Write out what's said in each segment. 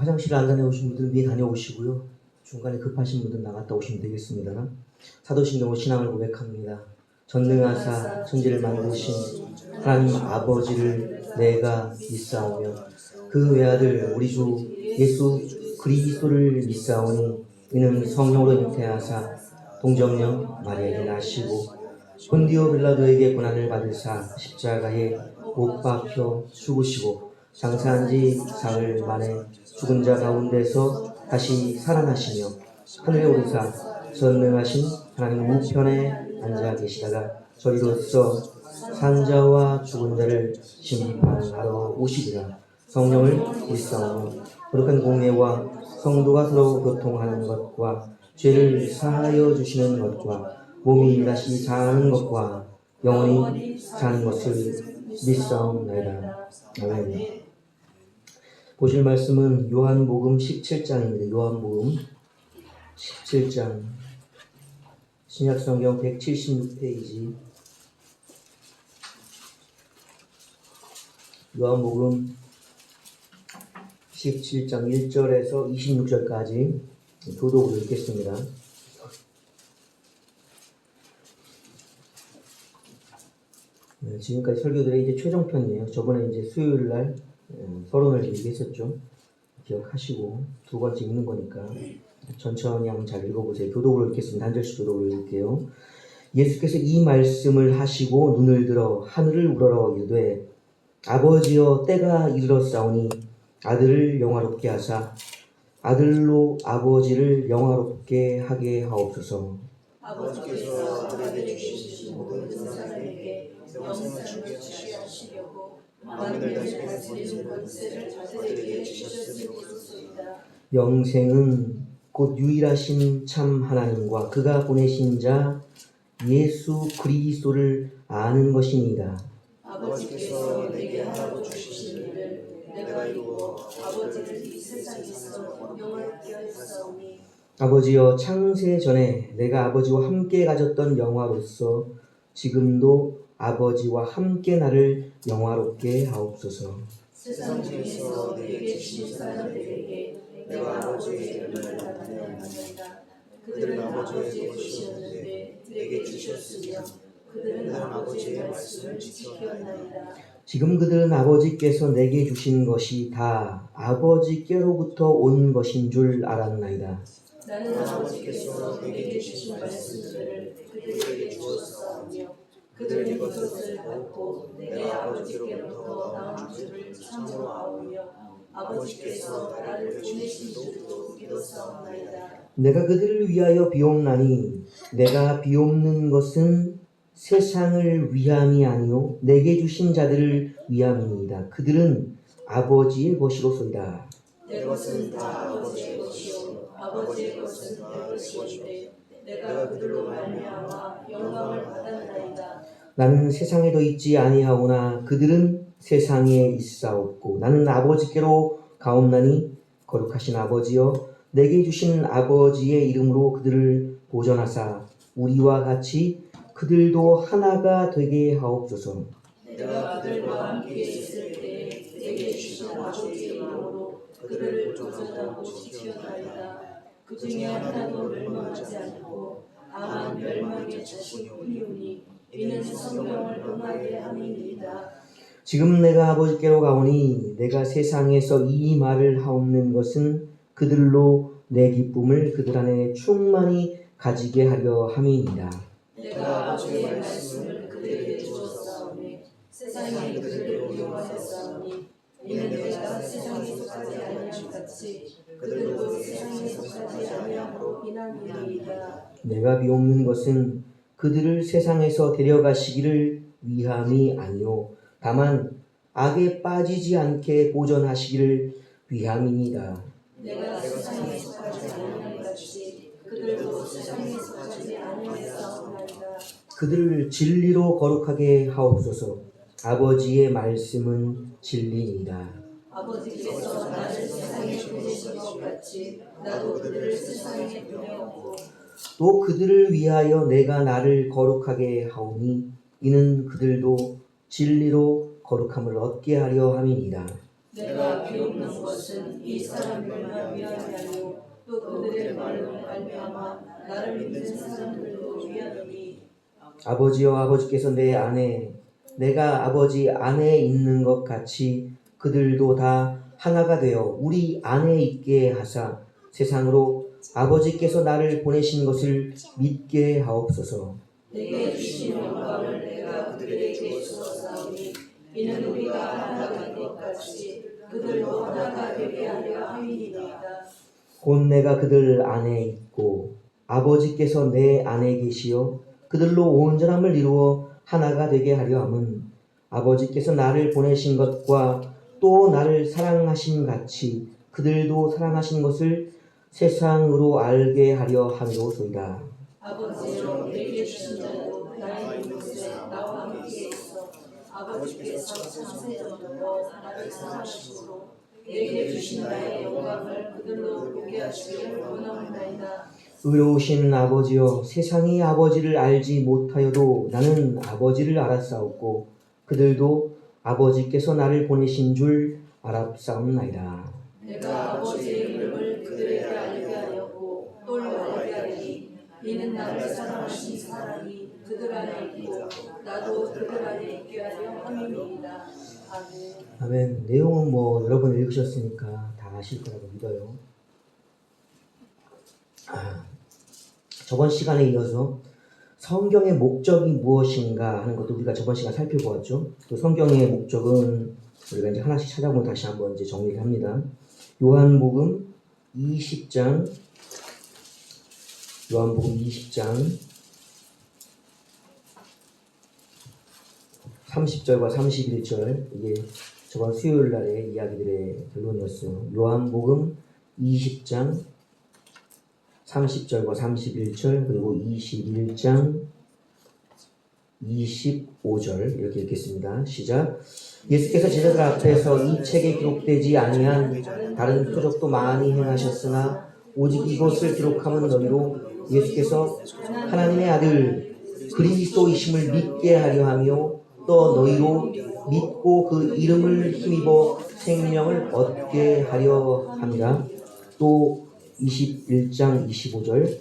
화장실 안 다녀오신 분들은 미리 다녀오시고요. 중간에 급하신 분들은 나갔다 오시면 되겠습니다. 사도신경으로 신앙을 고백합니다. 전능하사 천지를 만드신 하나님 아버지를 내가 믿사오며 그 외아들 우리 주 예수 그리스도를 믿사오니 이는 성령으로 잉태하사 동정녀 마리아에게 나시고 본디오 빌라도에게 고난을 받으사 십자가에 못 박혀 죽으시고 장사한 지 사흘 만에 죽은 자 가운데서 다시 살아나시며 하늘에 오르사 전능하신 하나님 우편에 앉아 계시다가 저리로서 산자와 죽은 자를 심판하러 오시리라. 성령을 믿사오며 거룩한 공예와 성도가 서로 교통하는 것과 죄를 사하여 주시는 것과 몸이 다시 사는 것과 영원히 사는 것을 믿사옵나이다. 아멘. 보실 말씀은 요한복음 17장입니다. 요한복음 17장 신약성경 176페이지 요한복음 17장 1절에서 26절까지 교독으로 읽겠습니다. 지금까지 설교들의 이제 최종편이에요. 저번에 이제 수요일 날 서론을 얘기했었죠. 기억하시고 두 번째 읽는 거니까 천천히 한번 잘 읽어보세요. 교독으로 읽겠습니다. 한 절씩 교독으로 읽을게요. 예수께서 이 말씀을 하시고 눈을 들어 하늘을 우러러 이르되 아버지여 때가 이르렀사오니 아들을 영화롭게 하사 아들로 아버지를 영화롭게 하게 하옵소서. 아버지께서 아들에게 주신 모든 사람에게 영생을 주게 하시려고 만민을 다스리는 권세를 아들에게 주셨으리이다. 영생은 곧 유일하신 참 하나님과 그가 보내신 자 예수 그리스도를 아는 것이니라. 아버지께서 내게 하라고 주신 일을 내가 이루어 아버지를 이 세상에서 영화롭게 하였사오니 아버지여 창세 전에 내가 아버지와 함께 가졌던 영화로서 지금도 아버지와 함께 나를 영화롭게 하옵소서. 세상 중에서 내게 주신 사람들에게 내가 아버지의 이름을 나타내었나이다. 그들은 아버지의 것이었는데 내게 주셨으며 그들은 아버지의 말씀을 지켰나이다. 지금 그들은 아버지께서 내게 주신 것이 다 아버지께로부터 온 것인 줄 알았나이다. 나는 아버지께서 내게 주신 말씀들을 그들에게 주었사오며 그들은 이것을 받고 내 아버지께로부터 나온 줄을 참으로 아오며 아버지께서 나를 보내신 줄도 믿었사옵나이다. 내가 그들을 위하여 비옵나니 내가 비옵는 것은 세상을 위함이 아니요 내게 주신 자들을 위함이니이다. 그들은 아버지의 것이로소이다. 내 것은 다 아버지의 것이요 아버지의 것은 내 것이온데 내가 그들로 말미암아 영광을 받았나이다. 나는 세상에 더 있지 아니하오나 그들은 세상에 있사옵고 나는 아버지께로 가옵나니 거룩하신 아버지여 내게 주신 아버지의 이름으로 그들을 보전하사 우리와 같이 그들도 하나가 되게 하옵소서. 내가 그들과 함께 있을 때 내게 주신 아버지의 이름으로 그들을 보전하고 지켜나이다. 그 중에 하나도 멸망하지 않고 다만 멸망의 자식뿐이오니 이는 성령을 응하게 함이니이다. 지금 내가 아버지께로 가오니 내가 세상에서 이 말을 하옵는 것은 그들로 내 기쁨을 그들 안에 충만히 가지게 하려 함이니이다. 내가 아버지의 말씀을 그들에게 주었사오니 세상에 세상이 그들을 미워하였사오니 이는 내가 세상에 속하지 아니함 같이 그들도 세상에 속하지 아니함으로 인함이니이다. 내가 비옵는 것은 그들을 세상에서 데려가시기를 위함이 아니요 다만 악에 빠지지 않게 보전하시기를 위함이니이다. 내가 세상에 속하지 아니함 같이 그들도 세상에 속하지 아니하였사오나이다. 그들을 진리로 거룩하게 하옵소서. 아버지의 말씀은 진리이다. 아버지께서 나를 세상에 보내신 것 같이 나도 그들을 세상에 보내었고 또 그들을 위하여 내가 나를 거룩하게 하오니 이는 그들도 진리로 거룩함을 얻게 하려 함이니이다. 내가 비옵는 것은 이 사람들만 위함이 아니요 또 그들의 말로 말미암아 나를 믿는 사람들도 위함이니 아버지여 아버지께서 내 안에 내가 아버지 안에 있는 것 같이 그들도 다 하나가 되어 우리 안에 있게 하사 세상으로 아버지께서 나를 보내신 것을 믿게 하옵소서. 내게 주신 영광을 내가 그들에게 주었사오니 이는 우리가 하나가 된 것 같이 그들도 하나가 되게 하려 함이니이다. 곧 내가 그들 안에 있고 아버지께서 내 안에 계시어 그들로 온전함을 이루어 하나가 되게 하려 함은 아버지께서 나를 보내신 것과 또 나를 사랑하신 같이 그들도 사랑하신 것을 세상으로 알게 하려 함이로소이다. 아버지여 내게 주신 자도 나의 이곳에 나와 함께 있어 아버지께서 창세전부터 나를 사랑하시고 내게 주신 나의 영광을 그들로 보게 하시기를 원하옵나이다. 의로우신 아버지여 세상이 아버지를 알지 못하여도 나는 아버지를 알았사옵고 그들도 아버지께서 나를 보내신 줄 알았사옵나이다. 내가 아버지의 이름을 그들에게 알게 하려고 또 알게 하리니 이는 나를 사랑하신 사람이 그들 안에 있고 나도 그들 안에 있게 하려 함이니이다. 아멘. 아멘. 내용은 뭐 여러 번 읽으셨으니까 다 아실 거라고 믿어요. 저번 시간에 이어서 성경의 목적이 무엇인가 하는 것도 우리가 저번 시간 살펴보았죠. 또 성경의 목적은 우리가 이제 하나씩 찾아보면 다시 한번 이제 정리를 합니다. 요한복음 20장 30절과 31절 이게 저번 수요일 날의 이야기들의 결론이었어요. 요한복음 20장 30절과 31절 그리고 21장 25절 이렇게 읽겠습니다. 시작. 예수께서 제자들 앞에서 이 책에 기록되지 아니한 다른 표적도 많이 행하셨으나 오직 이것을 기록함은 너희로 예수께서 하나님의 아들 그리스도이심을 믿게 하려 하며 또 너희로 믿고 그 이름을 힘입어 생명을 얻게 하려 함이라. 또 21장 25절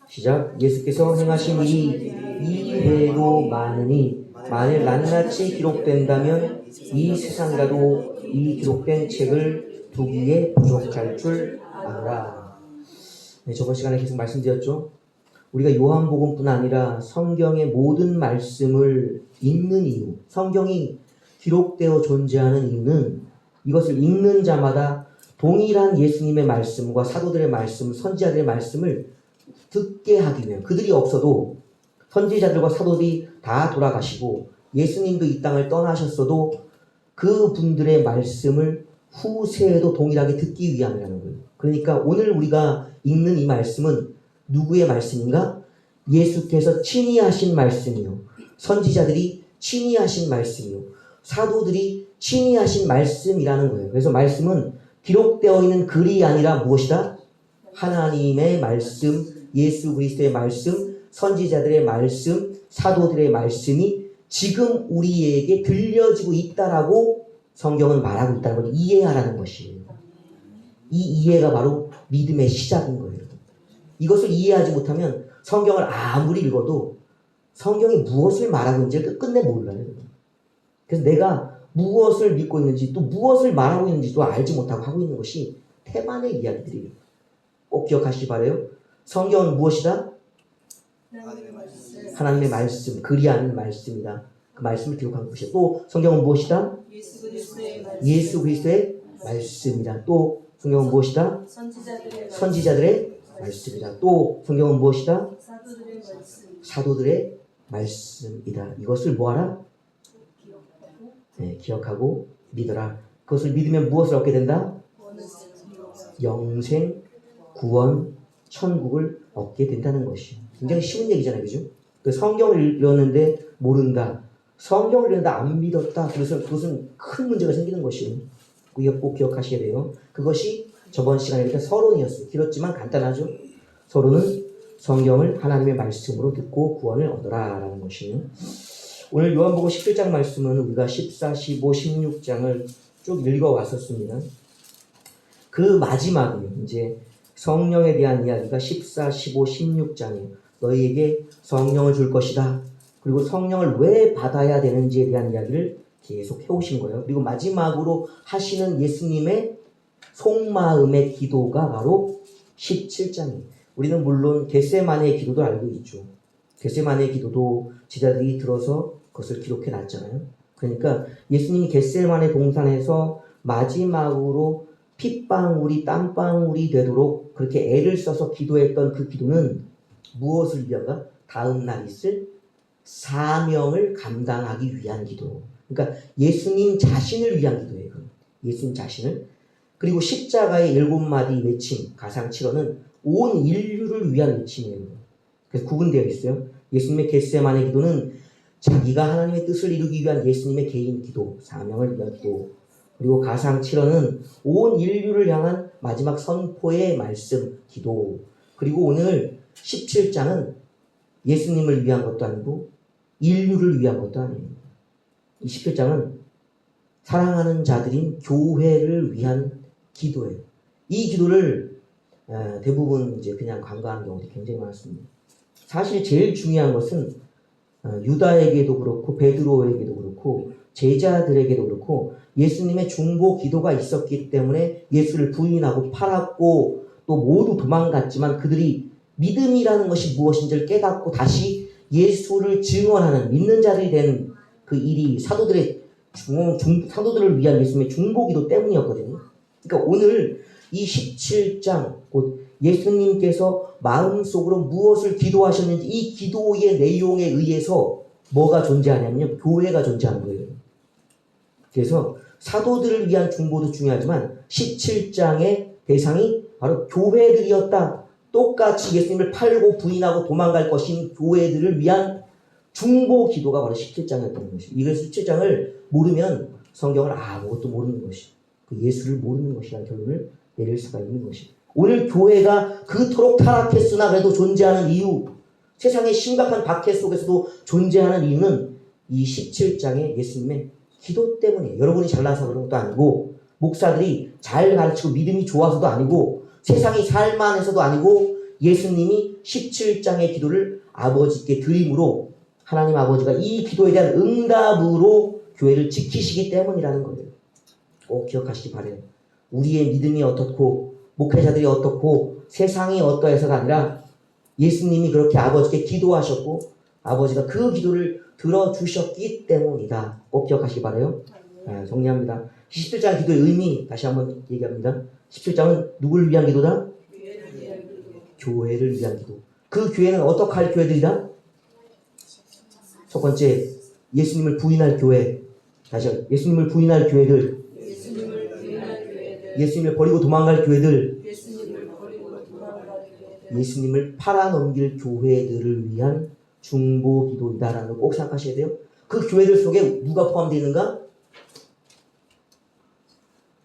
시작. 예수께서 행하신 일이 이외로 많으니 만일 낱낱이 기록된다면 이 세상이라도 이 기록된 책을 두기에 부족할 줄 아노라. 네, 저번 시간에 계속 말씀드렸죠. 우리가 요한복음뿐 아니라 성경의 모든 말씀을 읽는 이유, 성경이 기록되어 존재하는 이유는 이것을 읽는 자마다 동일한 예수님의 말씀과 사도들의 말씀, 선지자들의 말씀을 듣게 하기 위해 그들이 없어도 선지자들과 사도들이 다 돌아가시고 예수님도 이 땅을 떠나셨어도 그분들의 말씀을 후세에도 동일하게 듣기 위함이라는 거예요. 그러니까 오늘 우리가 읽는 이 말씀은 누구의 말씀인가? 예수께서 친히 하신 말씀이요. 선지자들이 친히 하신 말씀이요. 사도들이 친히 하신 말씀이라는 거예요. 그래서 말씀은 기록되어 있는 글이 아니라 무엇이다? 하나님의 말씀, 예수 그리스도의 말씀, 선지자들의 말씀, 사도들의 말씀이 지금 우리에게 들려지고 있다라고 성경은 말하고 있다는 걸 이해하라는 것이에요. 이 이해가 바로 믿음의 시작인 거예요. 이것을 이해하지 못하면 성경을 아무리 읽어도 성경이 무엇을 말하고 있는지 끝내 몰라요. 그래서 내가 무엇을 믿고 있는지 또 무엇을 말하고 있는지도 알지 못하고 하고 있는 것이 태반의 이야기들이에요. 꼭 기억하시기 바라요. 성경은 무엇이다? 하나님의 말씀, 글이 아닌 말씀이다. 그 말씀을 기록한 것이요. 또 성경은 무엇이다? 예수 그리스도의 말씀이다. 또 성경은 무엇이다? 선지자들의 말씀이다. 또 성경은 무엇이다? 사도들의 말씀이다. 이것을 뭐하라? 네, 기억하고 믿어라. 그것을 믿으면 무엇을 얻게 된다? 영생, 구원, 천국을 얻게 된다는 것이 굉장히 쉬운 얘기잖아요. 그죠? 그 성경을 읽었는데 모른다. 성경을 읽는데 안 믿었다. 그것은 큰 문제가 생기는 것이에요. 이거 꼭 기억하셔야 돼요. 그것이 저번 시간에 이렇게 서론이었어요. 길었지만 간단하죠. 서론은 성경을 하나님의 말씀으로 듣고 구원을 얻어라 라는 것이에요. 오늘 요한복음 17장 말씀은 우리가 14, 15, 16장을 쭉 읽어왔었습니다. 그 마지막에 이제 성령에 대한 이야기가 14, 15, 16장이에요. 너희에게 성령을 줄 것이다. 그리고 성령을 왜 받아야 되는지에 대한 이야기를 계속 해오신 거예요. 그리고 마지막으로 하시는 예수님의 속마음의 기도가 바로 17장이에요. 우리는 물론 겟세마네의 기도도 알고 있죠. 겟세마네의 기도도 제자들이 들어서 그것을 기록해 놨잖아요. 그러니까 예수님이 겟세마네 동산에서 마지막으로 핏방울이 땀방울이 되도록 그렇게 애를 써서 기도했던 그 기도는 무엇을 위한가? 다음 날 있을 사명을 감당하기 위한 기도. 그러니까 예수님 자신을 위한 기도예요. 예수님 자신을. 그리고 십자가의 7마디 외침, 가상칠언은 온 인류를 위한 외침이에요. 그래서 구분되어 있어요. 예수님의 겟세마네 기도는 자기가 하나님의 뜻을 이루기 위한 예수님의 개인 기도, 사명을 위한 기도. 그리고 가상칠언은 온 인류를 향한 마지막 선포의 말씀, 기도. 그리고 오늘 17장은 예수님을 위한 것도 아니고 인류를 위한 것도 아니에요. 이 17장은 사랑하는 자들인 교회를 위한 기도예요. 이 기도를 대부분 이제 그냥 간과하는 경우도 굉장히 많습니다. 사실 제일 중요한 것은 유다에게도 그렇고 베드로에게도 그렇고 제자들에게도 그렇고 예수님의 중보 기도가 있었기 때문에 예수를 부인하고 팔았고 또 모두 도망갔지만 그들이 믿음이라는 것이 무엇인지를 깨닫고 다시 예수를 증언하는 믿는 자들이 된 그 일이 사도들을 위한 예수님의 중보기도 때문이었거든요. 그러니까 오늘 이 17장 곧 예수님께서 마음속으로 무엇을 기도하셨는지 이 기도의 내용에 의해서 뭐가 존재하냐면요. 교회가 존재하는 거예요. 그래서 사도들을 위한 중보도 중요하지만 17장의 대상이 바로 교회들이었다. 똑같이 예수님을 팔고 부인하고 도망갈 것인 교회들을 위한 중보 기도가 바로 17장이었던 것이에요. 이래서 17장을 모르면 성경을 아무것도 모르는 것이, 그 예수를 모르는 것이라는 결론을 내릴 수가 있는 것이에요. 오늘 교회가 그토록 타락했으나 그래도 존재하는 이유, 세상의 심각한 박해 속에서도 존재하는 이유는 이 17장의 예수님의 기도 때문이에요. 여러분이 잘나서 그런 것도 아니고 목사들이 잘 가르치고 믿음이 좋아서도 아니고 세상이 살만해서도 아니고 예수님이 17장의 기도를 아버지께 드림으로 하나님 아버지가 이 기도에 대한 응답으로 교회를 지키시기 때문이라는 거예요. 꼭 기억하시기 바라요. 우리의 믿음이 어떻고 목회자들이 어떻고 세상이 어떠해서가 아니라 예수님이 그렇게 아버지께 기도하셨고 아버지가 그 기도를 들어주셨기 때문이다. 꼭 기억하시기 바라요. 정리합니다. 17장 기도의 의미 다시 한번 얘기합니다. 17장은 누구를 위한 기도다? 교회를 위한 기도. 그 교회는 어떻게 할 교회들이다? 첫 번째, 예수님을 부인할 교회. 다시 한번 예수님을 부인할 교회들. 예수님을 버리고 도망갈 교회들. 예수님을 팔아넘길 교회들을 위한 중보 기도이다라는 걸 꼭 생각하셔야 돼요. 그 교회들 속에 누가 포함되어 있는가?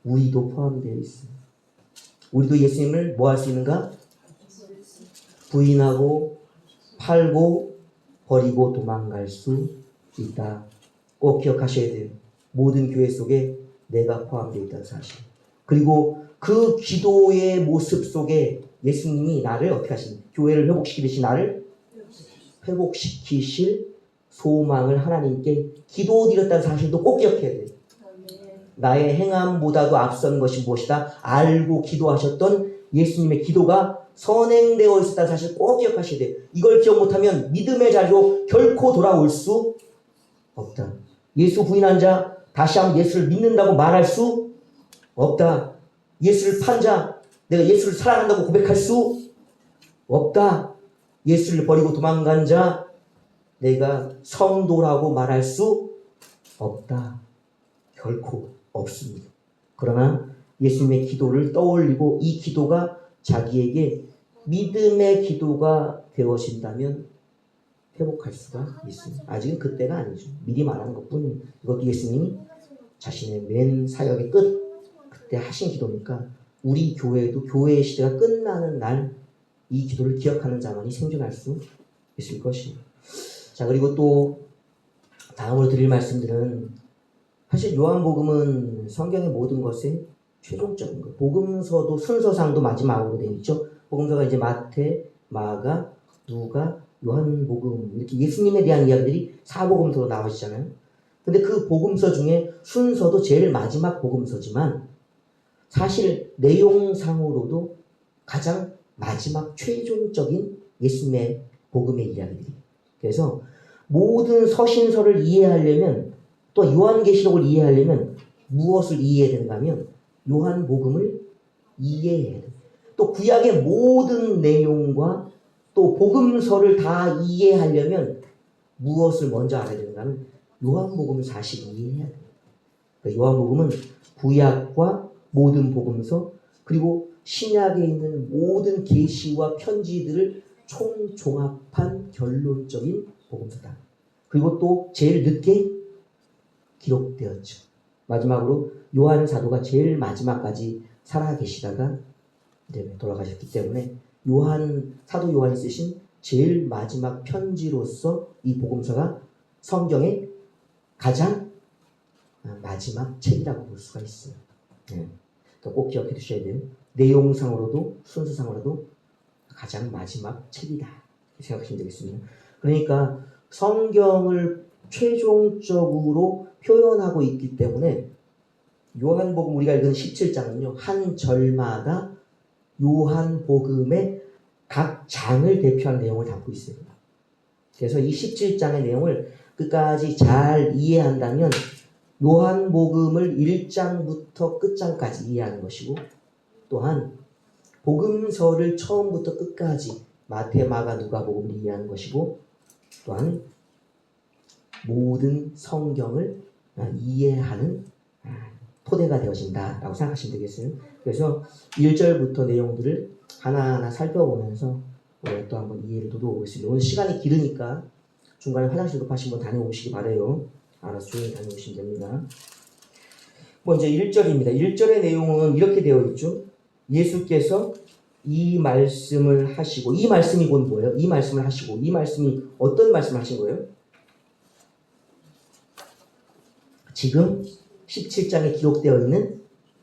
우리도 포함되어 있어요. 우리도 예수님을 뭐 할 수 있는가? 부인하고 팔고 버리고 도망갈 수 있다. 꼭 기억하셔야 돼요. 모든 교회 속에 내가 포함되어 있다는 사실. 그리고 그 기도의 모습 속에 예수님이 나를 어떻게 하시니? 교회를 회복시키듯이 나를 회복시키실 소망을 하나님께 기도드렸다는 사실도 꼭 기억해야 돼요. 나의 행함보다도 앞선 것이 무엇이다? 알고 기도하셨던 예수님의 기도가 선행되어 있었다는 사실 꼭 기억하셔야 돼요. 이걸 기억 못하면 믿음의 자리로 결코 돌아올 수 없다. 예수 부인한 자 다시 한번 예수를 믿는다고 말할 수 없다. 예수를 판 자 내가 예수를 사랑한다고 고백할 수 없다. 예수를 버리고 도망간 자 내가 성도라고 말할 수 없다. 결코 없습니다. 그러나 예수님의 기도를 떠올리고 이 기도가 자기에게 믿음의 기도가 되어진다면 회복할 수가 있습니다. 아직은 그때가 아니죠. 미리 말하는 것뿐. 이것도 예수님이 자신의 맨 사역의 끝 그때 하신 기도니까 우리 교회도 교회의 시대가 끝나는 날 이 기도를 기억하는 자만이 생존할 수 있을 것입니다. 자, 그리고 또 다음으로 드릴 말씀들은 사실 요한복음은 성경의 모든 것의 최종적인 것. 복음서도 순서상도 마지막으로 되어 있죠. 복음서가 이제 마태, 마가, 누가, 요한복음 이렇게 예수님에 대한 이야기들이 사복음서로 나오시잖아요. 근데 그 복음서 중에 순서도 제일 마지막 복음서지만 사실 내용상으로도 가장 마지막 최종적인 예수님의 복음의 이야기들이. 그래서 모든 서신서를 이해하려면 또 요한계시록을 이해하려면 무엇을 이해해야 되는가 하면 요한복음을 이해해야 돼요. 또 구약의 모든 내용과 또 복음서를 다 이해하려면 무엇을 먼저 알아야 되는가 하면 요한복음을 사실 이해해야 돼요. 그러니까 요한복음은 구약과 모든 복음서 그리고 신약에 있는 모든 계시와 편지들을 총종합한 결론적인 복음서다. 그리고 또 제일 늦게 기록되었죠. 마지막으로 요한 사도가 제일 마지막까지 살아계시다가 이제 돌아가셨기 때문에 사도 요한이 쓰신 제일 마지막 편지로서 이 복음서가 성경의 가장 마지막 책이라고 볼 수가 있어요. 네. 꼭 기억해 두셔야 돼요. 내용상으로도 순서상으로도 가장 마지막 책이다 생각하시면 되겠습니다. 그러니까 성경을 최종적으로 표현하고 있기 때문에 요한복음 우리가 읽은 17장은요. 한 절마다 요한복음의 각 장을 대표하는 내용을 담고 있습니다. 그래서 이 17장의 내용을 끝까지 잘 이해한다면 요한복음을 1장부터 끝장까지 이해하는 것이고 또한 복음서를 처음부터 끝까지 마태, 마가, 누가복음을 이해하는 것이고 또한 모든 성경을 이해하는 토대가 되어진다라고 생각하시면 되겠어요. 그래서 1절부터 내용들을 하나하나 살펴보면서 또 한번 이해를 도도하겠습니다. 오늘 시간이 길으니까 중간에 화장실 급하신 분 다녀오시기 바라요. 알아서 조용히 다녀오시면 됩니다. 먼저 1절입니다. 1절의 내용은 이렇게 되어 있죠. 예수께서 이 말씀을 하시고 이 말씀이 곧 뭐예요? 이 말씀을 하시고 이 말씀이 어떤 말씀을 하신 거예요? 지금 17장에 기록되어 있는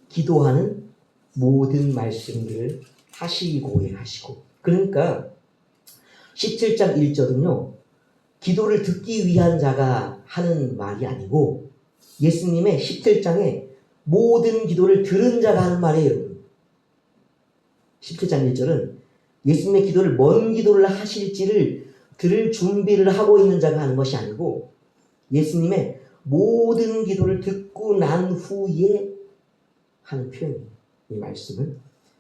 기도하는 모든 말씀들을 하시고 하시고 그러니까 17장 1절은요. 기도를 듣기 위한 자가 하는 말이 아니고 예수님의 17장에 모든 기도를 들은 자가 하는 말이에요. 17장 1절은 예수님의 기도를 뭔 기도를 하실지를 들을 준비를 하고 있는 자가 하는 것이 아니고 예수님의 모든 기도를 듣고 난 후에 하는 표현이에요. 이 말씀은.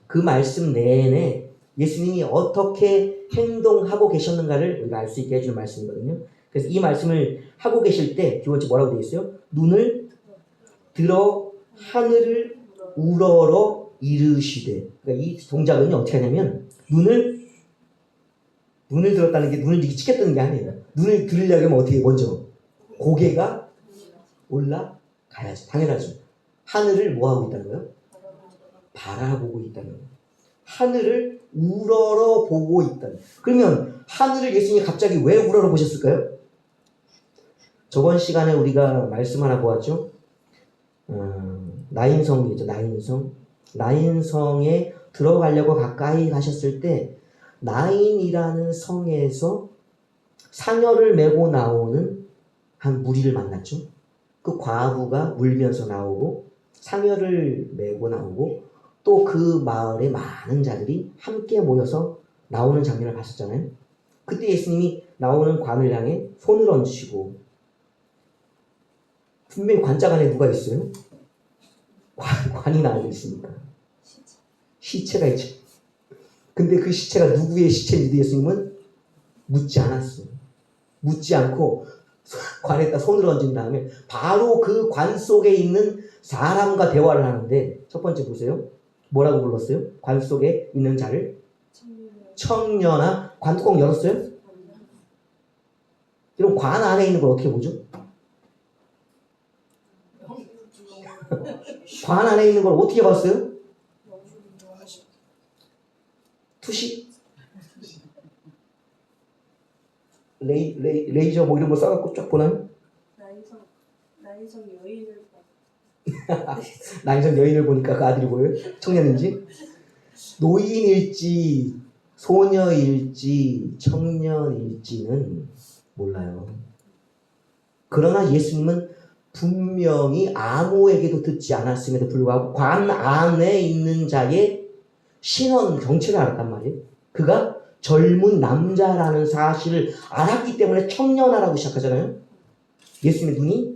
그 말씀 내내 예수님이 어떻게 행동하고 계셨는가를 우리가 알 수 있게 해주는 말씀이거든요. 그래서 이 말씀을 하고 계실 때 기본적으로 뭐라고 되어 있어요? 눈을 들어 하늘을 우러러 이르시되. 그러니까 이 동작은요 어떻게 하냐면 눈을 들었다는 게 눈을 이렇게 치겠다는 게 아니에요. 눈을 들으려면 어떻게 먼저 고개가 올라가야죠. 당연하죠. 하늘을 뭐 하고 있다는 거예요? 바라보고 있다는 거예요. 하늘을 우러러 보고 있다는. 그러면 하늘을 예수님이 갑자기 왜 우러러 보셨을까요? 저번 시간에 우리가 말씀 하나 보았죠. 나인성이죠. 나인성에 들어가려고 가까이 가셨을 때 나인이라는 성에서 상여를 메고 나오는 한 무리를 만났죠. 그 과부가 울면서 나오고 상여를 메고 나오고 또 그 마을에 많은 자들이 함께 모여서 나오는 장면을 봤었잖아요. 그때 예수님이 나오는 관을 향해 손을 얹으시고 분명히 관짝 안에 누가 있어요? 관이 나와 있으니까. 시체가 있죠. 근데 그 시체가 누구의 시체인지 예수님은 묻지 않았어요. 묻지 않고 관에다 손을 얹은 다음에 바로 그 관 속에 있는 사람과 대화를 하는데, 첫 번째 보세요. 뭐라고 불렀어요? 관 속에 있는 자를 청년아. 관 뚜껑 열었어요? 그럼 관 안에 있는 걸 어떻게 보죠? 관 안에 있는 걸 어떻게 봤어요? 투시? 레이저 뭐 이런 거 써갖고 쫙 보나요? 나이성 여인을 나인성 여인을 보니까 그 아들이 보여요? 청년인지? 노인일지 소녀일지 청년일지는 몰라요. 그러나 예수님은 분명히 아무에게도 듣지 않았음에도 불구하고 관 안에 있는 자의 신원 정체를 알았단 말이에요. 그가 젊은 남자라는 사실을 알았기 때문에 청년아라고 시작하잖아요. 예수님의 눈이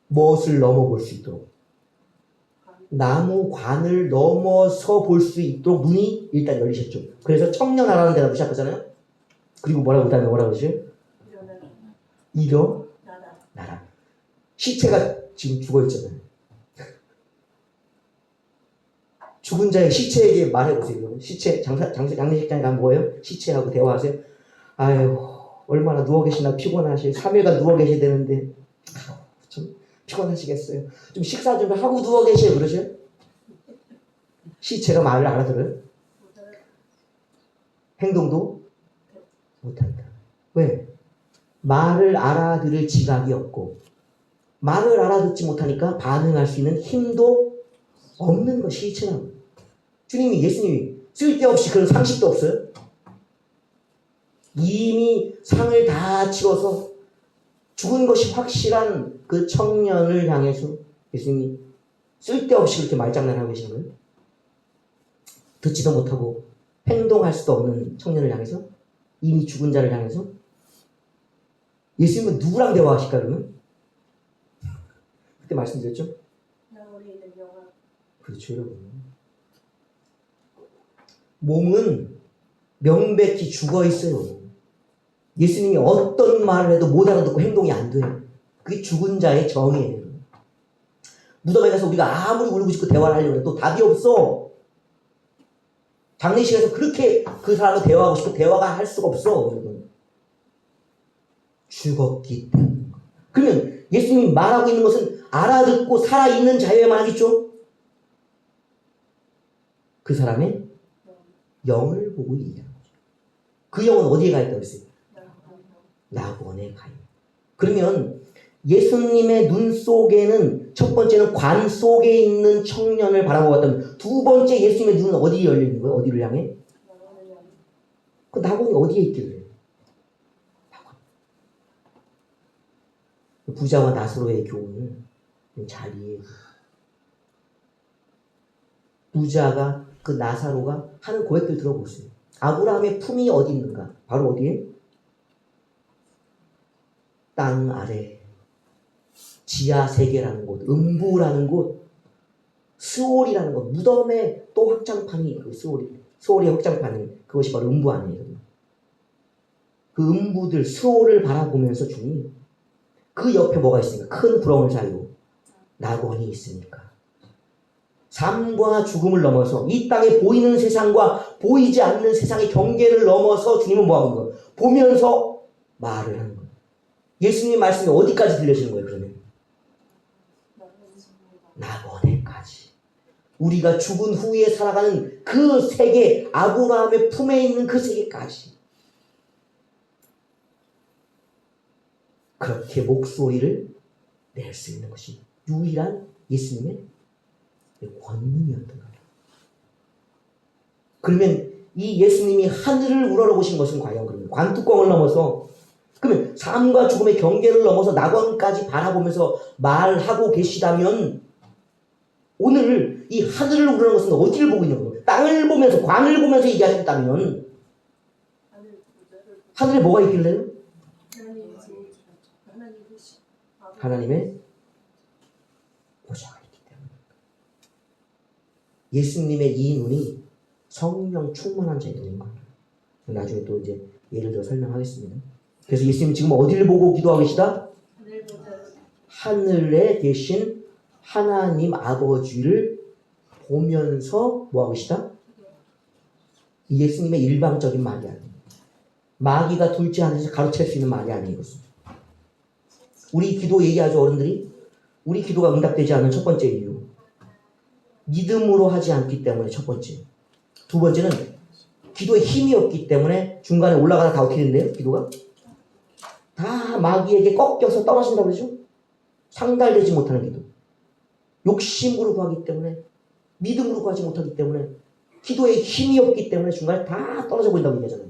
무엇을 넘어볼 수 있도록, 나무 관을 넘어서 볼 수 있도록 눈이 일단 열리셨죠. 그래서 청년아라는 대답을 시작하잖아요. 그리고 뭐라고 그러죠? 일어나라. 시체가 지금 죽어 있잖아요. 죽은 자의 시체에게 말해보세요. 시체, 장례식장에 가면 뭐예요? 시체하고 대화하세요. 아유, 얼마나 누워 계시나 피곤하시. 3일간 누워 계셔야 되는데 좀 피곤하시겠어요. 좀 식사 좀 하고 누워 계셔요. 그러세요? 시체가 말을 알아들어요? 행동도 못한다. 왜? 말을 알아들을 지각이 없고, 말을 알아듣지 못하니까 반응할 수 있는 힘도 없는 것이 시체라고. 예수님이 쓸데없이 그런 상식도 없어요. 이미 상을 다 치러서 죽은 것이 확실한 그 청년을 향해서 예수님이 쓸데없이 그렇게 말장난하고 계시는 거예요. 듣지도 못하고 행동할 수도 없는 청년을 향해서, 이미 죽은 자를 향해서. 예수님은 누구랑 대화하실까 그러면? 그때 말씀드렸죠? 그렇죠, 여러분. 몸은 명백히 죽어 있어요. 예수님이 어떤 말을 해도 못 알아듣고 행동이 안 돼요. 그게 죽은 자의 정이에요. 무덤에 가서 우리가 아무리 울고 싶고 대화를 하려고 해도 답이 없어. 장례식에서 그렇게 그 사람과 대화하고 싶고 대화가 할 수가 없어. 여러분. 죽었기 때문에. 그러면 예수님이 말하고 있는 것은 알아듣고 살아있는 자여야만 하겠죠? 그 사람의 영을 보고 얘기하는 거죠. 그 영은 어디에 가 있다고 했어요? 낙원에 가 있는. 그러면 예수님의 눈 속에는 첫 번째는 관 속에 있는 청년을 바라보고 봤다면, 두 번째 예수님의 눈은 어디에 열리는 거예요? 어디를 향해? 그 낙원이 어디에 있길래? 낙원. 부자와 나사로의 교훈을 잘 이해해요. 부자가 그 나사로가 하는 고백들 들어보세요. 아브라함의 품이 어디 있는가? 바로 어디에? 땅 아래. 지하 세계라는 곳, 음부라는 곳, 스올이라는 곳, 무덤에 또 확장판이 그 스올의 확장판이 그것이 바로 음부 아니에요. 그 음부들, 스올을 바라보면서 주님, 그 옆에 뭐가 있습니까? 큰 구렁을 사이로 낙원이 있으니까. 삶과 죽음을 넘어서 이 땅에 보이는 세상과 보이지 않는 세상의 경계를 넘어서 주님은 뭐하는 거예요? 보면서 말을 하는 거예요. 예수님 말씀이 어디까지 들려지는 거예요, 그러면? 낙원에까지. 우리가 죽은 후에 살아가는 그 세계, 아브라함의 품에 있는 그 세계까지. 그렇게 목소리를 낼 수 있는 것이 유일한 예수님의 권능이었던 거예요. 그러면 이 예수님이 하늘을 우러러보신 것은 과연 그러면 관뚜껑을 넘어서, 그러면 삶과 죽음의 경계를 넘어서 낙원까지 바라보면서 말하고 계시다면, 오늘 이 하늘을 우러러는 것은 어디를 보고 있는 거예요? 땅을 보면서, 관을 보면서 얘기하셨다면 하늘에 뭐가 있길래요? 하나님의 보좌가 있기 때문에. 예수님의 이 눈이 성령 충만한 자의 눈인 거예요. 나중에 또 이제 예를 들어 설명하겠습니다. 그래서 예수님 지금 어디를 보고 기도하고 계시다? 하늘에 계신 하나님 아버지를 보면서 뭐하고 계시다? 이 예수님의 일방적인 말이 아니에요. 마귀가 둘째 하늘에서 가로챌 수 있는 말이 아니에요. 이것은. 우리 기도 얘기하죠, 어른들이. 우리 기도가 응답되지 않은 첫 번째 이유, 믿음으로 하지 않기 때문에 첫 번째. 두 번째는 기도에 힘이 없기 때문에 중간에 올라가다 다 어떻게 된대요? 기도가 다 마귀에게 꺾여서 떨어진다고 그러죠. 상달되지 못하는 기도. 욕심으로 구하기 때문에, 믿음으로 구하지 못하기 때문에, 기도에 힘이 없기 때문에 중간에 다 떨어져 버린다고 얘기하잖아요.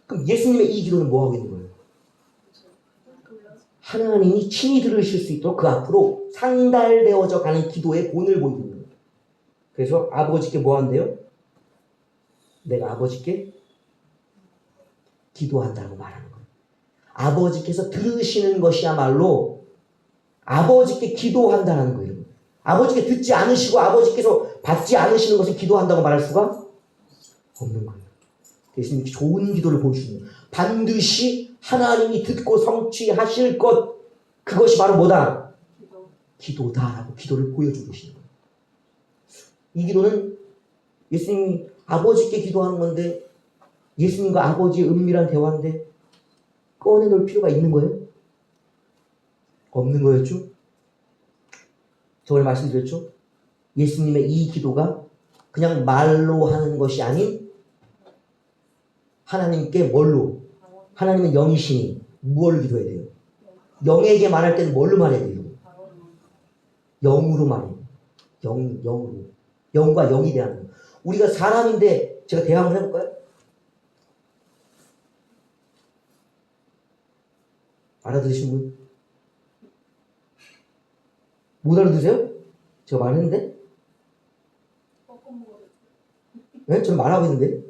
그럼 예수님의 이 기도는 뭐 하고 있는 거예요? 하나님이 친히 들으실 수 있도록 그 앞으로 상달되어져 가는 기도의 본을 보이는 거예요. 그래서 아버지께 뭐 한대요? 내가 아버지께 기도한다고 말하는 거예요. 아버지께서 들으시는 것이야말로 아버지께 기도한다는 거예요. 아버지께 듣지 않으시고 아버지께서 받지 않으시는 것을 기도한다고 말할 수가 없는 거예요. 예수님이 좋은 기도를 보여주시는 거예요. 반드시 하나님이 듣고 성취하실 것, 그것이 바로 뭐다? 기도다라고 기도를 보여주고 계시는 거예요. 이 기도는 예수님이 아버지께 기도하는 건데, 예수님과 아버지의 은밀한 대화인데 꺼내놓을 필요가 있는 거예요? 없는 거였죠? 저번에 말씀드렸죠? 예수님의 이 기도가 그냥 말로 하는 것이 아닌 하나님께 뭘로? 하나님은 영이시니 무엇을 기도해야 돼요? 영에게 말할 때는 뭘로 말해야 돼요? 영으로 말해요. 영으로. 영과 영이 대하는 거예요. 우리가 사람인데 제가 대화 한번 해볼까요? 알아들으신 분? 못 알아들으세요? 제가 말했는데? 네? 저는 말하고 있는데?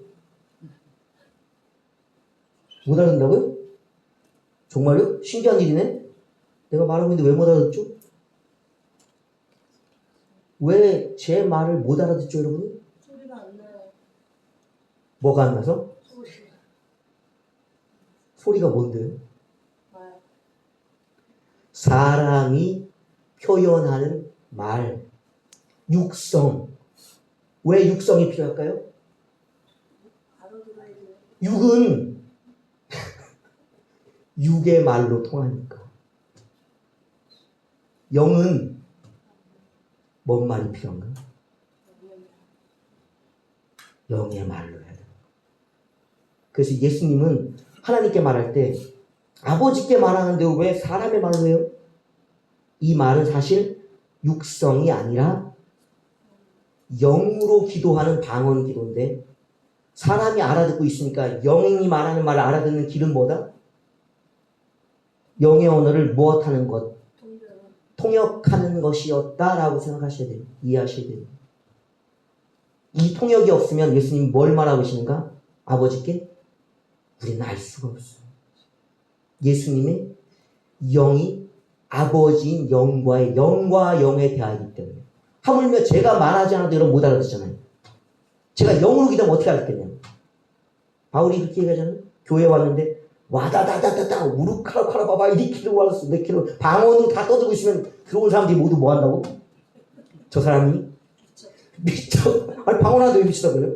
못 알아듣는다고요? 정말요? 신기한 일이네? 내가 말하고 있는데 왜 못 알아듣죠? 왜 제 말을 못 알아듣죠, 여러분? 소리가 안 나요. 뭐가 안 나서? 소리가 뭔데요? 사람이 표현하는 말, 육성. 왜 육성이 필요할까요? 육은 육의 말로 통하니까. 영은 뭔 말이 필요한가? 영의 말로 해야 돼요. 그래서 예수님은 하나님께 말할 때 아버지께 말하는데 왜 사람의 말로 해요? 이 말은 사실 육성이 아니라 영으로 기도하는 방언 기도인데, 사람이 알아듣고 있으니까 영이 말하는 말을 알아듣는 길은 뭐다? 영의 언어를 무엇하는 것? 통역하는 것이었다라고 생각하셔야 돼요. 이해하셔야 돼요. 이 통역이 없으면 예수님이 뭘 말하고 계시는가? 아버지께 우리는 알 수가 없어요. 예수님의 영이 아버지인 영과 영에 대하기 때문에. 하물며 제가 말하지 않아도 여러분 못 알아듣잖아요. 제가 영으로 기도하면 어떻게 알았겠냐. 바울이 그렇게 얘기하잖아요. 교회 왔는데 와다다다다다 우르카라카라바바 이리키로 왔어 내키로 방언으로 다 떠들고 있으면 들어온 사람들이 모두 뭐 한다고? 저 사람이 미쳐. 아니 방언하는데 왜 미치다 그래요?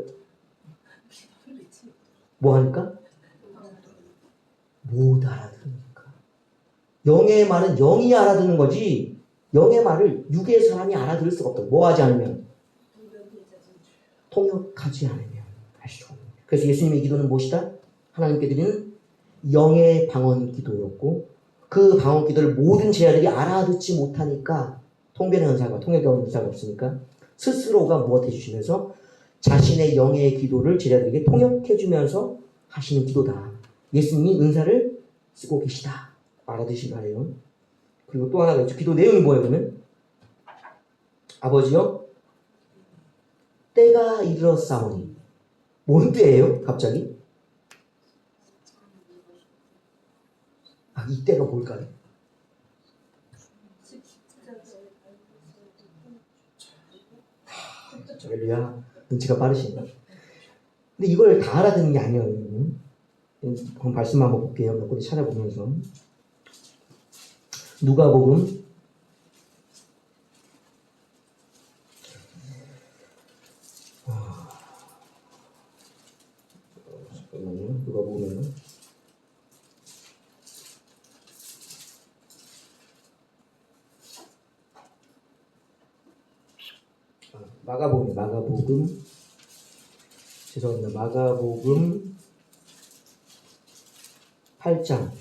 뭐 하니까? 못 알아들으니까. 영의 말은 영이 알아듣는 거지, 영의 말을 육의 사람이 알아들을 수가 없다. 뭐 하지 않으면? 통역하지 않으면 할 수가 없는 거예요. 그래서 예수님의 기도는 무엇이다? 하나님께 드리는 영의 방언 기도였고, 그 방언 기도를 모든 제자들이 알아듣지 못하니까, 통변의 은사가, 통역의 은사가 없으니까 스스로가 무엇 해주시면서 자신의 영의 기도를 제자들에게 통역해주면서 하시는 기도다. 예수님이 은사를 쓰고 계시다. 알아두시기 바래요. 그리고 또 하나가 있죠. 기도 내용이 뭐예요, 그러면? 아버지요, 때가 이르렀사오니. 뭔 때예요, 갑자기? 이 때가 뭘까요? 할렐루야. 눈치가 빠르시네. 근데 이걸 다 알아듣는 게 아니에요. 그럼 말씀 한번 볼게요. 몇 군데 찾아보면서. 누가복음 8장.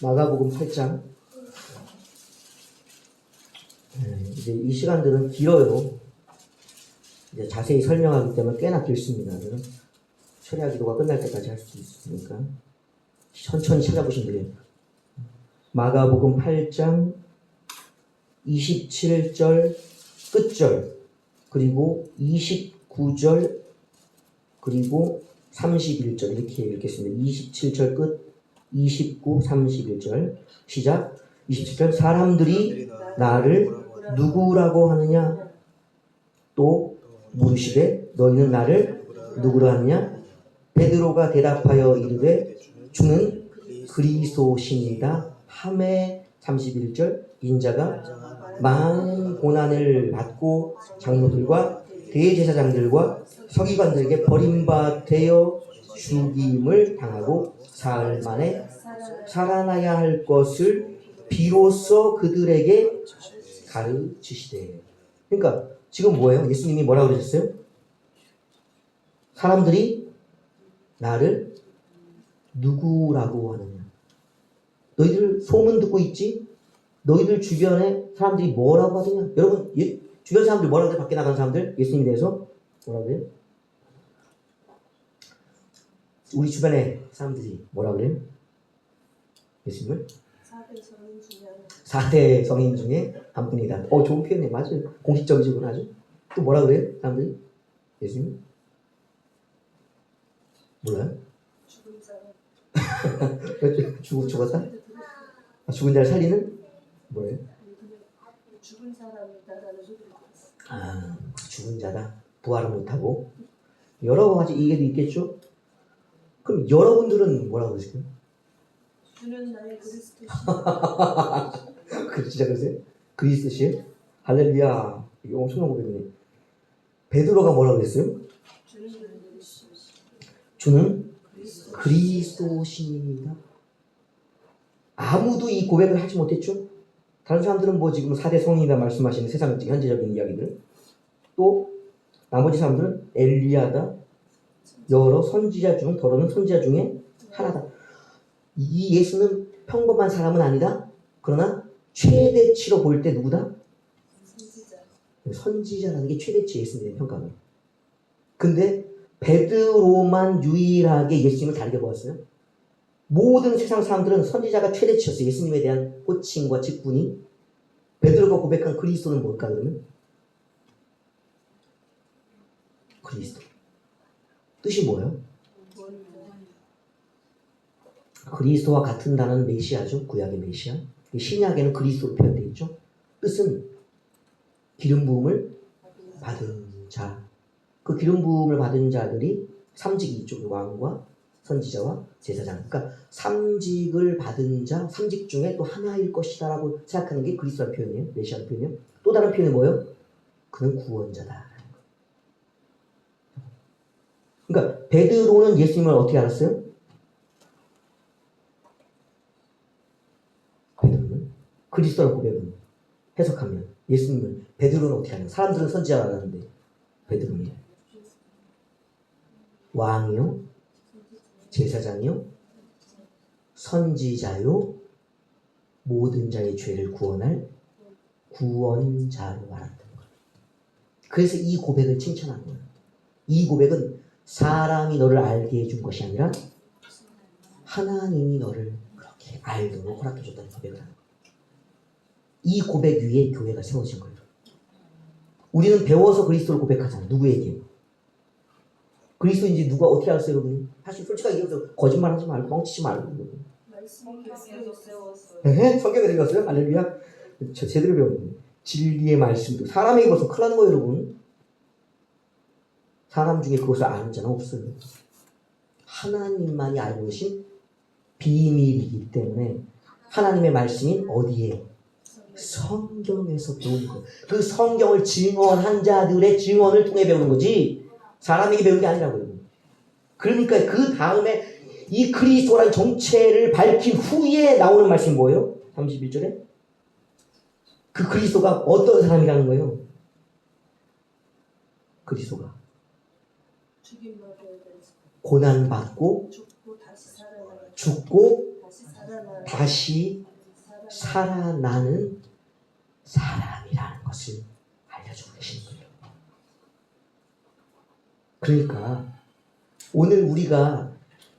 마가복음 8장. 이제 이 시간들은 길어요. 이제 자세히 설명하기 때문에 꽤나 길습니다. 철야 기도가 끝날 때까지 할 수 있으니까 천천히 찾아보시면 돼요. 마가복음 8장 27절 끝절, 그리고 29절, 그리고 31절 이렇게 읽겠습니다. 27절 끝, 29, 31절 시작. 27절 사람들이 나를 누구라고 하느냐? 또 물으시되 너희는 나를 누구라 하느냐? 베드로가 대답하여 이르되 주는 그리스도시니이다 하매 31절 인자가 많은 고난을 받고 장로들과 대제사장들과 서기관들에게 버림받아 죽임을 당하고 사흘 만에 살아나야 할 것을 비로소 그들에게 가르치시되. 그러니까 지금 뭐예요? 예수님이 뭐라고 그러셨어요? 사람들이 나를 누구라고 하느냐? 너희들 소문 듣고 있지? 너희들 주변에 사람들이 뭐라고 하느냐? 여러분, 주변 사람들 뭐라고 해요? 밖에 나간 사람들? 예수님에 대해서 뭐라고 해요? 우리 주변에 사람들이 뭐라고 해요? 예수님을? 4대 성인 중에 한 분이다. 좋은 표현이에요. 맞아요. 공식적이구나 아주. 또 뭐라 그래요? 사람들이? 예수님? 몰라요? 죽은 사람. 죽었다? 죽은 자를 살리는? 뭐예요? 죽은 사람이다라는 소리를 들었어요. 죽은 자다. 부활을 못하고. 여러 가지 이해도 있겠죠? 그럼 여러분들은 뭐라고 그러실까요? 주는 나의 그리스도시. 진짜 그러세요? 그리스도시? 할렐루야. 이게 엄청난 고백이네. 베드로가 뭐라고 그랬어요? 주는 그리스도시입니다. 아무도 이 고백을 하지 못했죠? 다른 사람들은 뭐 지금 4대 성인이다 말씀하시는 세상 현재적인 이야기들. 또 나머지 사람들은 엘리야다. 여러 선지자 중, 더러는 선지자 중에 하나다. 이 예수는 평범한 사람은 아니다. 그러나 최대치로 볼 때 누구다? 선지자라는 게 최대치 예수님의 평가는. 근데 베드로만 유일하게 예수님을 다르게 보았어요. 모든 세상 사람들은 선지자가 최대치였어요. 예수님에 대한 호칭과 직분이. 베드로가 고백한 그리스도는 뭘까 그러면? 그리스도. 뜻이 뭐예요? 그리스도와 같은 단어는 메시아죠. 구약의 메시아. 신약에는 그리스도로 표현되어 있죠. 뜻은 기름 부음을 받은 자. 그 기름 부음을 받은 자들이 삼직이 있죠. 왕과 선지자와 제사장. 그러니까 삼직을 받은 자, 삼직 중에 또 하나일 것이다 라고 생각하는 게 그리스도라는 표현이에요. 메시아라는 표현이에요. 또 다른 표현이 뭐예요? 그는 구원자다. 그러니까 베드로는 예수님을 어떻게 알았어요? 베드로는 그리스도라는 고백은 해석하면 예수님을 베드로는 어떻게 하냐? 사람들은 선지자를 알았는데 베드로는 왕이요, 제사장이요, 선지자요, 모든 자의 죄를 구원할 구원자로 알았던 거예요. 그래서 이 고백을 칭찬한 거예요. 이 고백은 사람이 너를 알게 해준 것이 아니라 하나님이 너를 그렇게 알도록 허락해줬다는 고백을 하는 거예요. 이 고백 위에 교회가 세워진 거예요. 우리는 배워서 그리스도를 고백하잖아요. 누구에게? 그리스도인지 누가 어떻게 알았어요, 여러분? 사실 솔직하게 얘기해서 거짓말 하지 말고 뻥치지 말고. 성경에서 세웠어요. 네? 성경에서 배웠어요? 할렐루야. 저 제대로 배웠는데. 진리의 말씀도 사람에게 벌써 큰일 나는 거예요, 여러분. 사람 중에 그것을 아는 자는 없어요. 하나님만이 알고 계신 비밀이기 때문에 하나님의 말씀이 어디에? 성경에서 배우는 거예요. 그 성경을 증언한 자들의 증언을 통해 배우는 거지 사람에게 배우는 게 아니라고요. 그러니까 그 다음에 이 그리스도라는 정체를 밝힌 후에 나오는 말씀이 뭐예요? 31절에 그 그리스도가 어떤 사람이라는 거예요? 그리스도가 고난받고 죽고 다시 살아나는 사람이라는 것을 알려주고 계시는 거예요. 그러니까 오늘 우리가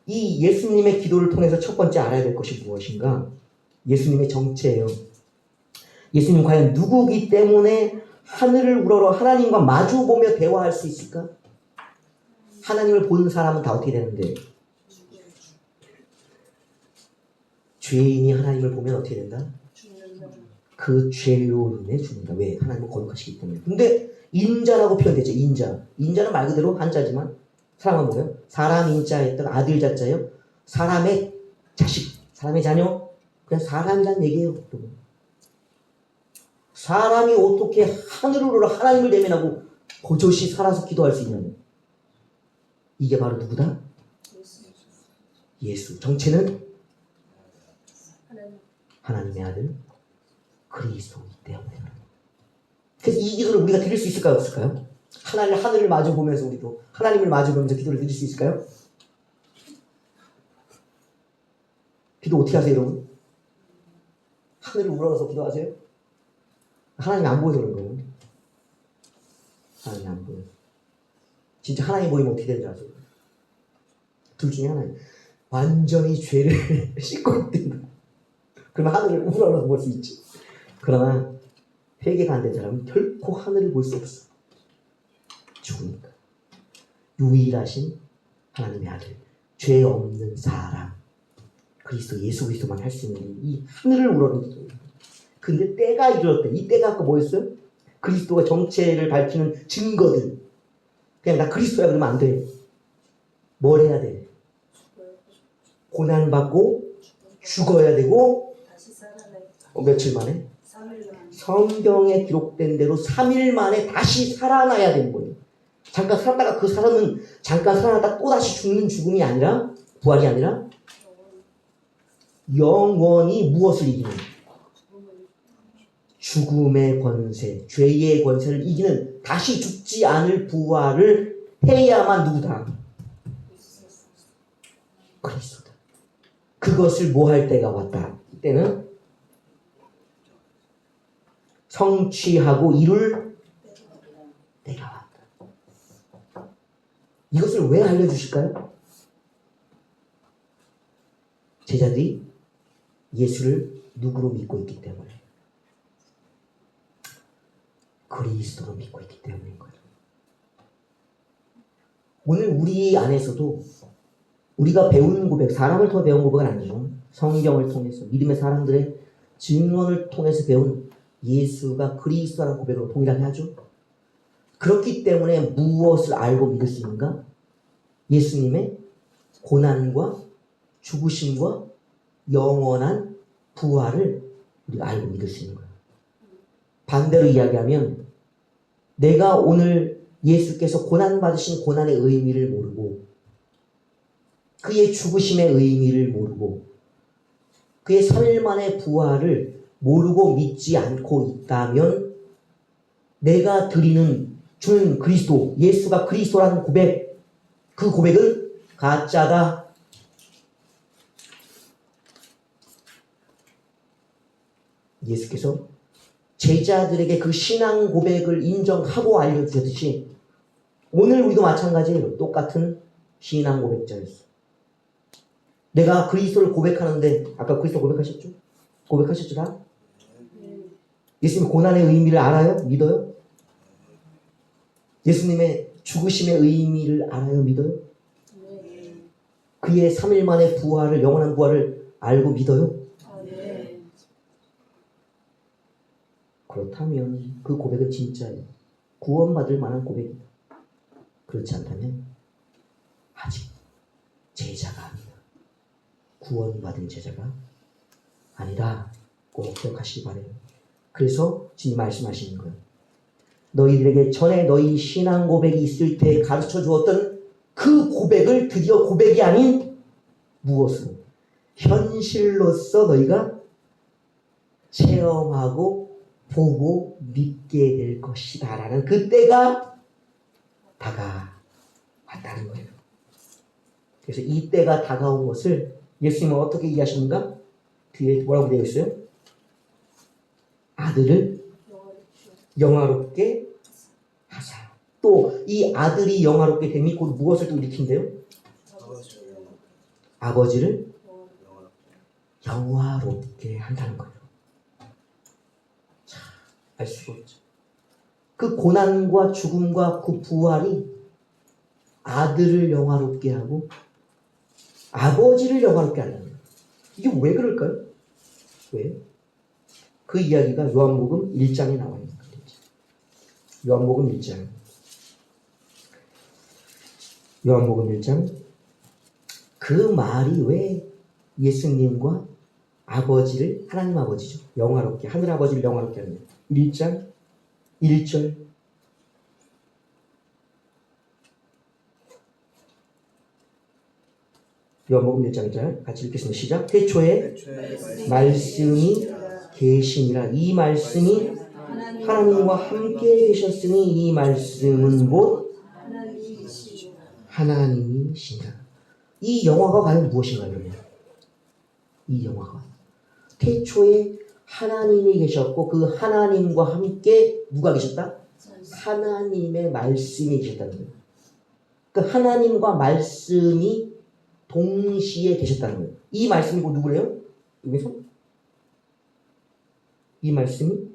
이 예수님의 기도를 통해서 첫 번째 알아야 될 것이 무엇인가? 예수님의 정체예요. 예수님 과연 누구기 때문에 하늘을 우러러 하나님과 마주보며 대화할 수 있을까? 하나님을 보는 사람은 다 어떻게 되는데? 죄인이 하나님을 보면 어떻게 된다? 그 죄로 인해 죽는다. 왜? 하나님은 거룩하시기 때문에. 근데 인자라고 표현되죠. 인자. 인자는 말 그대로 한자지만 사람은 뭐예요? 사람 인자했다가 아들 자자예요. 사람의 자식, 사람의 자녀. 그냥 사람이란 얘기예요. 사람이 어떻게 하늘으로 하나님을 대면하고 버젓이 살아서 기도할 수 있냐면 이게 바로 누구다? 예수. 정체는 하나님의 아들 그리스도이기 때문에. 그래서 이 기도를 우리가 드릴 수 있을까요? 없을까요? 하늘을 마주 보면서 우리도 하나님을 마주 보면서 기도를 드릴 수 있을까요? 기도 어떻게 하세요, 여러분? 하늘을 우러러서 기도하세요? 하나님이 안 보여서 그런 거예요. 하나님이 안 보여서. 진짜 하나님 보이면 어떻게 되는지 아세요? 둘 중에 하나예요. 완전히 죄를 씻고 있든가. 그러면 하늘을 우러러서 볼 수 있지. 그러나 회개가 안 된 사람은 결코 하늘을 볼 수 없어. 죽으니까. 유일하신 하나님의 아들, 죄 없는 사람, 그리스도 예수 그리스도만 할 수 있는 이 하늘을 우러러는 기도예요. 근데 때가 이르렀대. 이 때가 아까 뭐였어요? 그리스도가 정체를 밝히는 증거들. 그냥 나 그리스도야 그러면 안 돼. 뭘 해야 돼? 고난받고 죽어야 되고 며칠 만에? 성경에 기록된 대로 3일 만에 다시 살아나야 되는 거예요. 잠깐 살았다가 그 사람은 잠깐 살아났다 또다시 죽는 죽음이 아니라 부활이 아니라 영원히 무엇을 이기는? 죽음의 권세, 죄의 권세를 이기는 다시 죽지 않을 부활을 해야만 누구다? 그리스도다. 그것을 뭐 할 때가 왔다. 이때는 성취하고 이룰 때가 왔다. 이것을 왜 알려주실까요? 제자들이 예수를 누구로 믿고 있기 때문에. 그리스도로 믿고 있기 때문인 거예요. 오늘 우리 안에서도 우리가 배우는 고백, 사람을 통해 배운 고백은 아니죠. 성경을 통해서 믿음의 사람들의 증언을 통해서 배운 예수가 그리스도라는 고백으로 동일하게 하죠. 그렇기 때문에 무엇을 알고 믿을 수 있는가? 예수님의 고난과 죽으심과 영원한 부활을 우리가 알고 믿을 수 있는 거예요. 반대로 이야기하면 내가 오늘 예수께서 고난받으신 고난의 의미를 모르고 그의 죽으심의 의미를 모르고 그의 3일 만의 부활을 모르고 믿지 않고 있다면 내가 드리는 주는 그리스도, 예수가 그리스도라는 고백, 그 고백은 가짜다. 예수께서 제자들에게 그 신앙 고백을 인정하고 알려주셨듯이 오늘 우리도 마찬가지예요. 똑같은 신앙 고백자였어. 내가 그리스도를 고백하는데 아까 그리스도 고백하셨죠? 고백하셨죠 다? 예수님 고난의 의미를 알아요? 믿어요? 예수님의 죽으심의 의미를 알아요? 믿어요? 그의 3일 만의 부활을, 영원한 부활을 알고 믿어요? 그렇다면 그 고백은 진짜예요. 구원받을 만한 고백이다. 그렇지 않다면 아직 제자가 아니다. 구원받은 제자가 아니다. 꼭 기억하시기 바래요. 그래서 지금 말씀하시는 거예요. 너희들에게 전에 너희 신앙 고백이 있을 때 가르쳐 주었던 그 고백을 드디어 고백이 아닌 무엇으로? 현실로서 너희가 체험하고 보고 믿게 될 것이다 라는 그 때가 다가왔다는 거예요. 그래서 이 때가 다가온 것을 예수님은 어떻게 이해하십니까? 뒤에 뭐라고 되어 있어요? 아들을 영화롭게 하사. 또 이 아들이 영화롭게 됨이 곧 무엇을 또 일으킨대요? 아버지를 영화롭게 한다는 거예요. 자, 알 수가 없죠. 그 고난과 죽음과 그 부활이 아들을 영화롭게 하고 아버지를 영화롭게 한다는 거예요. 이게 왜 그럴까요? 왜? 그 이야기가 요한복음 1장에 나와 있는 거예요. 요한복음 1장. 요한복음 1장. 그 말이 왜 예수님과 아버지를, 하나님 아버지죠. 영화롭게, 하늘 아버지를 영화롭게 하느냐. 1장 1절. 요한복음 1장 1절 같이 읽겠습니다. 시작. 태초에 말씀이 계시니라. 이 말씀이 하나님과 함께 계셨으니 이 말씀은 곧 하나님이시니라. 이 영화가 과연 무엇인가요? 그러면 이 영화가 태초에 하나님이 계셨고 그 하나님과 함께 누가 계셨다? 하나님의 말씀이 계셨다는 거예요. 그 하나님과 말씀이 동시에 계셨다는 거예요. 이 말씀이 곧 누구래요? 여기서 이 말씀이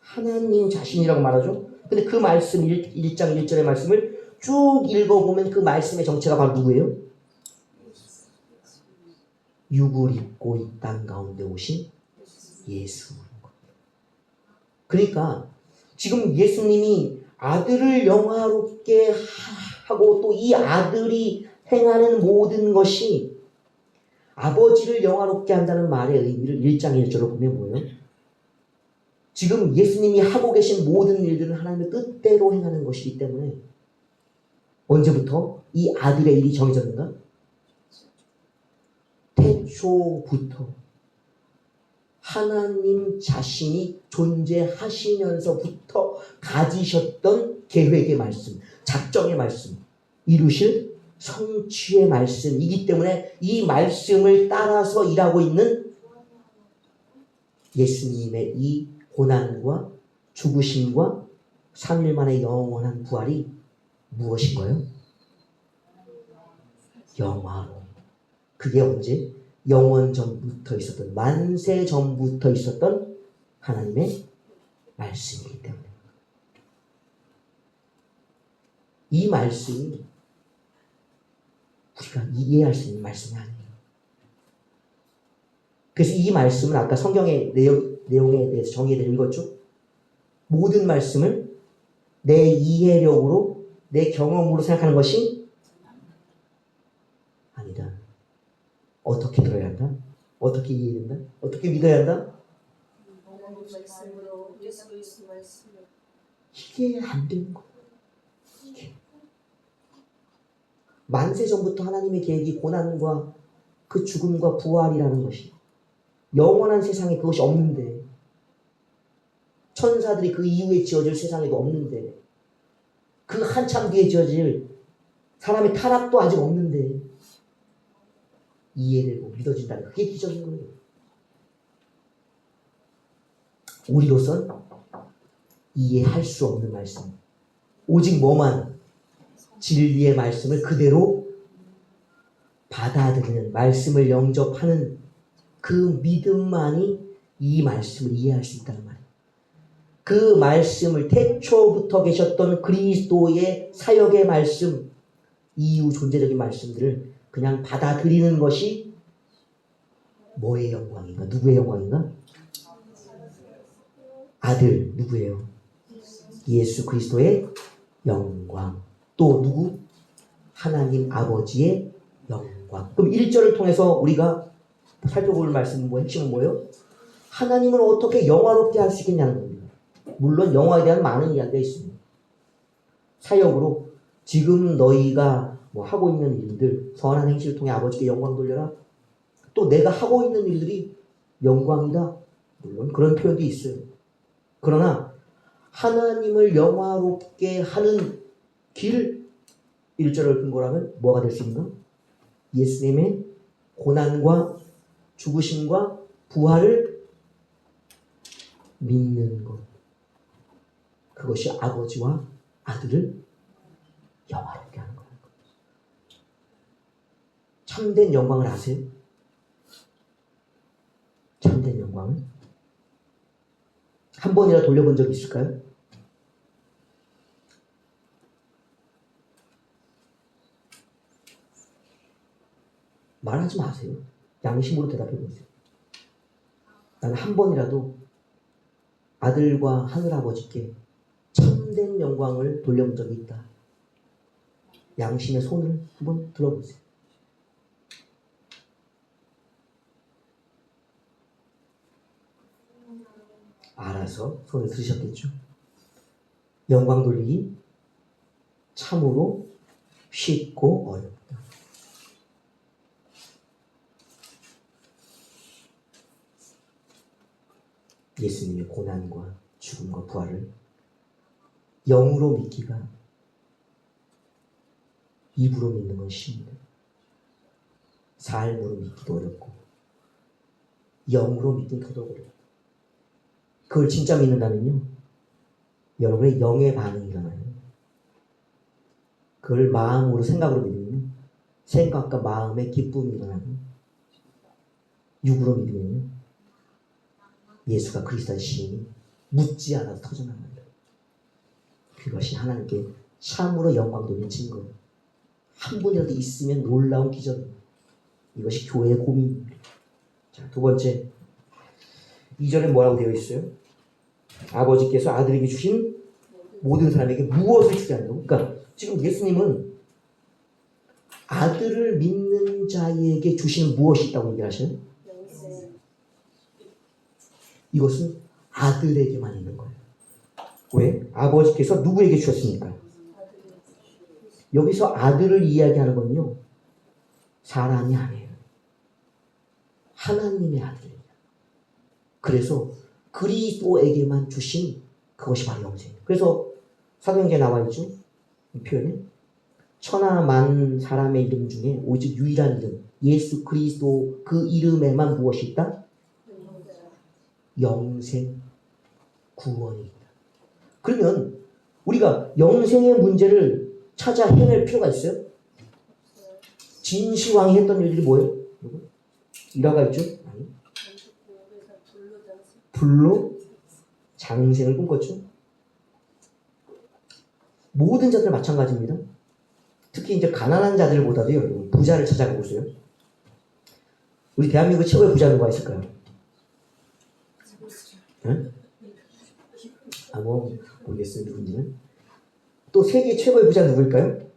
하나님 자신이라고 말하죠. 근데 그 말씀 1장 1절의 말씀을 쭉 읽어보면 그 말씀의 정체가 바로 누구예요? 육을 입고 이 땅 가운데 오신 예수. 그러니까 지금 예수님이 아들을 영화롭게 하고 또 이 아들이 행하는 모든 것이 아버지를 영화롭게 한다는 말의 의미를 1장 1절로 보면 뭐예요? 지금 예수님이 하고 계신 모든 일들은 하나님의 뜻대로 행하는 것이기 때문에 언제부터 이 아들의 일이 정해졌는가? 태초부터 하나님 자신이 존재하시면서부터 가지셨던 계획의 말씀, 작정의 말씀, 이루실 성취의 말씀이기 때문에 이 말씀을 따라서 일하고 있는 예수님의 이 고난과 죽으심과 3일 만에 영원한 부활이 무엇인가요? 영화로. 그게 언제? 영원 전부터 있었던, 만세 전부터 있었던 하나님의 말씀이기 때문에. 이 말씀이 우리가 이해할 수 있는 말씀이 아니에요. 그래서 이 말씀은 아까 성경의 내용에 대해서 정의에 대해서 읽었죠? 모든 말씀을 내 이해력으로, 내 경험으로 생각하는 것이 아니다. 어떻게 들어야 한다? 어떻게 이해해야 된다? 어떻게 믿어야 한다? 이게 안 되는 거예요. 만세 전부터 하나님의 계획이 고난과 그 죽음과 부활이라는 것이 영원한 세상에 그것이 없는데, 천사들이 그 이후에 지어질 세상에도 없는데, 그 한참 뒤에 지어질 사람의 타락도 아직 없는데 이해되고 믿어진다는, 그게 기적인 거예요. 우리로선 이해할 수 없는 말씀, 오직 뭐만? 진리의 말씀을 그대로 받아들이는, 말씀을 영접하는 그 믿음만이 이 말씀을 이해할 수 있다는 말이에요. 그 말씀을, 태초부터 계셨던 그리스도의 사역의 말씀, 이후 존재적인 말씀들을 그냥 받아들이는 것이 뭐의 영광인가? 누구의 영광인가? 아들, 누구예요? 예수 그리스도의 영광. 또 누구? 하나님 아버지의 영광. 그럼 1절을 통해서 우리가 살펴볼 말씀은 핵심은 뭐예요? 하나님을 어떻게 영화롭게 할 수 있겠냐는 겁니다. 물론 영화에 대한 많은 이야기가 있습니다. 사역으로 지금 너희가 뭐 하고 있는 일들, 선한 행실을 통해 아버지께 영광 돌려라. 또 내가 하고 있는 일들이 영광이다. 물론 그런 표현도 있어요. 그러나 하나님을 영화롭게 하는 길 1절을 근거라면 뭐가 될 수 있는가? 예수님의 고난과 죽으심과 부활을 믿는 것. 그것이 아버지와 아들을 영화롭게 하는 거예요. 참된 영광을 아세요? 참된 영광을? 한 번이라 돌려본 적 있을까요? 말하지 마세요. 양심으로 대답해 보세요. 나는 한 번이라도 아들과 하늘아버지께 참된 영광을 돌려본 적이 있다. 양심의 손을 한번 들어보세요. 알아서 손을 들으셨겠죠? 영광 돌리기 참으로 쉽고 어렵다. 예수님의 고난과 죽음과 부활을 영으로 믿기가 입으로 믿는 건 쉽니다. 삶으로 믿기도 어렵고 영으로 믿긴 더더욱 어렵다. 그걸 진짜 믿는다면요, 여러분의 영의 반응이 일어나요. 그걸 마음으로 생각으로 믿으면 생각과 마음의 기쁨이 일어나고, 육으로 믿으면 예수가 그리스도이시니 묻지 않아도 터져나갑니다. 그것이 하나님께 참으로 영광 돌리는 증거. 한 분이라도 있으면 놀라운 기적입니다. 이것이 교회의 고민입니다. 자, 두 번째, 2절에 뭐라고 되어 있어요? 아버지께서 아들에게 주신 모든 사람에게 무엇을 주게 한다고? 그러니까 지금 예수님은 아들을 믿는 자에게 주시는 무엇이 있다고 얘기하셔요? 이것은 아들에게만 있는 거예요. 왜? 아버지께서 누구에게 주셨습니까? 여기서 아들을 이야기하는 건요, 사람이 아니에요. 하나님의 아들이에요. 그래서 그리스도에게만 주신 그것이 바로 영생이에요. 그래서 사도행전에 나와 있죠, 이 표현이 천하 만 사람의 이름 중에 오직 유일한 이름, 예수 그리스도 그 이름에만 무엇이 있다? 영생, 구원이 있다. 그러면 우리가 영생의 문제를 찾아 해낼 필요가 있어요? 진시황이 했던 일들이 뭐예요? 일화가 있죠? 아니. 불로 장생을 꿈꿨죠? 모든 자들 마찬가지입니다. 특히 이제 가난한 자들보다도 여러분 부자를 찾아보세요. 우리 대한민국 최고의 부자 누가 있을까요? 응? 뭐 모르겠어요, 누군지는. 또 세계 최고의 부자 누구일까요?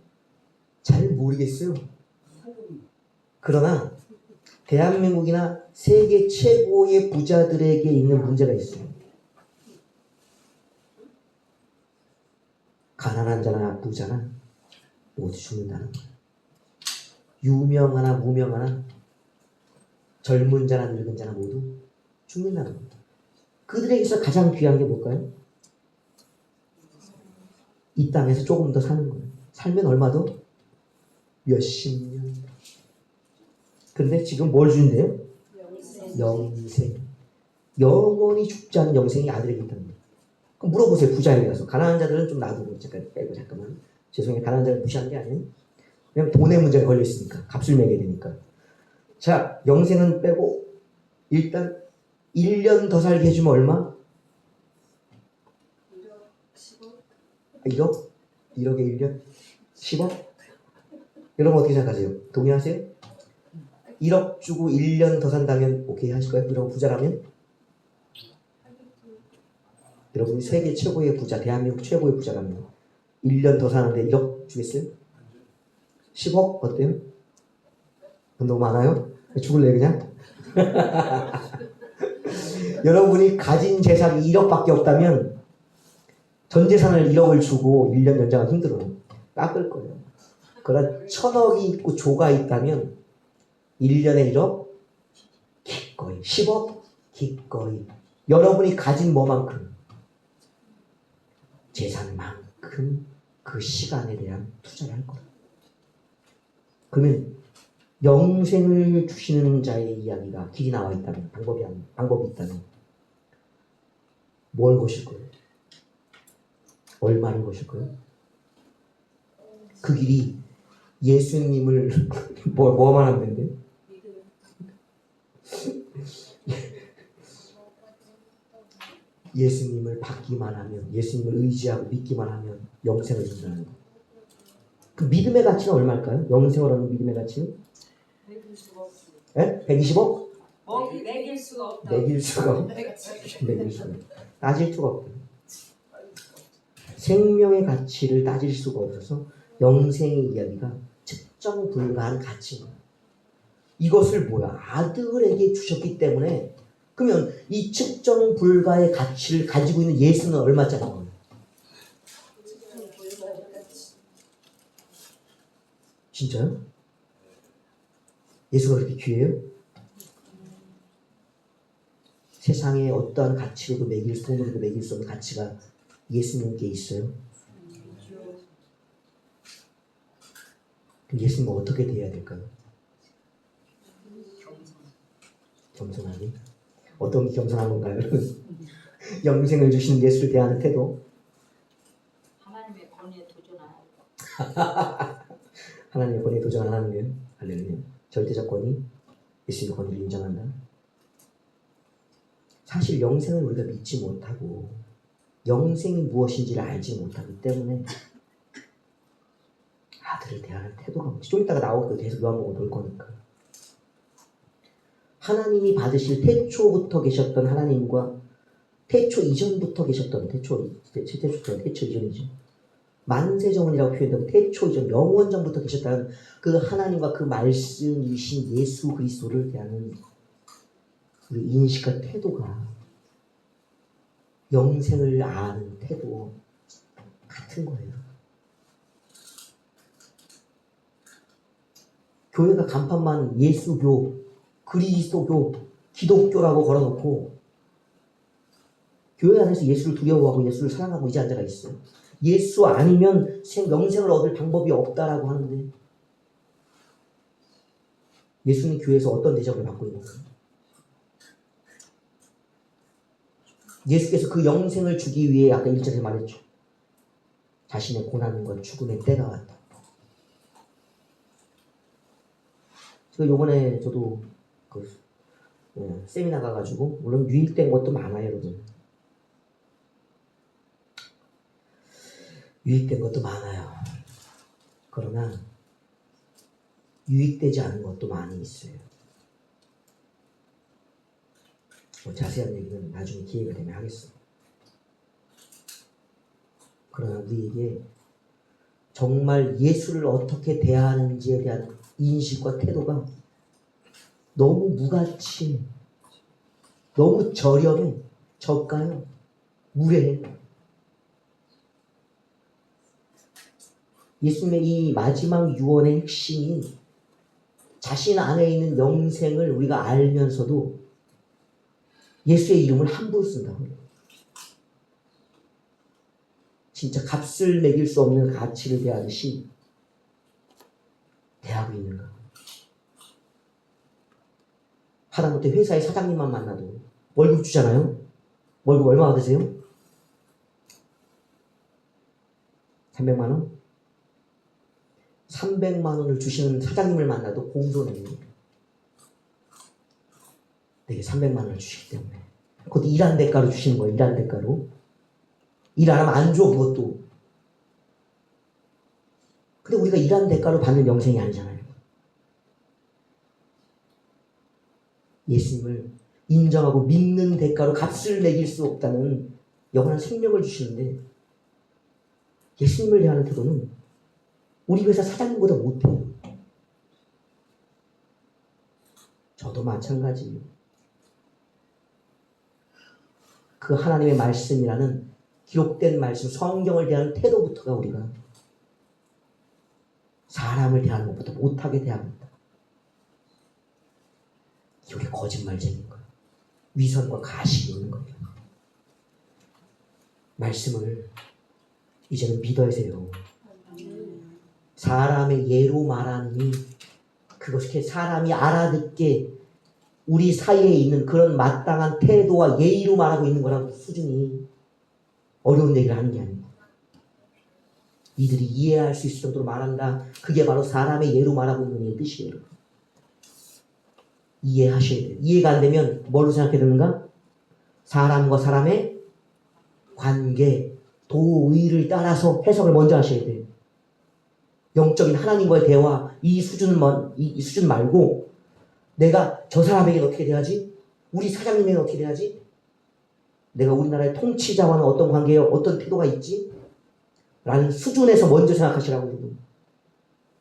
잘 모르겠어요. 그러나 대한민국이나 세계 최고의 부자들에게 있는 문제가 있어요. 가난한 자나 부자나 모두 죽는다는 거예요. 유명하나 무명하나 젊은 자나 늙은 자나 모두 죽는다는 겁니다. 그들에게서 가장 귀한 게 뭘까요? 이 땅에서 조금 더 사는 거예요. 살면 얼마 더? 몇십 년. 근데 지금 뭘 준대요? 영생. 영원히 죽지 않은 영생이 아들에게 있다는 거예요. 그럼 물어보세요, 부자에게 가서. 가난한 자들은 좀 놔두고 잠깐 빼고 잠깐만. 죄송해요, 가난한 자를 무시한 게 아니에요. 왜냐면 돈의 문제가 걸려 있으니까, 값을 매게 되니까. 자, 영생은 빼고 일단 1년 더 살게 해주면 얼마? 1억? 1억에 1년? 10억? 여러분 어떻게 생각하세요? 동의하세요? 1억 주고 1년 더 산다면 오케이 하실 거예요? 여러분 부자라면? 여러분이 세계 최고의 부자, 대한민국 최고의 부자라면 1년 더 사는데 1억 주겠어요? 10억? 어때요? 돈 너무 많아요? 죽을래 그냥? 여러분이 가진 재산이 1억밖에 없다면 전 재산을 1억을 주고 1년 연장하기 힘들어요. 깎을 거예요. 그러나 1000억이 있고 조가 있다면 1년에 1억? 기꺼이. 10억? 기꺼이. 여러분이 가진 뭐만큼? 재산만큼 그 시간에 대한 투자를 할 거예요. 그러면 영생을 주시는 자의 이야기가 길이 나와 있다면, 방법이 있다면 뭘 거실 거예요? 얼마를 거실 거예요? 그 길이 예수님을 뭐만 하면 된대? 예수님을 받기만 하면, 예수님을 의지하고 믿기만 하면 영생을 준다는 거. 그 믿음의 가치는 얼마일까요? 영생을 얻는 믿음의 가치는? 120억? 매길 수가 없다. 매길 수가 없다. 매길 수가 없다. 따질 수가 없다. 생명의 가치를 따질 수가 없어서 영생의 이야기가 측정 불가한 가치입니다. 이것을 아들에게 주셨기 때문에 그러면 이 측정 불가의 가치를 가지고 있는 예수는 얼마짜리 거예요? 진짜요? 예수가 그렇게 귀해요? 세상에 어떠한 가치로도 돈으로도 매길 수 없는 가치가 예수님께 있어요. 예수님은 어떻게 대해야 될까요? 겸손하게? 어떤 게 겸손한 건가요? 영생을 주신 예수를 대하는 태도? 하나님의 권위에 도전하는 하나님의 권위에 도전 안 하는 거예요. 할렐루야. 절대적 권위, 예수님의 권위를 인정한다. 사실 영생을 우리가 믿지 못하고 영생이 무엇인지를 알지 못하기 때문에 아들을 대하는 태도가 뭐지? 좀 이따가 나오고 계속 요한복음 볼 거니까. 하나님이 받으실 태초부터 계셨던 하나님과 태초 이전부터 계셨던 태초 이전이죠. 만세정원이라고 표현되고 태초 이전 영원전부터 계셨다는 그 하나님과 그 말씀이신 예수 그리스도를 대하는 그 인식과 태도가 영생을 아는 태도 같은 거예요. 교회가 간판만 예수교, 그리스도교, 기독교라고 걸어놓고 교회 안에서 예수를 두려워하고 예수를 사랑하고 이제 앉아가 있어요. 예수 아니면 영생을 얻을 방법이 없다라고 하는데 예수는 교회에서 어떤 대접을 받고 있는 거예요? 예수께서 그 영생을 주기 위해 아까 1절에 말했죠. 자신의 고난과 죽음의 때가 왔다. 제가 요번에 저도 세미나 가가지고 물론 유익된 것도 많아요, 여러분. 유익된 것도 많아요. 그러나 유익되지 않은 것도 많이 있어요. 자세한 얘기는 나중에 기회가 되면 하겠습니다. 그러나 우리에게 정말 예수를 어떻게 대하는지에 대한 인식과 태도가 너무 무가치해, 너무 저렴해, 저가요, 무례해. 예수님의 이 마지막 유언의 핵심인 자신 안에 있는 영생을 우리가 알면서도 예수의 이름을 함부로 쓴다고 해요. 진짜 값을 매길 수 없는 가치를 대하듯이 대하고 있는가. 하다못해 회사의 사장님만 만나도 월급 주잖아요. 월급 얼마 받으세요? 300만 원? 300만 원을 주시는 사장님을 만나도 공손해요. 내게 300만 원을 주시기 때문에. 그것도 일한 대가로 주시는 거예요. 일한 대가로. 일 안 하면 안 줘, 그것도. 근데 우리가 일한 대가로 받는 영생이 아니잖아요. 예수님을 인정하고 믿는 대가로 값을 매길 수 없다는 영원한 생명을 주시는데 예수님을 대하는 태도는 우리 회사 사장님보다 못해요. 저도 마찬가지예요. 그 하나님의 말씀이라는 기록된 말씀, 성경을 대하는 태도부터가 우리가 사람을 대하는 것보다 못하게 대합니다. 이게 거짓말쟁인 거예요. 위선과 가식이 오는 거예요. 말씀을 이제는 믿어야세요. 사람의 예로 말하니 그것이 사람이 알아듣게 우리 사이에 있는 그런 마땅한 태도와 예의로 말하고 있는 거라고 수준이 어려운 얘기를 하는 게 아닙니다. 이들이 이해할 수 있을 정도로 말한다. 그게 바로 사람의 예로 말하고 있는 뜻이에요. 이해하셔야 돼요. 이해가 안 되면 뭘로 생각해야 되는가? 사람과 사람의 관계, 도의를 따라서 해석을 먼저 하셔야 돼요. 영적인 하나님과의 대화, 이 수준 말고 내가 저 사람에게는 어떻게 돼야지? 우리 사장님에게는 어떻게 돼야지? 내가 우리나라의 통치자와는 어떤 관계에 어떤 태도가 있지? 라는 수준에서 먼저 생각하시라고 여러분.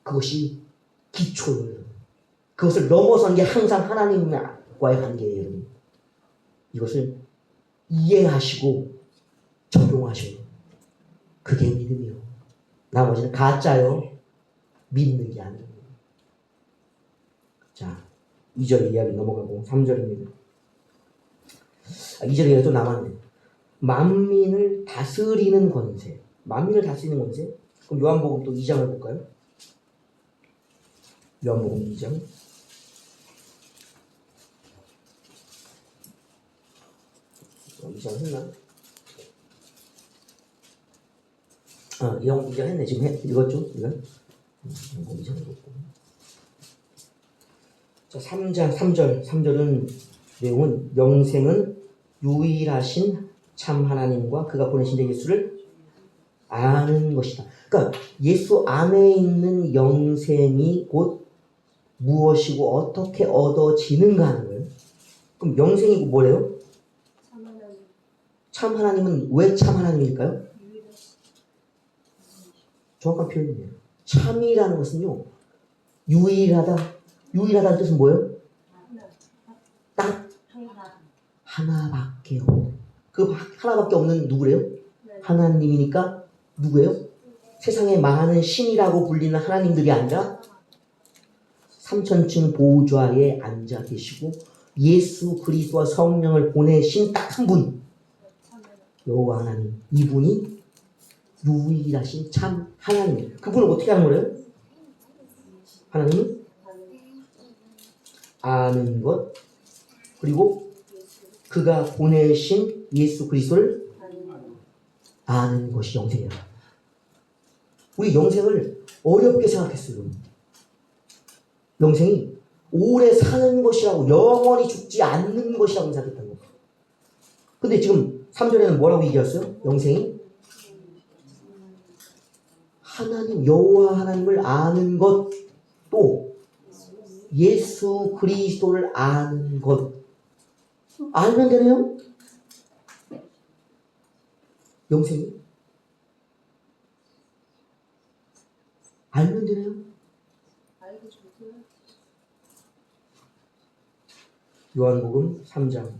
그것이 기초예요. 그것을 넘어선 게 항상 하나님과의 관계예요. 여러분. 이것을 이해하시고 적용하셔요. 그게 믿음이요. 나머지는 가짜요. 믿는 게 아니에요. 자, 2절 이야기 넘어가고 3절입니다. 2절 이야기 좀 남았네요. 만민을 다스리는 권세. 만민을 다스리는 권세? 그럼 요한복음 또 2장을 볼까요? 요한복음 2장. 이장 했나? 2장 했네. 지금 읽었죠? 이건? 요한복음 2장 읽었고. 자, 3절은 내용은 영생은 유일하신 참 하나님과 그가 보내신 자 예수를 아는 것이다. 그러니까 예수 안에 있는 영생이 곧 무엇이고 어떻게 얻어지는가 하는 거예요. 그럼 영생이 뭐래요? 참 하나님은 왜 참 하나님일까요? 정확한 표현이에요. 참이라는 것은요, 유일하다. 유일하다는 뜻은 뭐예요? 딱 하나밖에 없는. 그 하나밖에 없는 누구래요? 하나님이니까 누구예요? 세상에 많은 신이라고 불리는 하나님들이 아니라 삼천층 보좌에 앉아 계시고 예수 그리스도와 성령을 보내신 딱 한 분, 여호와 하나님. 이분이 유일하신 참 하나님. 그분은 어떻게 하는 거예요? 하나님은 아는 것, 그리고 그가 보내신 예수 그리스도를 아는 것이 영생이야. 우리 영생을 어렵게 생각했어요. 영생이 오래 사는 것이라고, 영원히 죽지 않는 것이라고 생각했던 거예요. 근데 지금 3절에는 뭐라고 얘기했어요? 영생이 하나님, 여호와 하나님을 아는 것, 또 예수 그리스도를 아는 것. 알면 되네요? 영생이 알면 되네요? 요한복음 3장.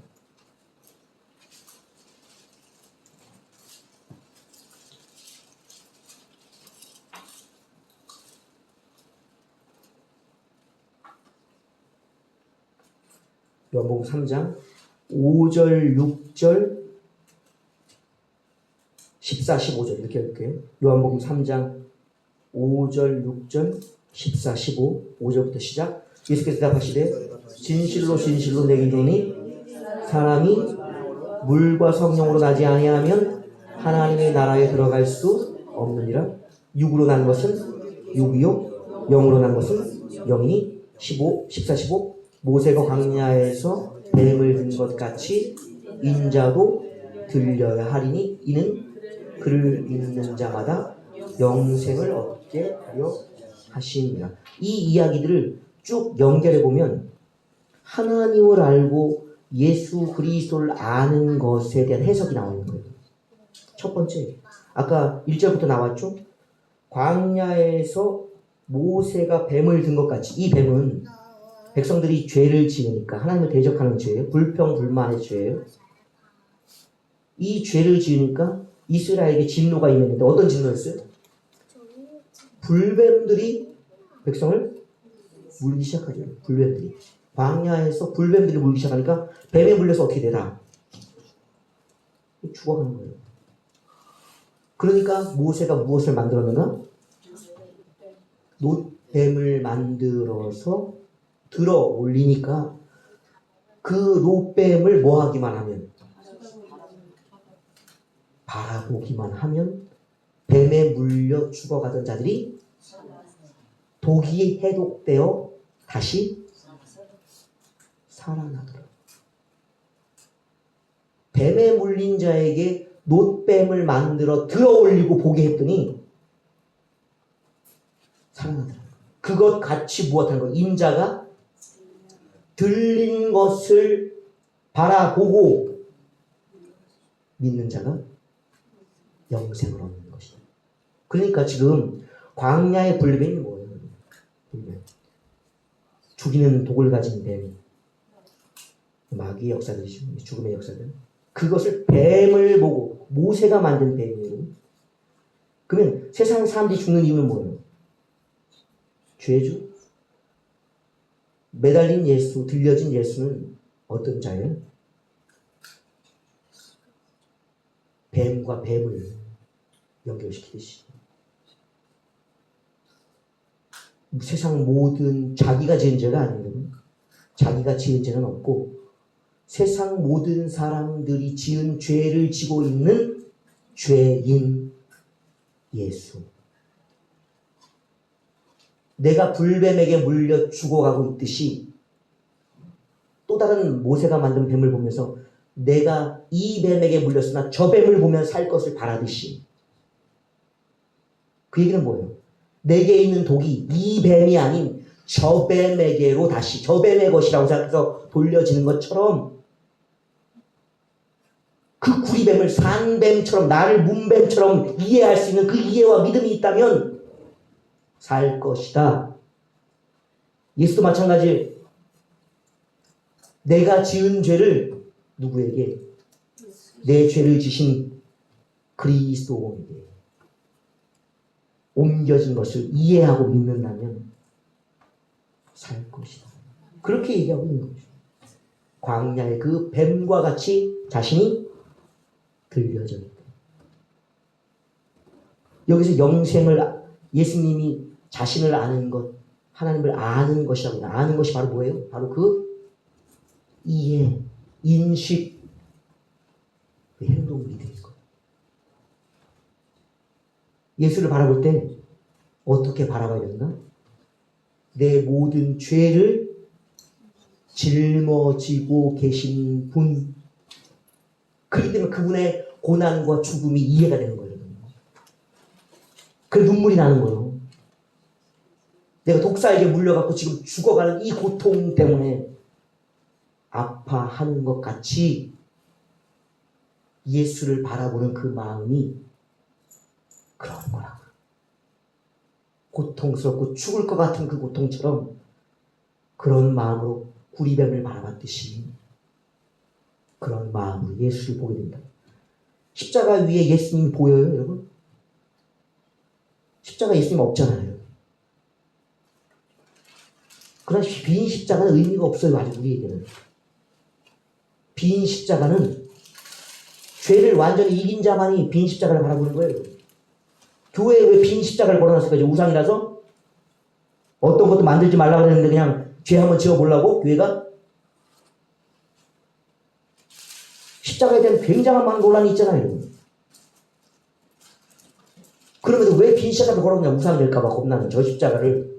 요한복음 3장 5절, 6절, 14, 15절 이렇게 할게요. 요한복음 3장 5절, 6절, 14, 15, 5절부터 시작. 예수께서 대답하시되 진실로 진실로 내게 이르노니 사람이 물과 성령으로 나지 아니하면 하나님의 나라에 들어갈 수 없느니라. 육으로 난 것은 육이요 영으로 난 것은 영이니. 15, 14, 15 모세가 광야에서 뱀을 든 것 같이 인자도 들려야 하리니 이는 그를 믿는 자마다 영생을 얻게 하려 하심이라. 이 이야기들을 쭉 연결해 보면 하나님을 알고 예수 그리스도를 아는 것에 대한 해석이 나오는 거예요. 첫 번째, 아까 1절부터 나왔죠? 광야에서 모세가 뱀을 든 것 같이 이 뱀은 백성들이 죄를 지으니까 하나님을 대적하는 죄예요. 불평불만의 죄예요. 이 죄를 지으니까 이스라엘에게 진노가 임했는데 어떤 진노였어요? 불뱀들이 백성을 물기 시작하죠. 불뱀들이. 광야에서 불뱀들이 물기 시작하니까 뱀에 물려서 어떻게 되나? 죽어가는 거예요. 그러니까 모세가 무엇을 만들었는가? 놋뱀을 만들어서 들어 올리니까 그 놋뱀을 뭐 하기만 하면? 바라보기만 하면 뱀에 물려 죽어가던 자들이 독이 해독되어 다시 살아나더라. 뱀에 물린 자에게 놋뱀을 만들어 들어 올리고 보게 했더니 살아나더라. 그것 같이 무엇하는 거? 인자가 들린 것을 바라보고 믿는 자가 영생을 얻는 것이다. 그러니까 지금 광야의 불뱀이 뭐예요? 불뱀. 죽이는 독을 가진 뱀. 마귀의 역사들이죠. 죽음의 역사들. 그것을 뱀을 보고 모세가 만든 뱀이에요. 그러면 세상 사람들이 죽는 이유는 뭐예요? 죄죠. 매달린 예수, 들려진 예수는 어떤 자예요? 뱀과 뱀을 연결시키듯이 세상 모든 자기가 지은 죄가 아니에요. 자기가 지은 죄는 없고 세상 모든 사람들이 지은 죄를 지고 있는 죄인 예수. 내가 불뱀에게 물려 죽어가고 있듯이 또 다른 모세가 만든 뱀을 보면서 내가 이 뱀에게 물렸으나 저 뱀을 보면 살 것을 바라듯이 그 얘기는 뭐예요? 내게 있는 독이 이 뱀이 아닌 저 뱀에게로 다시 저 뱀의 것이라고 생각해서 돌려지는 것처럼 그 구리뱀을 산뱀처럼 나를 문뱀처럼 이해할 수 있는 그 이해와 믿음이 있다면 살 것이다. 예수도 마찬가지. 내가 지은 죄를 누구에게? 내 죄를 지신 그리스도에게 옮겨진 것을 이해하고 믿는다면 살 것이다. 그렇게 얘기하고 있는 거죠. 광야의 그 뱀과 같이 자신이 들려져 있다. 여기서 영생을 예수님이 자신을 아는 것, 하나님을 아는 것이라고 아는 것이 바로 뭐예요? 바로 그 이해, 인식, 그 행동이 되는 거예요. 예수를 바라볼 때 어떻게 바라봐야 되나? 내 모든 죄를 짊어지고 계신 분. 그렇기 때문에 그분의 고난과 죽음이 이해가 되는 거예요. 그 눈물이 나는 거예요. 내가 독사에게 물려갖고 지금 죽어가는 이 고통 때문에 아파하는 것 같이 예수를 바라보는 그 마음이 그런 거야. 고통스럽고 죽을 것 같은 그 고통처럼 그런 마음으로 구리뱀을 바라봤듯이 그런 마음으로 예수를 보게 된다. 십자가 위에 예수님이 보여요, 여러분? 십자가 예수님 없잖아요. 그러나 빈 십자가는 의미가 없어요, 아직 우리에게는. 빈 십자가는 죄를 완전히 이긴 자만이 빈 십자가를 바라보는 거예요. 교회에 왜 빈 십자가를 걸어놨을까요? 우상이라서? 어떤 것도 만들지 말라고 했는데 그냥 죄 한번 지어보려고? 교회가? 십자가에 대한 굉장한 많은 논란이 있잖아요. 그러면서 왜 빈 십자가를 걸었냐? 우상 될까봐 겁나는 저 십자가를.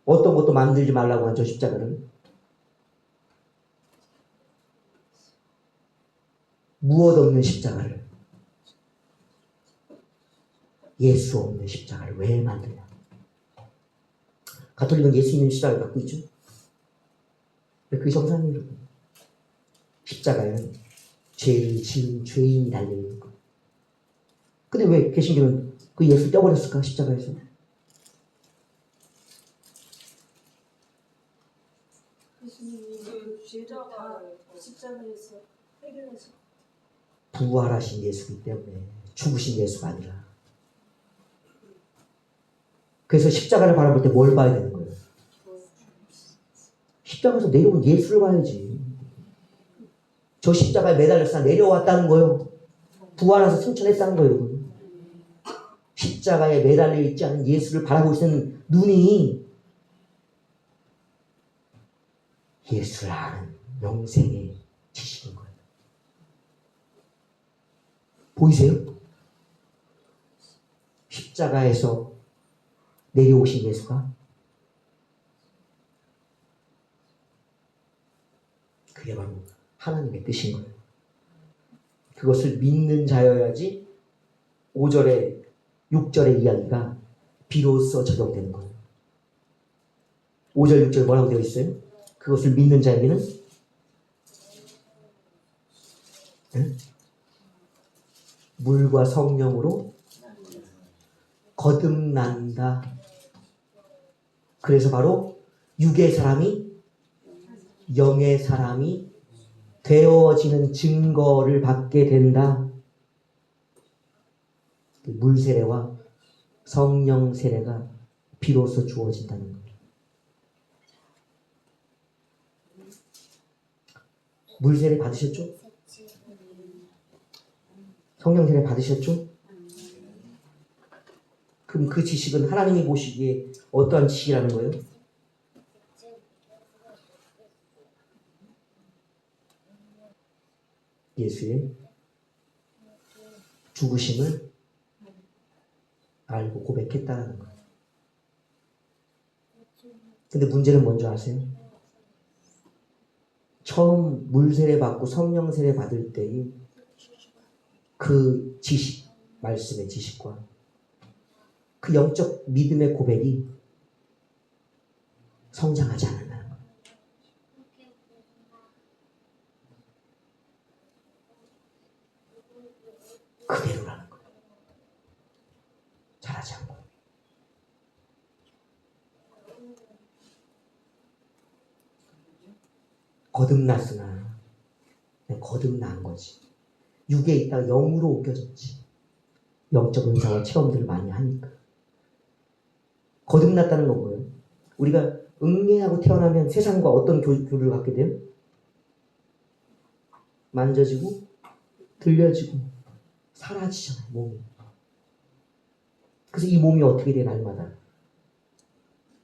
어떤 것도 만들지 말라고 한 저 십자가를. 무엇 없는 십자가를. 예수 없는 십자가를 왜 만드냐? 가톨릭은 예수 있는 십자가를 갖고 있죠. 그게 정상이에요. 십자가에는 죄를 지은 죄인이 달려있는 것. 근데 왜 개신교는 그 예수 떼버렸을까? 십자가에서. 예수님이 그 죄를 다 십자가에서 해결하셨. 부활하신 예수이기 때문에 죽으신 예수가 아니라. 그래서 십자가를 바라볼 때 뭘 봐야 되는 거예요? 십자가에서 내려온 예수를 봐야지. 저 십자가에 매달려서 내려왔다는 거예요. 부활해서 승천했다는 거예요, 여러분. 십자가에 매달려 있지 않은 예수를 바라보고 있는 눈이 예수를 아는 영생의 지식인 거예요. 보이세요? 십자가에서 내려오신 예수가 그게 바로 하나님의 뜻인 거예요. 그것을 믿는 자여야지 5절에 6절의 이야기가 비로소 적용되는 거예요. 5절 6절 뭐라고 되어 있어요? 그것을 믿는 자에게는 물과 성령으로 거듭난다. 그래서 바로 육의 사람이 영의 사람이 되어지는 증거를 받게 된다. 물 세례와 성령 세례가 비로소 주어진다는 거예요. 물 세례 받으셨죠? 성령 세례 받으셨죠? 그럼 그 지식은 하나님이 보시기에 어떠한 지식이라는 거예요? 예수의 죽으심을 알고 고백했다는 거예요. 근데 문제는 뭔지 아세요? 처음 물 세례 받고 성령 세례 받을 때의 그 지식, 말씀의 지식과 그 영적 믿음의 고백이 성장하지 않는다는 거예요. 그대로라는 거예요. 잘하지 않고. 거듭났으나 그냥 거듭난 거지. 육에 있다가 영으로 옮겨졌지. 영적 은사와 체험들을 많이 하니까. 거듭났다는 건 뭐예요? 우리가 응애하고 태어나면 세상과 어떤 교류를 갖게 돼요? 만져지고 들려지고 사라지잖아요, 몸이. 그래서 이 몸이 어떻게 돼, 날마다?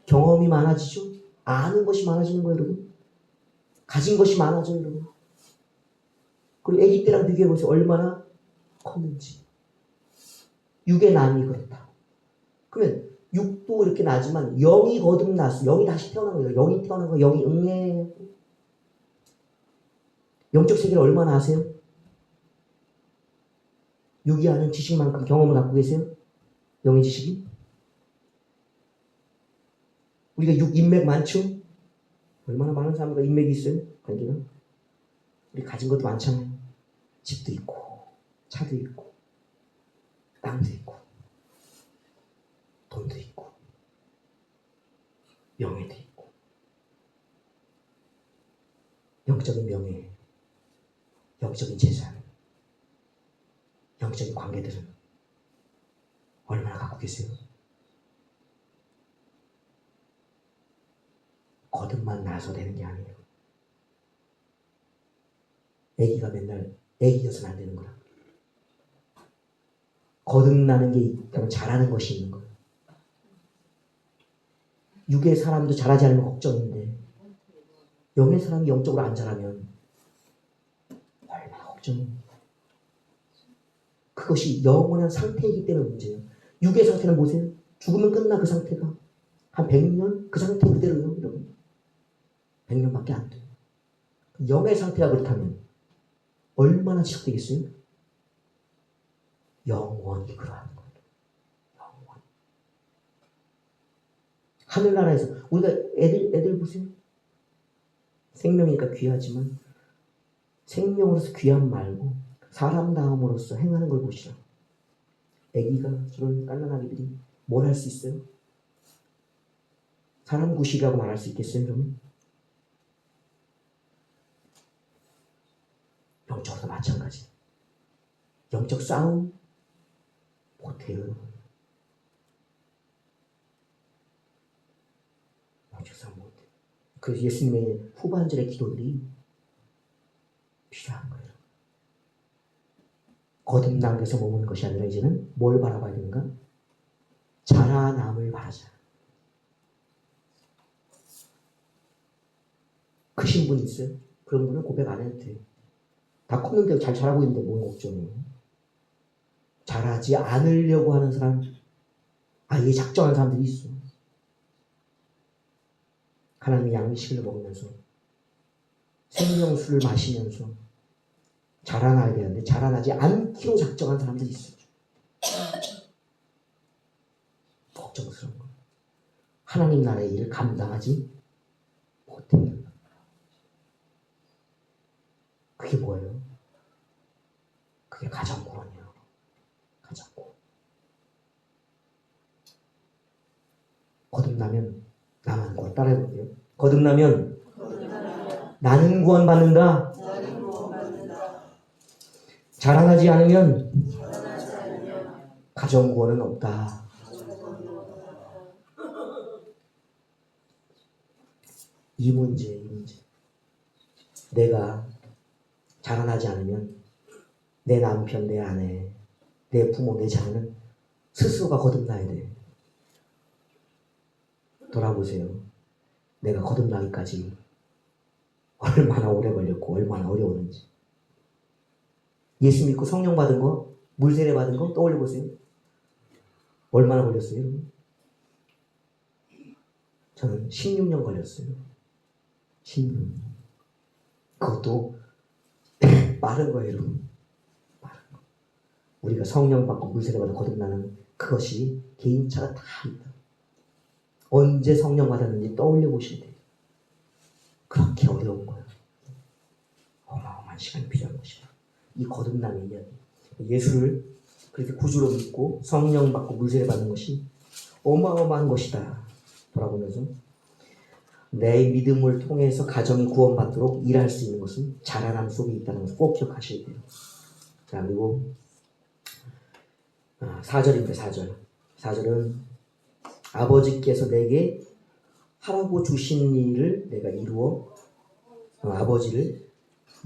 경험이 많아지죠? 아는 것이 많아지는 거예요, 여러분. 가진 것이 많아져요, 여러분. 그리고 아기 때랑 비교해보세요. 얼마나 컸는지. 육의 남이 그렇다. 그러면 육도 이렇게 나지만 영이 거듭났어. 영이 다시 태어난 거예요. 영이 태어난 거예요. 영이 응애. 영적 세계를 얼마나 아세요? 육이 아는 지식만큼 경험을 갖고 계세요? 영의 지식이? 우리가 육 인맥 많죠? 얼마나 많은 사람과 인맥이 있어요? 관계가? 우리 가진 것도 많잖아요. 집도 있고 차도 있고 땅도 있고 돈도 있고 명예도 있고 영적인 명예, 영적인 재산, 영적인 관계들은 얼마나 갖고 계세요? 거듭만 나서 되는 게 아니에요. 애기가 맨날 애기여서는 안 되는 거야. 거듭나는 게 있다면 잘하는 것이 있는 거예요. 육의 사람도 잘하지 않으면 걱정인데 영의 사람이 영적으로 안 자라면 얼마나 걱정입니까? 그것이 영원한 상태이기 때문에 문제예요. 육의 상태는 보세요. 죽으면 끝나 그 상태가. 한 100년 그 상태 그대로요, 여러분. 100년밖에 안 돼요. 영의 상태가 그렇다면 얼마나 지속되겠어요? 영원히 그러한 거예요. 영원히. 하늘나라에서 우리가 애들 보세요. 생명이니까 귀하지만 생명으로서 귀함 말고 사람 다움으로서 행하는 걸 보시라. 애기가 저런 깐난 아기들이 뭘 할 수 있어요? 사람 구실이라고 말할 수 있겠어요, 그러면? 영적으로도 마찬가지. 영적 싸움 못해요, 여러분. 영적 싸움 못해요. 그래서 예수님의 후반절의 기도들이 필요한 거예요. 거듭남에서 머무는 것이 아니라 이제는 뭘 바라봐야 되는가? 자라남을 바라자. 크신 분 있어요? 그런 분은 고백 안 해도 돼요. 다 컸는데 잘 자라고 있는데 뭔 걱정이에요? 자라지 않으려고 하는 사람, 아예 작정한 사람들이 있어. 하나님의 양식을 먹으면서 생명수를 마시면서 자라나야 되는데 자라나지 않기로 작정한 사람들이 있어요. 걱정스러운 거예요. 하나님 나라의 일을 감당하지 못해요. 그게 뭐예요? 그게 가정구원이에요. 가정구원. 거듭나면 나만 구원. 따라해볼게요. 거듭나면 나는 구원받는다. 자라나지 않으면 가정구원은 없다. 이 문제. 내가 자라나지 않으면 내 남편, 내 아내, 내 부모, 내 자녀는 스스로가 거듭나야 돼. 돌아보세요. 내가 거듭나기까지 얼마나 오래 걸렸고 얼마나 어려웠는지. 예수 믿고 성령 받은 거, 물세례 받은 거 떠올려 보세요. 얼마나 걸렸어요? 저는 16년 걸렸어요. 16년. 그것도 빠른 거예요, 여러분. 빠른 거. 우리가 성령 받고 물세례 받아 거듭나는 그것이 개인차가 다 있다. 언제 성령 받았는지 떠올려 보셔야 돼요. 그렇게 어려운 거예요. 어마어마한 시간이 필요한 것이다. 이 거듭남의 이야기. 예수를 그렇게 구주로 믿고 성령 받고 물세례 받는 것이 어마어마한 것이다. 돌아보면서 내 믿음을 통해서 가정이 구원받도록 일할 수 있는 것은 자라남 속에 있다는 것을 꼭 기억하셔야 돼요. 자, 그리고 4절입니다. 4절. 4절은 아버지께서 내게 하라고 주신 일을 내가 이루어 아버지를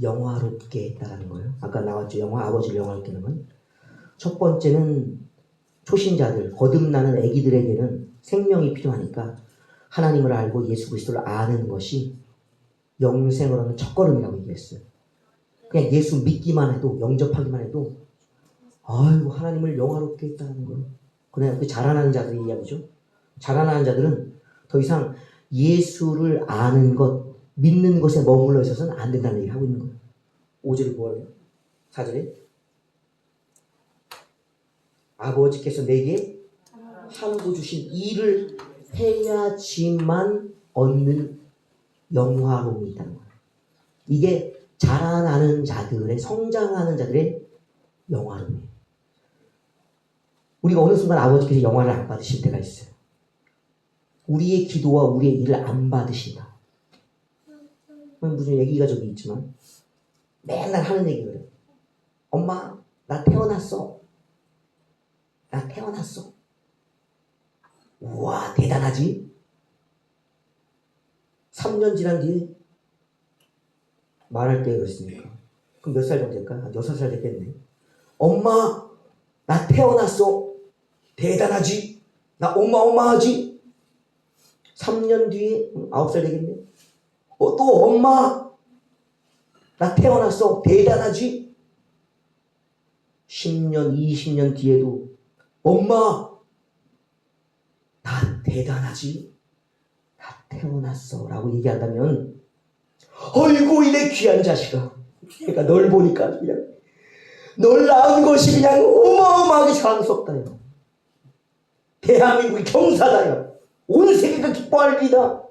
영화롭게 했다는 거예요. 아까 나왔죠. 아버지를 영화롭게 하는 건. 첫 번째는 초신자들, 거듭나는 아기들에게는 생명이 필요하니까 하나님을 알고 예수 그리스도를 아는 것이 영생을 하는 첫걸음이라고 얘기했어요. 그냥 예수 믿기만 해도, 영접하기만 해도 아이고 하나님을 영화롭게 했다는 거예요. 그냥 그 자라나는 자들의 이야기죠. 자라나는 자들은 더 이상 예수를 아는 것, 믿는 것에 머물러 있어서는 안 된다는 얘기를 하고 있는 거예요. 5절이 뭐예요? 4절에 아버지께서 내게 하라고 주신 일을 해야지만 얻는 영화로움이 있다는 거예요. 이게 자라나는 자들의, 성장하는 자들의 영화로움이에요. 우리가 어느 순간 아버지께서 영화를 안 받으실 때가 있어요. 우리의 기도와 우리의 일을 안 받으신다. 무슨 얘기가 저기 있지만 맨날 하는 얘기가 그래요. 엄마, 나 태어났어. 나 태어났어. 우와, 대단하지? 3년 지난 뒤에 말할 때 그랬으니까. 그럼 몇 살 정도 될까? 한 6살 됐겠네. 엄마, 나 태어났어. 대단하지? 나 어마어마하지? 3년 뒤에 9살 되겠네. 또 엄마, 나 태어났어. 대단하지? 10년, 20년 뒤에도 엄마, 나 대단하지? 나 태어났어. 라고 얘기한다면 어이구 이내 귀한 자식아. 그러니까 널 보니까 그냥 널 낳은 것이 그냥 어마어마하게 자랑스럽다요. 대한민국이 경사다요. 온 세계가 기뻐할 일이다.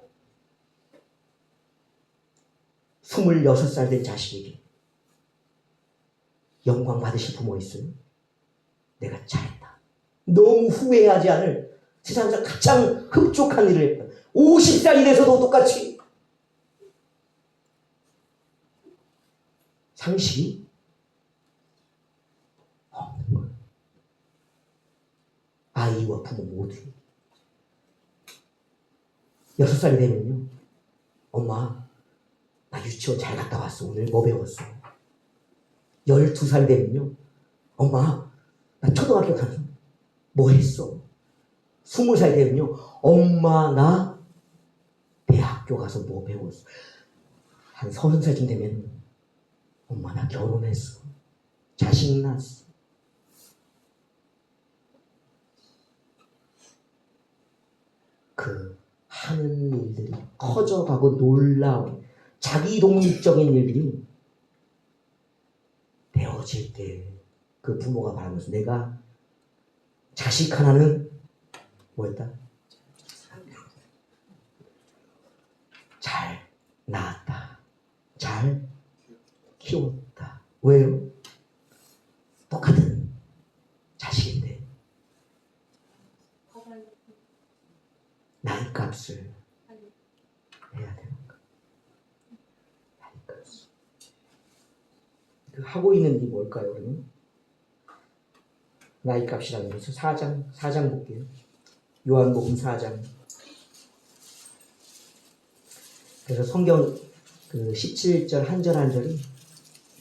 26살 된 자식에게 영광 받으실 부모 있어요? 내가 잘했다. 너무 후회하지 않을 세상에서 가장 흡족한 일을 했다. 50살이 돼서도 똑같이 상식이 없는 거예요. 아이와 부모 모두. 6살이 되면요, 엄마 나 유치원 잘 갔다 왔어. 오늘 뭐 배웠어? 12살이 되면요, 엄마 나 초등학교 가서 뭐 했어? 20살이 되면요, 엄마 나 대학교 가서 뭐 배웠어? 한 30살쯤 되면 엄마 나 결혼했어. 자식 낳았어. 그 하는 일들이 커져가고 놀라운 자기 독립적인 일들이 되어질 때 그 부모가 말하면서 내가 자식 하나는 뭐였다? 잘 낳았다. 잘 키웠다. 왜요? 똑같은 자식인데 나이 값을 해야 되는 거. 나이 값을. 그 하고 있는 일이 뭘까요, 그러면? 나이 값이라는 것은 4장 볼게요. 요한복음 4장. 그래서 성경 그 17절 한 절 한 절이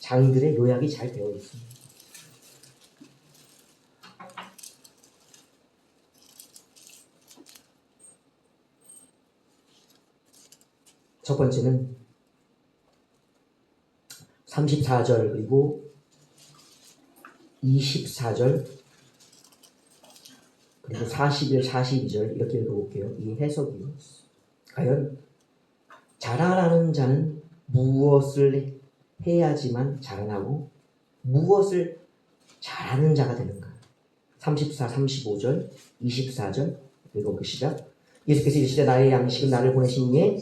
장들의 요약이 잘 되어 있습니다. 첫 번째는 34절 그리고 24절 그리고 41, 42절 이렇게 읽어볼게요. 이 해석이요. 과연 자라나는 자는 무엇을 해야지만 자라나고 무엇을 잘하는 자가 되는가? 34, 35절, 24절 읽어볼게요. 시작. 예수께서 이르시되 나의 양식은 나를 보내신 이의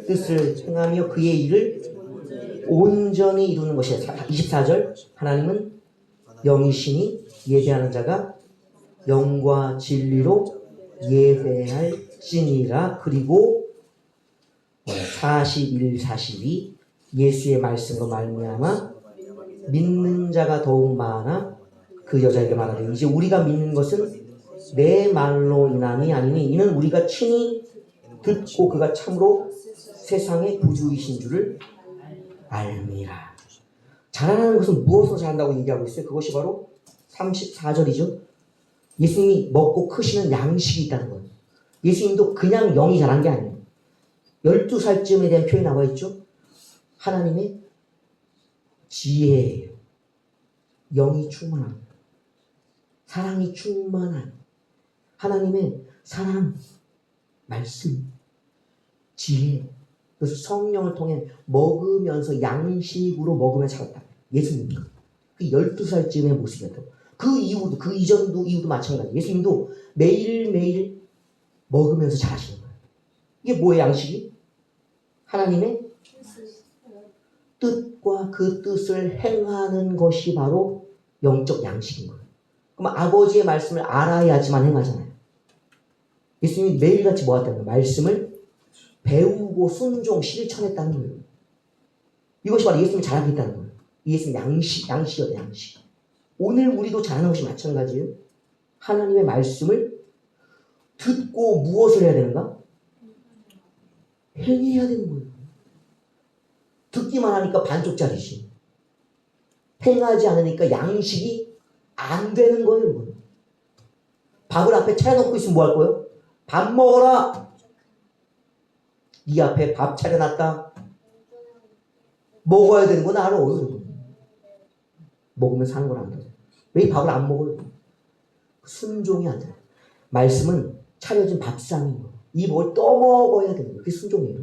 뜻을 행하며 그의 일을 온전히 이루는 것이야. 24절 하나님은 영이시니 예배하는 자가 영과 진리로 예배할지니라. 그리고 41, 42 예수의 말씀으로 말미암아 믿는 자가 더욱 많아 그 여자에게 말하되 이제 우리가 믿는 것은 내 말로 인함이 아니니 이는 우리가 친히 듣고 그가 참으로 세상의 구주이신 줄을 알미라. 자라나는 것은 무엇으로 자란다고 얘기하고 있어요? 그것이 바로 34절이죠. 예수님이 먹고 크시는 양식이 있다는 거예요. 예수님도 그냥 영이 자란 게 아니에요. 12살쯤에 대한 표현이 나와 있죠. 하나님의 지혜예요. 영이 충만한, 사랑이 충만한 하나님의 사랑, 말씀, 지혜, 그래서 성령을 통해 먹으면서 양식으로 먹으며 자랐다. 예수님도 그 12살쯤의 모습이었다고. 그 이후도, 그 이전도 이후도 마찬가지. 예수님도 매일매일 먹으면서 자라시는 거예요. 이게 뭐예요, 양식이? 하나님의 뜻과 그 뜻을 행하는 것이 바로 영적 양식인 거예요. 그럼 아버지의 말씀을 알아야지만 행하잖아요. 예수님이 매일같이 모았다는 거예요. 말씀을 배우고 순종, 실천했다는 거예요. 이것이 바로 예수님이 자라겠다는 거예요. 예수님 양식이었다, 양식. 오늘 우리도 자라는 것이 마찬가지예요. 하나님의 말씀을 듣고 무엇을 해야 되는가? 행해야 되는 거예요. 듣기만 하니까 반쪽짜리지. 행하지 않으니까 양식이 안 되는 거예요. 밥을 앞에 차려놓고 있으면 뭐 할 거예요? 밥 먹어라. 네 앞에 밥 차려놨다. 먹어야 되는 건 알아. 먹으면 사는 건 안다. 왜 밥을 안 먹어요? 순종이 안 돼요. 말씀은 차려진 밥상이에요. 이 뭘 떠먹어야 되는 거예요. 그게 순종이에요.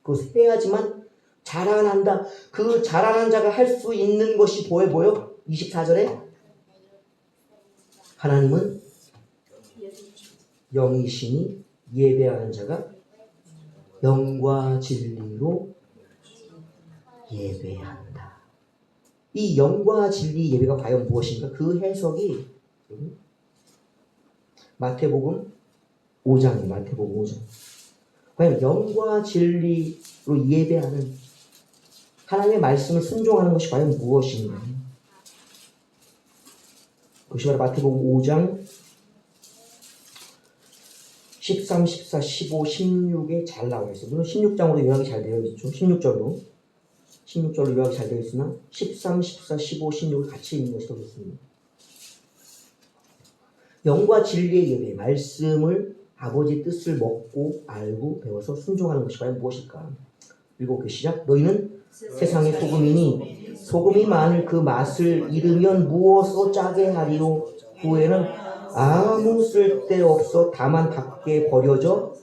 그것을 해야지만 자라난다. 그 자라난 자가 할 수 있는 것이 보여? 24절에 하나님은 영이시니 예배하는 자가 영과 진리로 예배한다. 이 영과 진리 예배가 과연 무엇인가? 그 해석이 마태복음 5장이에요. 마태복음 5장. 과연 영과 진리로 예배하는 하나님의 말씀을 순종하는 것이 과연 무엇인가? 그것이 바로 마태복음 5장 13, 14, 15, 16에 잘 나와 있어요. 물론 16장으로 요약이 잘 되어 있죠. 16절로 요약이 잘 되어 있으나 13, 14, 15, 16을 같이 읽는 것이 더 좋습니다. 영과 진리의 예배, 말씀을 아버지의 뜻을 먹고 알고 배워서 순종하는 것이 과연 무엇일까? 읽어볼게요. 시작. 너희는 세상의 소금이니 소금이 만일 그 맛을 잃으면 무엇으로 짜게 하리요? 후에는 아무 쓸데없어 다만 밖에 버려져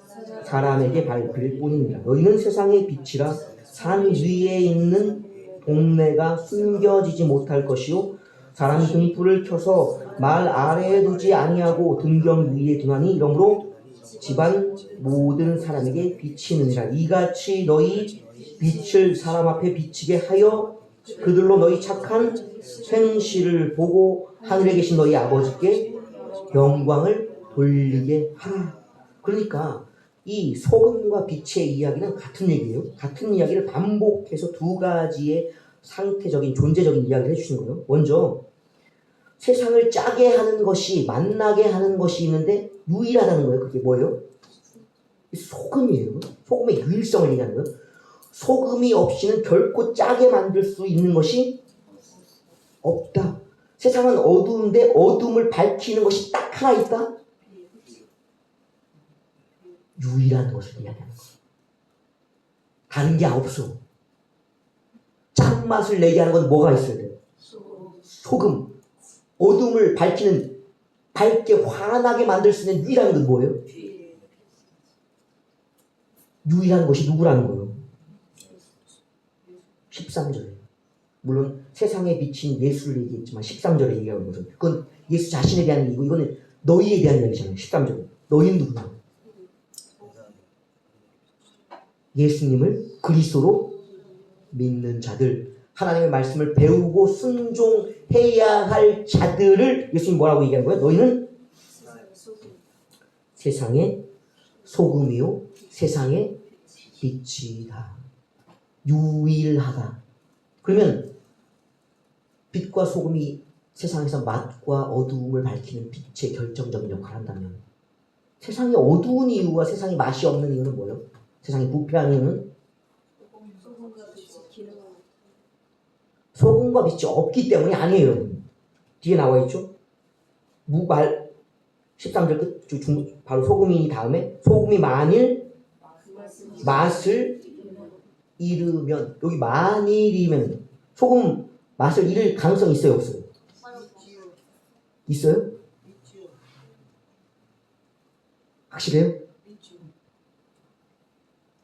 사람에게 밟힐 뿐이니라. 너희는 세상의 빛이라 산 위에 있는 동네가 숨겨지지 못할 것이요 사람이 등불을 켜서 말 아래에 두지 아니하고 등경 위에 두나니 이러므로 집안 모든 사람에게 비치느니라. 이같이 너희 빛을 사람 앞에 비치게 하여 그들로 너희 착한 행실을 보고 하늘에 계신 너희 아버지께 영광을 돌리게 하라. 그러니까 이 소금과 빛의 이야기는 같은 얘기예요. 같은 이야기를 반복해서 두 가지의 상태적인 존재적인 이야기를 해주시는 거예요. 먼저 세상을 짜게 하는 것이 만나게 하는 것이 있는데 유일하다는 거예요. 그게 뭐예요? 소금이에요. 소금의 유일성을 얘기하는 거예요. 소금이 없이는 결코 짜게 만들 수 있는 것이 없다. 세상은 어두운데 어둠을 밝히는 것이 딱 하나 있다. 유일한 것을 이야기하는 거예요. 다른 게 없어. 짠맛을 내게 하는 건 뭐가 있어야 돼요? 소금. 어둠을 밝히는, 밝게 환하게 만들 수 있는 유일한 건 뭐예요? 유일한 것이 누구라는 거예요? 13절에. 물론 세상에 비친 예수를 얘기했지만 13절에 얘기하는 것은 그건 예수 자신에 대한 얘기고 이거는 너희에 대한 얘기잖아요. 13절에. 너희는 누구냐? 예수님을 그리스도로 믿는 자들, 하나님의 말씀을 배우고 순종해야 할 자들을 예수님 뭐라고 얘기하는 거예요? 너희는 세상의 소금이요 세상의 빛이다. 유일하다. 그러면 빛과 소금이 세상에서 맛과 어두움을 밝히는 빛의 결정적인 역할을 한다면 세상이 어두운 이유와 세상에 맛이 없는 이유는 뭐예요? 세상이 부패한 이유는 소금과 빛이 없기 때문이 아니에요. 뒤에 나와 있죠? 무말 13절 끝 바로 소금이 다음에 소금이 만일 맛을 잃으면 여기 만일이면 소금 맛을 잃을 가능성이 있어요 없어요? 있어요? 확실해요?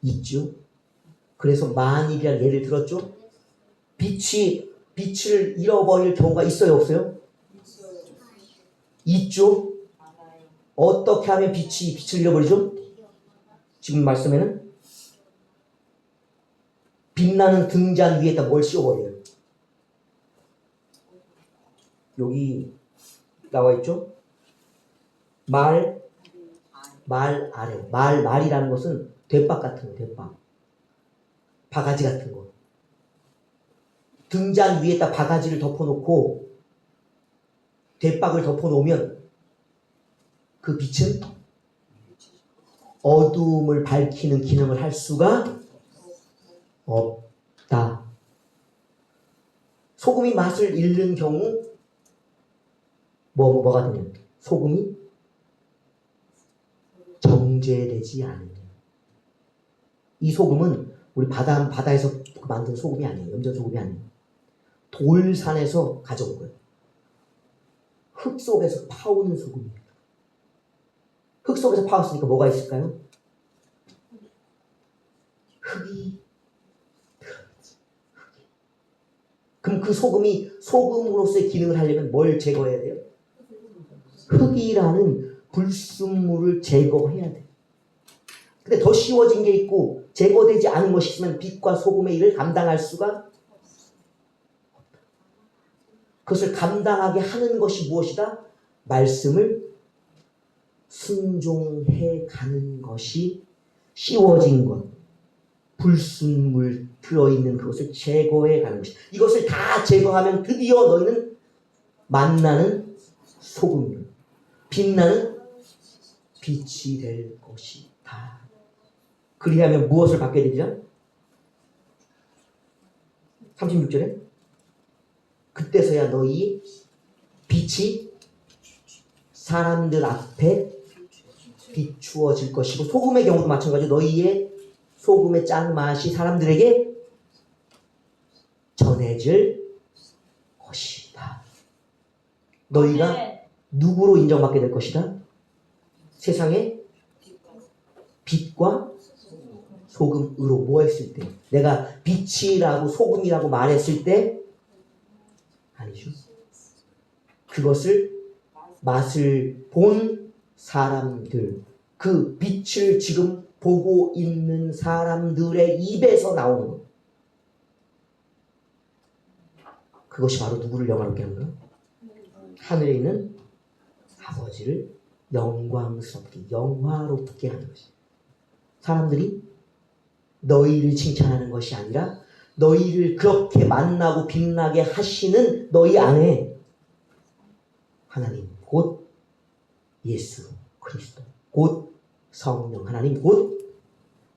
있죠. 그래서 만일이라는 예를 들었죠. 빛을 잃어버릴 경우가 있어요 없어요? 있죠. 어떻게 하면 빛을 잃어버리죠? 지금 말씀에는 빛나는 등잔 위에다 뭘 씌워버려요. 여기 나와 있죠. 말 아래. 말이라는 것은 대박 같은 거, 대박. 바가지 같은 거. 등잔 위에다 바가지를 덮어놓고 대박을 덮어놓으면 그 빛은 어두움을 밝히는 기능을 할 수가 없다. 소금이 맛을 잃는 경우 뭐가 되냐? 소금이 정제되지 않으면. 이 소금은 우리 바다에서 만든 소금이 아니에요. 염전 소금이 아니에요. 돌산에서 가져온 거예요. 흙 속에서 파오는 소금입니다. 흙 속에서 파왔으니까 뭐가 있을까요? 흙이 들어있지. 그럼 그 소금이 소금으로서의 기능을 하려면 뭘 제거해야 돼요? 흙이라는 불순물을 제거해야 돼요. 근데 더 쉬워진 게 있고 제거되지 않은 것이 있으면 빛과 소금의 일을 감당할 수가 없다. 그것을 감당하게 하는 것이 무엇이다? 말씀을 순종해 가는 것이 씌워진 것, 불순물 들어있는 그것을 제거해 가는 것이. 이것을 다 제거하면 드디어 너희는 만나는 소금이요 빛나는 빛이 될 것이다. 그리하면 무엇을 받게 되죠? 36절에 그때서야 너희 빛이 사람들 앞에 비추어질 것이고, 소금의 경우도 마찬가지로 너희의 소금의 짠 맛이 사람들에게 전해질 것이다. 너희가 누구로 인정받게 될 것이다? 세상의 빛과 소금으로. 뭐 했을 때? 내가 빛이라고 소금이라고 말했을 때? 아니죠. 그것을 맛을 본 사람들, 그 빛을 지금 보고 있는 사람들의 입에서 나오는 것. 그것이 바로 누구를 영화롭게 하는가? 하늘에 있는 아버지를 영광스럽게, 영화롭게 하는 것이. 사람들이 너희를 칭찬하는 것이 아니라 너희를 그렇게 만나고 빛나게 하시는 너희 안에 하나님, 곧 예수 그리스도, 곧 성령, 하나님, 곧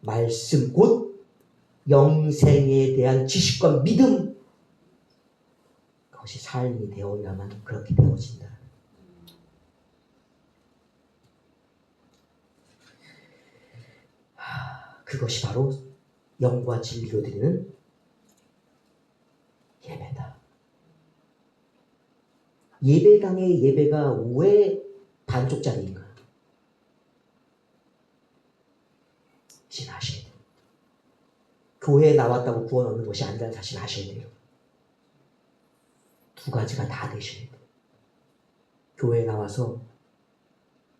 말씀, 곧 영생에 대한 지식과 믿음, 그것이 삶이 되어야만 그렇게 되어진다. 그것이 바로 영과 진리로 드리는 예배다. 예배당의 예배가 왜 반쪽짜리인가? 자신 아셔야 돼요. 교회에 나왔다고 구원 얻는 것이 아니라 자신 아셔야 돼요. 두 가지가 다 되셔야 돼요. 교회에 나와서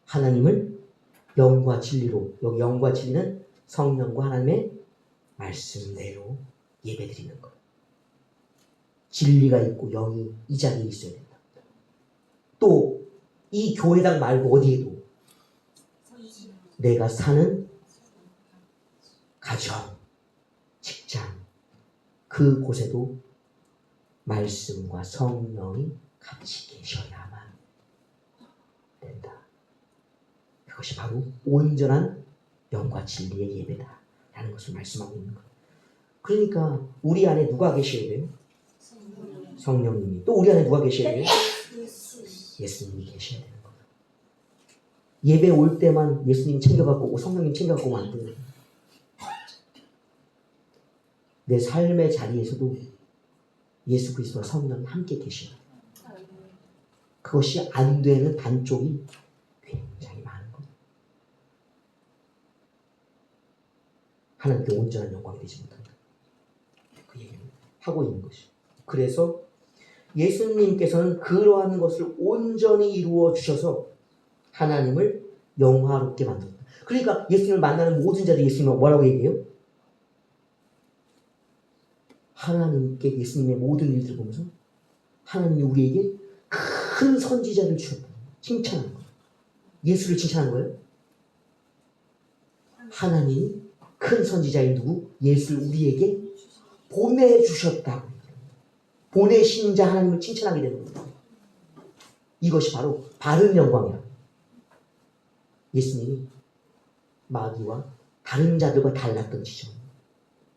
하나님을 영과 진리로, 여기 영과 진리는 성령과 하나님의 말씀대로 예배드리는 것. 진리가 있고 영이 이 자리에 있어야 된다. 또 이 교회당 말고 어디에도 내가 사는 가정, 직장, 그곳에도 말씀과 성령이 같이 계셔야만 된다. 그것이 바로 온전한 영과 진리의 예배다라는 것을 말씀하고 있는 거예요. 그러니까 우리 안에 누가 계셔야 돼요? 성령님이. 또 우리 안에 누가 계셔야 돼요? 예수님이 계셔야 되는 거예요. 예배 올 때만 예수님 챙겨갖고 오고 성령님 챙겨갖고 오면 안 돼요. 내 삶의 자리에서도 예수 그리스도와 성령이 함께 계셔야 돼요. 그것이 안 되는 단쪽이 굉장히 많은 거예요. 하나님께 온전한 영광이 되지 못한다. 그 얘기를 하고 있는 것이죠. 그래서 예수님께서는 그러한 것을 온전히 이루어 주셔서 하나님을 영화롭게 만들었다. 그러니까 예수님을 만나는 모든 자들이 예수님을 뭐라고 얘기해요? 하나님께 예수님의 모든 일들을 보면서 하나님이 우리에게 큰 선지자를 주셨다. 칭찬하는 거예요. 예수를 칭찬한 거예요. 하나님이 큰 선지자인 누구? 예수를 우리에게 보내주셨다. 보내신 자 하나님을 칭찬하게 되는 거예요. 이것이 바로 바른 영광이야. 예수님이 마귀와 다른 자들과 달랐던 지점.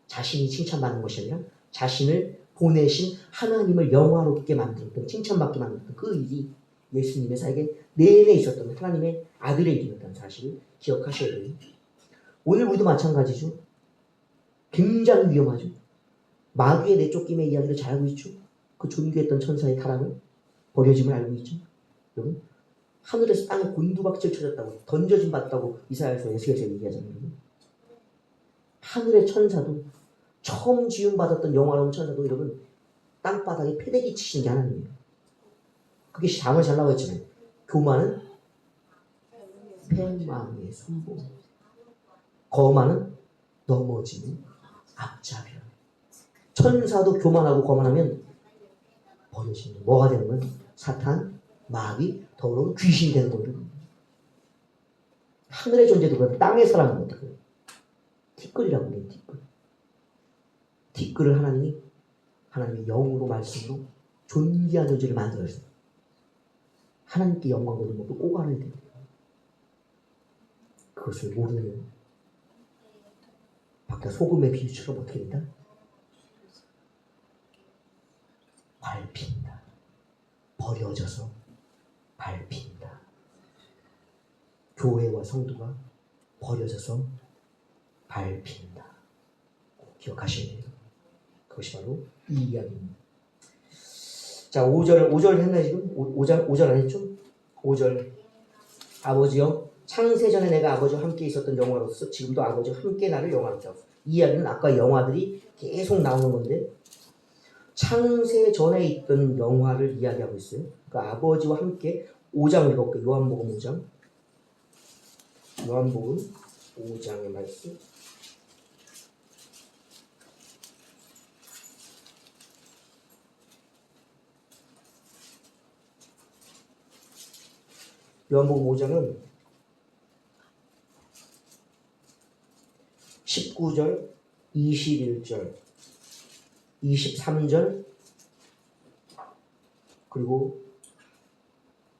자신이 칭찬받는 것이 아니라 자신을 보내신 하나님을 영화롭게 만들었던, 칭찬받게 만들었던 그 일이 예수님의 사역에 내내 있었던 하나님의 아들의 일이었다는 사실을 기억하셔야 돼요. 오늘 우리도 마찬가지죠. 굉장히 위험하죠. 마귀의 내쫓김의 이야기를 잘 알고 있죠. 그 존귀했던 천사의 타락을 버려짐을 알고 있죠. 여러분, 하늘에서 땅에 곤두박질 쳐졌다고, 던져짐 받았다고 이사야서 에스겔에서 얘기하잖아요. 하늘의 천사도, 처음 지음받았던 영화로운 천사도 여러분 땅바닥에 패대기 치시는 게 하나님이에요. 그게 잠을 잘 나와 있잖아요. 교만은 패망의 선봉, 거만은 넘어지는 앞잡이라. 천사도 교만하고 거만하면 버려지는 거예요. 뭐가 되는 거예요? 사탄, 마귀, 더러운 귀신이 되는 거예요. 하늘의 존재도 그렇고 땅의 사람은 어떻게 해요? 티끌이라고 해요. 티끌. 티끌을 하나님이 하나님의 영으로 말씀으로 존귀한 존재를 만들었어요. 하나님께 영광 돌리는 것도 꼬가를 대요. 그것을 모르는 밖에 소금의 비유처럼 어떻게 된다? 밟힌다. 버려져서 밟힌다. 교회와 성도가 버려져서 밟힌다. 기억하셔야 돼요. 그것이 바로 이 이야기입니다. 자, 5절 했나 지금? 5절 안 했죠? 5절. 아버지여, 창세전에 내가 아버지와 함께 있었던 영화로서 지금도 아버지와 함께 나를 영화롭다. 이 이야기는 아까 영화들이 계속 나오는 건데 창세전에 있던 영화를 이야기하고 있어요. 그러니까 아버지와 함께 5장 읽어볼게요. 요한복음 5장. 요한복음 5장의 말씀. 요한복음 5장은 19절, 21절, 23절, 그리고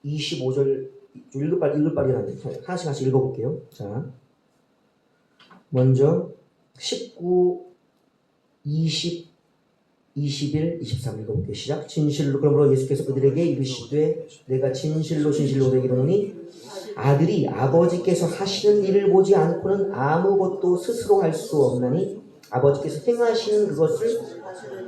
25절, 읽을 빨리 하는데 하나씩 읽어볼게요. 자, 먼저 19, 20, 21, 23 읽어볼게요. 시작. 진실로 그러므로 예수께서 그들에게 이르시되 내가 진실로 너희에게 이르노니 아들이 아버지께서 하시는 일을 보지 않고는 아무것도 스스로 할 수 없나니 아버지께서 행하시는 그것을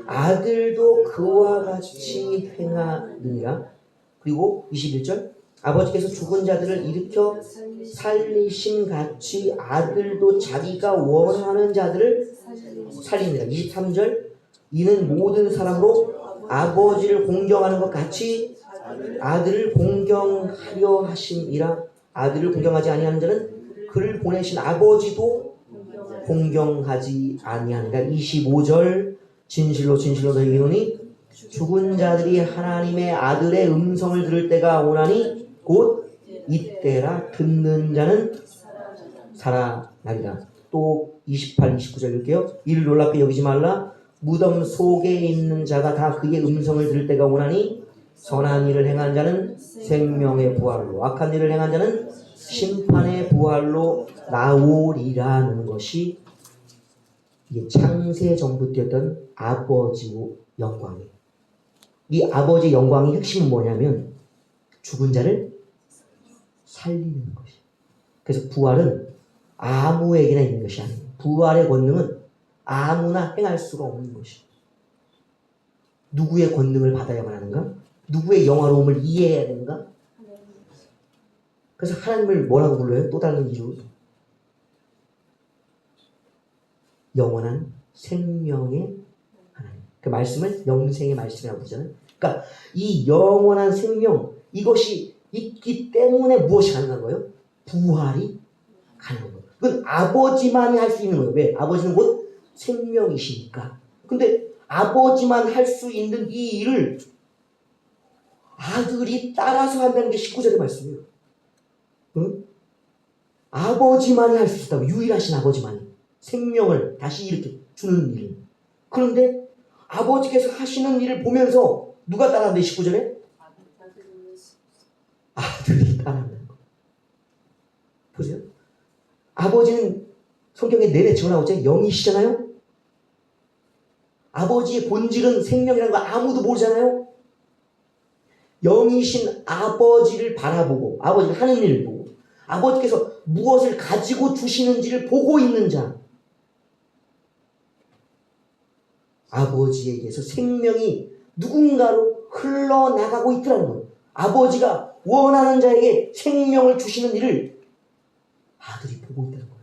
아들도 그와 같이 행하느니라. 그리고 21절 아버지께서 죽은 자들을 일으켜 살리심 같이 아들도 자기가 원하는 자들을 살리니라. 23절 이는 모든 사람으로 아버지를 공경하는 것 같이 아들을 공경하려 하심이라. 아들을 공경하지 아니하는 자는 그를 보내신 아버지도 공경하지 아니하니라. 25절 진실로 너희에게 이르노니 죽은 자들이 하나님의 아들의 음성을 들을 때가 오나니 곧 이때라. 듣는 자는 살아나리라. 또 28, 29절 읽을게요. 이를 놀랍게 여기지 말라. 무덤 속에 있는 자가 다 그의 음성을 들을 때가 오나니 선한 일을 행한 자는 생명의 부활로 악한 일을 행한 자는 심판의 부활로 나오리라는 것이 이게 창세 전부터였던 아버지의 영광이에요. 이 아버지의 영광의 핵심은 뭐냐면 죽은 자를 살리는 것이에요. 그래서 부활은 아무에게나 있는 것이 아니에요. 부활의 권능은 아무나 행할 수가 없는 것이에요. 누구의 권능을 받아야만 하는가? 누구의 영화로움을 이해해야 되는가? 그래서 하나님을 뭐라고 불러요? 또 다른 이유. 영원한 생명의 하나님. 그 말씀을 영생의 말씀이라고 부르잖아요. 그러니까 이 영원한 생명, 이것이 있기 때문에 무엇이 가능한 거예요? 부활이 가능한 거예요. 그건 아버지만이 할 수 있는 거예요. 왜? 아버지는 곧 생명이시니까. 근데 아버지만 할 수 있는 이 일을 아들이 따라서 한다는 게 19절의 말씀이에요. 응? 아버지만이 할 수 있다고. 유일하신 아버지만이. 생명을 다시 이렇게 주는 일. 그런데 아버지께서 하시는 일을 보면서 누가 따라한대? 19절에? 아들이 따라한다는 거. 보세요. 아버지는 성경에 내내 전하오죠. 영이시잖아요. 아버지의 본질은 생명이라는 거 아무도 모르잖아요. 영이신 아버지를 바라보고 아버지가 하는 일을 보고 아버지께서 무엇을 가지고 주시는지를 보고 있는 자, 아버지에게서 생명이 누군가로 흘러나가고 있더라는 거예요. 아버지가 원하는 자에게 생명을 주시는 일을 아들이 보고 있다는 거예요.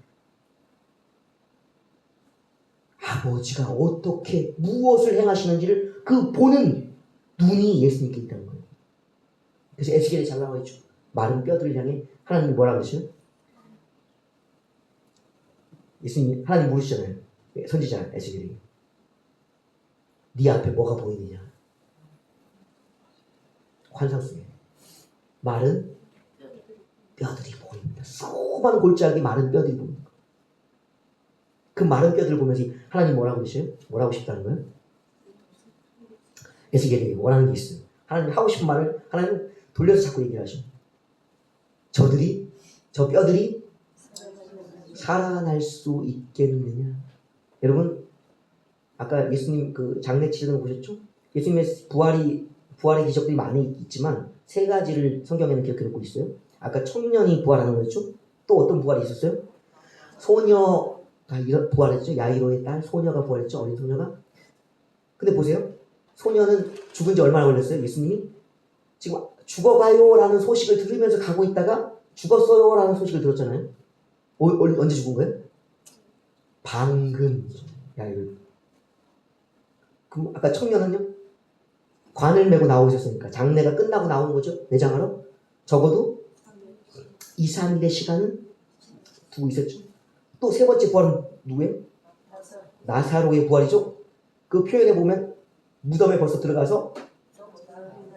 아버지가 어떻게 무엇을 행하시는지를 그 보는 눈이 예수님께 있다는 거예요. 그래서 에스겔에 잘 나와 있죠. 마른 뼈들을 향해 하나님이 뭐라 그러시죠? 예수님, 하나님 물으시잖아요. 선지자 에스겔이. 네 앞에 뭐가 보이느냐? 환상 속에 마른 뼈들이 보입니다. 수많은 골짜기 마른 뼈들이 보는 거예요. 그 마른 뼈들을 보면서 하나님 뭐라고 그러셔요? 뭐라고 싶다는 거예요? 에스겔이 원하는 게 있어요. 하나님 하고 싶은 말을 하나님 돌려서 자꾸 얘기를 하셔. 저 뼈들이 살아날 수 있겠느냐. 여러분 아까 예수님 그 장례 치르는 거 보셨죠? 예수님의 부활의 기적들이 많이 있지만 세 가지를 성경에는 기록해놓고 있어요. 아까 청년이 부활하는 거였죠? 또 어떤 부활이 있었어요? 소녀가 부활했죠. 야이로의 딸 소녀가 부활했죠. 어린 소녀가. 근데 보세요. 소녀는 죽은 지 얼마나 걸렸어요? 예수님이 지금 죽어가요라는 소식을 들으면서 가고 있다가 죽었어요라는 소식을 들었잖아요. 언제 죽은 거예요? 방금. 야이로. 그럼 아까 청년은요? 관을 메고 나오셨으니까 장례가 끝나고 나오는 거죠. 매장하러. 적어도 2, 3일의 시간은 두고 있었죠. 또 세 번째 부활은 누구예요? 나사로의 부활이죠. 그 표현에 보면 무덤에 벌써 들어가서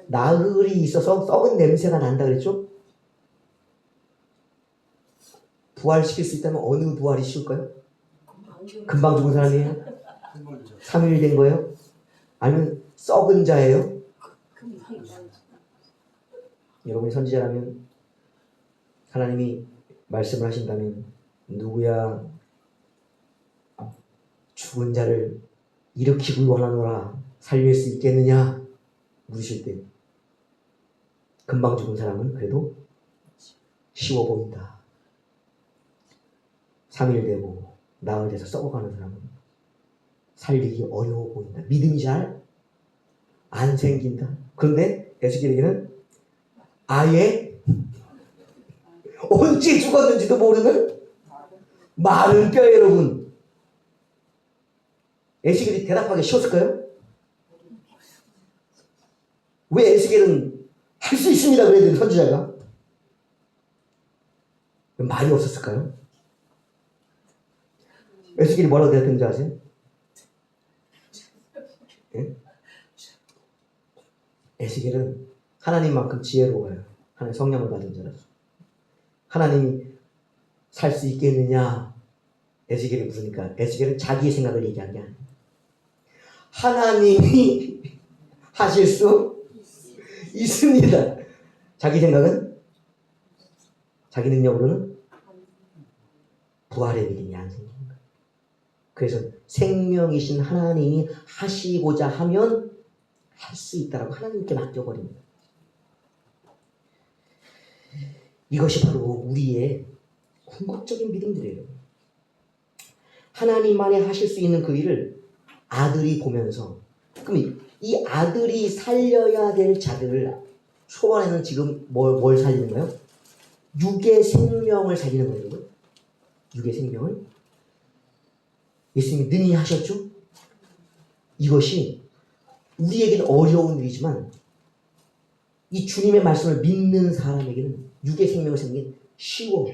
나흘이 있어서 썩은 냄새가 난다 그랬죠. 부활시킬 수 있다면 어느 부활이 쉬울까요? 금방 죽은 사람이에요? 3일 된 거예요? 아니면 썩은 자예요? 여러분이 선지자라면 하나님이 말씀을 하신다면 누구야 죽은 자를 일으키고 원하노라 살릴 수 있겠느냐 물으실 때 금방 죽은 사람은 그래도 쉬워 보인다. 3일 되고 나흘 돼서 썩어가는 사람은 살리기 어려워 보인다. 믿음이 잘 안 생긴다. 그런데 에스겔에게는 아예 언제 죽었는지도 모르는 마른 뼈. 여러분 에스겔이 대답하기 쉬웠을까요? 왜 에스겔은 할 수 있습니다 그래야 되는 선지자가 말이 없었을까요? 에스겔이 뭐라고 대답했는지 아세요? 예? 에스겔은 하나님만큼 지혜로워요. 하나님 성령을 받은 자라서. 하나님이 살 수 있겠느냐 에스겔이 물으니까 에스겔은 자기의 생각을 얘기한 게 아니에요. 하나님이 하실 수 있습니다. 자기 생각은 자기 능력으로는 부활의 믿음이 안 생긴 거예요. 그래서 생명이신 하나님이 하시고자 하면 할 수 있다라고 하나님께 맡겨버립니다. 이것이 바로 우리의 궁극적인 믿음들이에요. 하나님만이 하실 수 있는 그 일을 아들이 보면서 그럼 이 아들이 살려야 될 자들을 초반에는 지금 뭘 살리는 거예요? 육의 생명을 살리는 거예요. 육의 생명을 예수님이 능히 하셨죠? 이것이 우리에게는 어려운 일이지만 이 주님의 말씀을 믿는 사람에게는 육의 생명을 살리는 게 쉬워.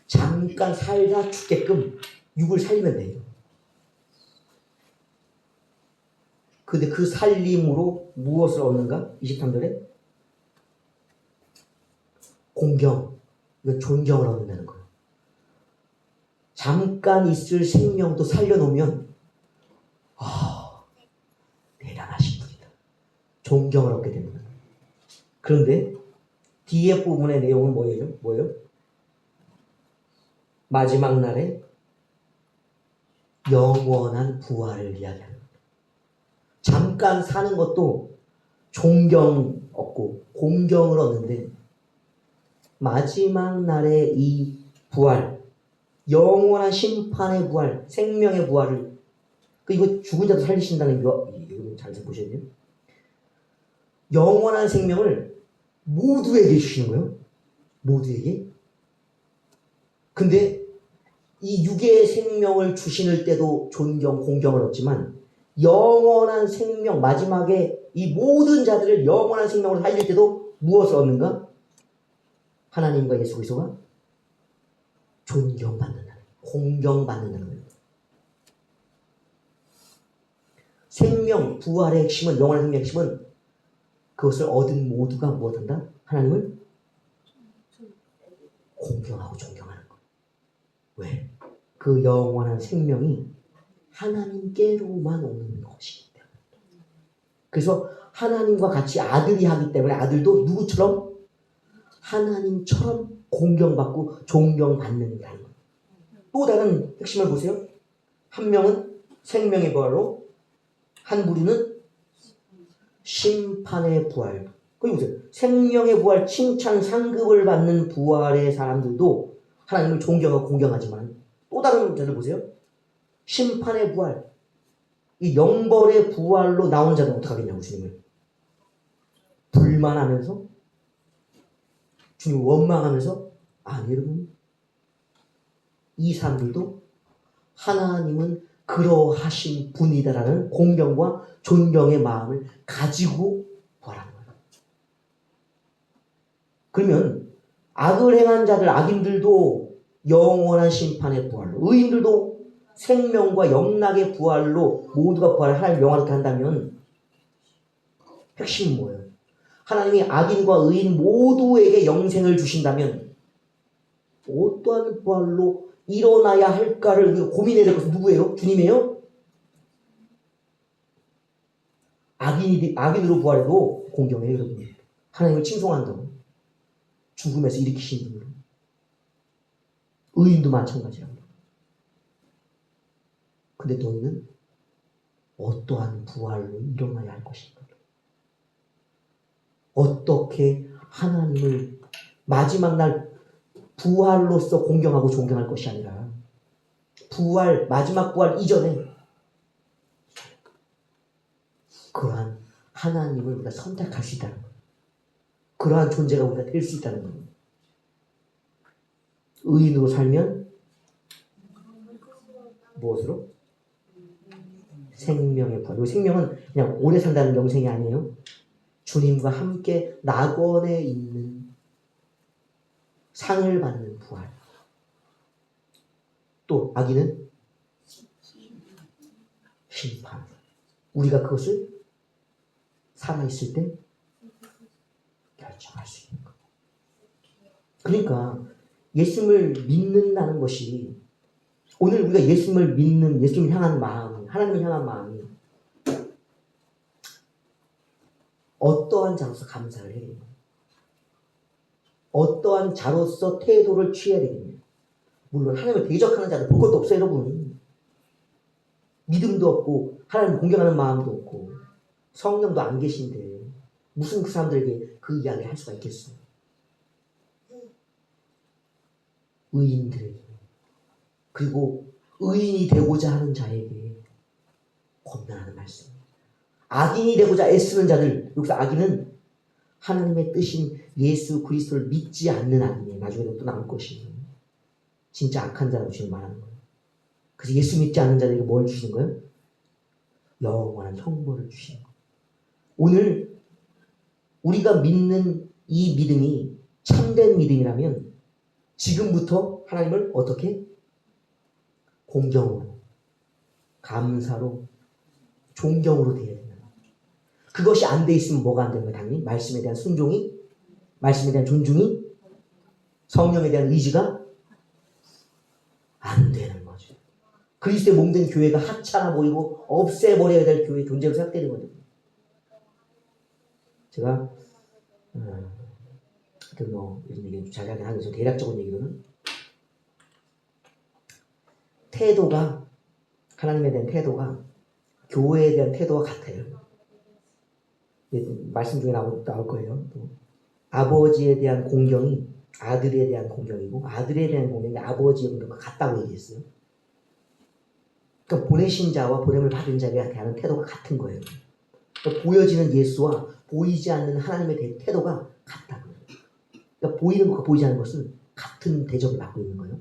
잠깐 살다 죽게끔 육을 살리면 돼요. 근데 그 살림으로 무엇을 얻는가? 23절에 공경, 이건 존경을 얻는다는 거예요. 잠깐 있을 생명도 살려놓으면 대단하신 분이다. 존경을 얻게 됩니다. 그런데 뒤에 부분의 내용은 뭐예요? 마지막 날에 영원한 부활을 이야기하는 거예요. 잠깐 사는 것도 존경 얻고 공경을 얻는데 마지막 날에 이 부활, 영원한 심판의 부활, 생명의 부활을 이거 죽은 자도 살리신다는 거 여러분 잘 보셔야 돼요. 영원한 생명을 모두에게 주시는 거예요. 모두에게. 근데 이 육의 생명을 주실 때도 존경, 공경을 얻지만 영원한 생명, 마지막에 이 모든 자들을 영원한 생명으로 살릴 때도 무엇을 얻는가? 하나님과 예수 그리스도가 존경받는다는 거예요. 공경받는다는 거예요. 생명, 부활의 핵심은, 영원한 생명의 핵심은 그것을 얻은 모두가 무엇한다? 하나님을 공경하고 존경하는 거. 왜? 그 영원한 생명이 하나님께로만 오는 것이기 때문에. 그래서 하나님과 같이 아들이 하기 때문에 아들도 누구처럼? 하나님처럼 공경받고 존경받는 자인 거예요. 또 다른 핵심을 보세요. 한 명은 생명의 부활로, 한 부류는 심판의 부활. 그리고 보세요. 생명의 부활, 칭찬, 상급을 받는 부활의 사람들도 하나님을 존경하고 공경하지만 또 다른 자들 보세요. 심판의 부활, 이 영벌의 부활로 나온 자는 어떻게 하겠냐고 주님을. 불만하면서, 주님을 원망하면서, 여러분, 이 사람들도 하나님은 그러하신 분이다라는 공경과 존경의 마음을 가지고 부활하는 거예요. 그러면 악을 행한 자들, 악인들도 영원한 심판의 부활로, 의인들도 생명과 영락의 부활로 모두가 부활을 하나님 영화롭게 한다면 핵심은 뭐예요? 하나님이 악인과 의인 모두에게 영생을 주신다면 어떠한 부활로 일어나야 할까를 우리가 고민해야 될 것은 누구예요? 주님이에요? 악인으로 부활해도 공경해요, 여러분. 하나님을 칭송한다고. 죽음에서 일으키신 분으로. 의인도 마찬가지라고. 근데 너희는 어떠한 부활로 일어나야 할 것인가? 어떻게 하나님을 마지막 날 부활로서 공경하고 존경할 것이 아니라 부활, 마지막 부활 이전에 그러한 하나님을 우리가 선택할 수 있다는 거예요. 그러한 존재가 우리가 될 수 있다는 거예요. 의인으로 살면 무엇으로? 생명의 부활. 이 생명은 그냥 오래 산다는 명생이 아니에요. 주님과 함께 낙원에 있는 상을 받는 부활. 또 악인은 심판. 우리가 그것을 살아있을 때 결정할 수 있는 거예요. 그러니까 예수님을 믿는다는 것이 오늘 우리가 예수님을 믿는, 예수님을 향한 마음, 하나님을 향한 마음이 어떠한 자로서 감사를 해야 되냐, 어떠한 자로서 태도를 취해야 되겠냐. 물론 하나님을 대적하는 자들 볼 것도 없어요, 여러분. 믿음도 없고 하나님을 공경하는 마음도 없고 성령도 안 계신데 무슨 그 사람들에게 그 이야기를 할 수가 있겠어요. 의인들에게, 그리고 의인이 되고자 하는 자에게 권면하는 말씀입니다. 악인이 되고자 애쓰는 자들, 여기서 악인은 하나님의 뜻인 예수 그리스도를 믿지 않는 악인이에요. 나중에도 또 나올 것이에요. 진짜 악한 자라고 지금 말하는 거예요. 그래서 예수 믿지 않는 자들에게 뭘 주시는 거예요? 영원한 형벌을 주시는 거예요. 오늘 우리가 믿는 이 믿음이 참된 믿음이라면 지금부터 하나님을 어떻게? 공경으로, 감사로, 존경으로 대해야 된다. 그것이 안 돼 있으면 뭐가 안 되는 거예요? 당연히 말씀에 대한 순종이, 말씀에 대한 존중이, 성령에 대한 의지가 안 되는 거죠. 그리스도의 몸된 교회가 하찮아 보이고 없애버려야 될 교회 존재로 생각되는 거거든요. 제가 이런 얘기는 자세하게 하면서 대략적인 얘기로는 태도가, 하나님에 대한 태도가 교회에 대한 태도와 같아요. 말씀 중에 나올 거예요. 또 아버지에 대한 공경이 아들에 대한 공경이고 아들에 대한 공경이 아버지의 공경과 같다고 얘기했어요. 그러니까 보내신 자와 보냄을 받은 자에 대한 태도가 같은 거예요. 그러니까 보여지는 예수와 보이지 않는 하나님에 대한 태도가 같다고요. 그러니까 보이는 것과 보이지 않는 것은 같은 대접을 받고 있는 거예요.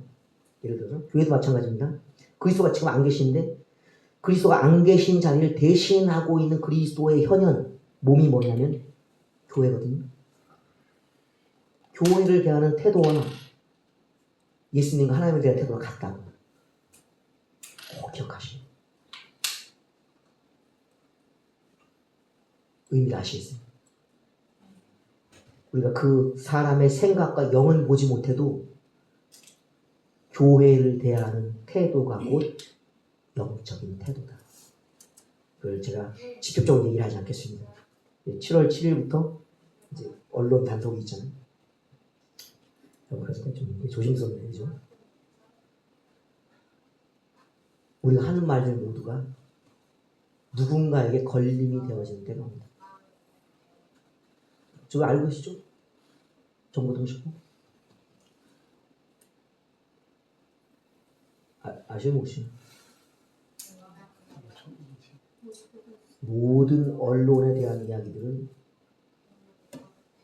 예를 들어서 교회도 마찬가지입니다. 그리스도가 지금 안 계신데 그리스도가 안 계신 자리를 대신하고 있는 그리스도의 현현, 몸이 뭐냐면 교회거든요. 교회를 대하는 태도와 예수님과 하나님에 대한 태도가 같다고 꼭 기억하시고 의미를 아시겠어요? 우리가 그 사람의 생각과 영은 보지 못해도 교회를 대하는 태도가 곧 영적인 태도다. 그걸 제가 직접적으로 얘기를 하지 않겠습니다. 7월 7일부터 이제 언론 단속이 있잖아요. 그래서 좀 조심스럽네요. 그죠? 우리가 하는 말들 모두가 누군가에게 걸림이 되어지는 때가 옵니다. 저 알고 계시죠? 정보통신부? 아시는 혹시? 모든 언론에 대한 이야기들은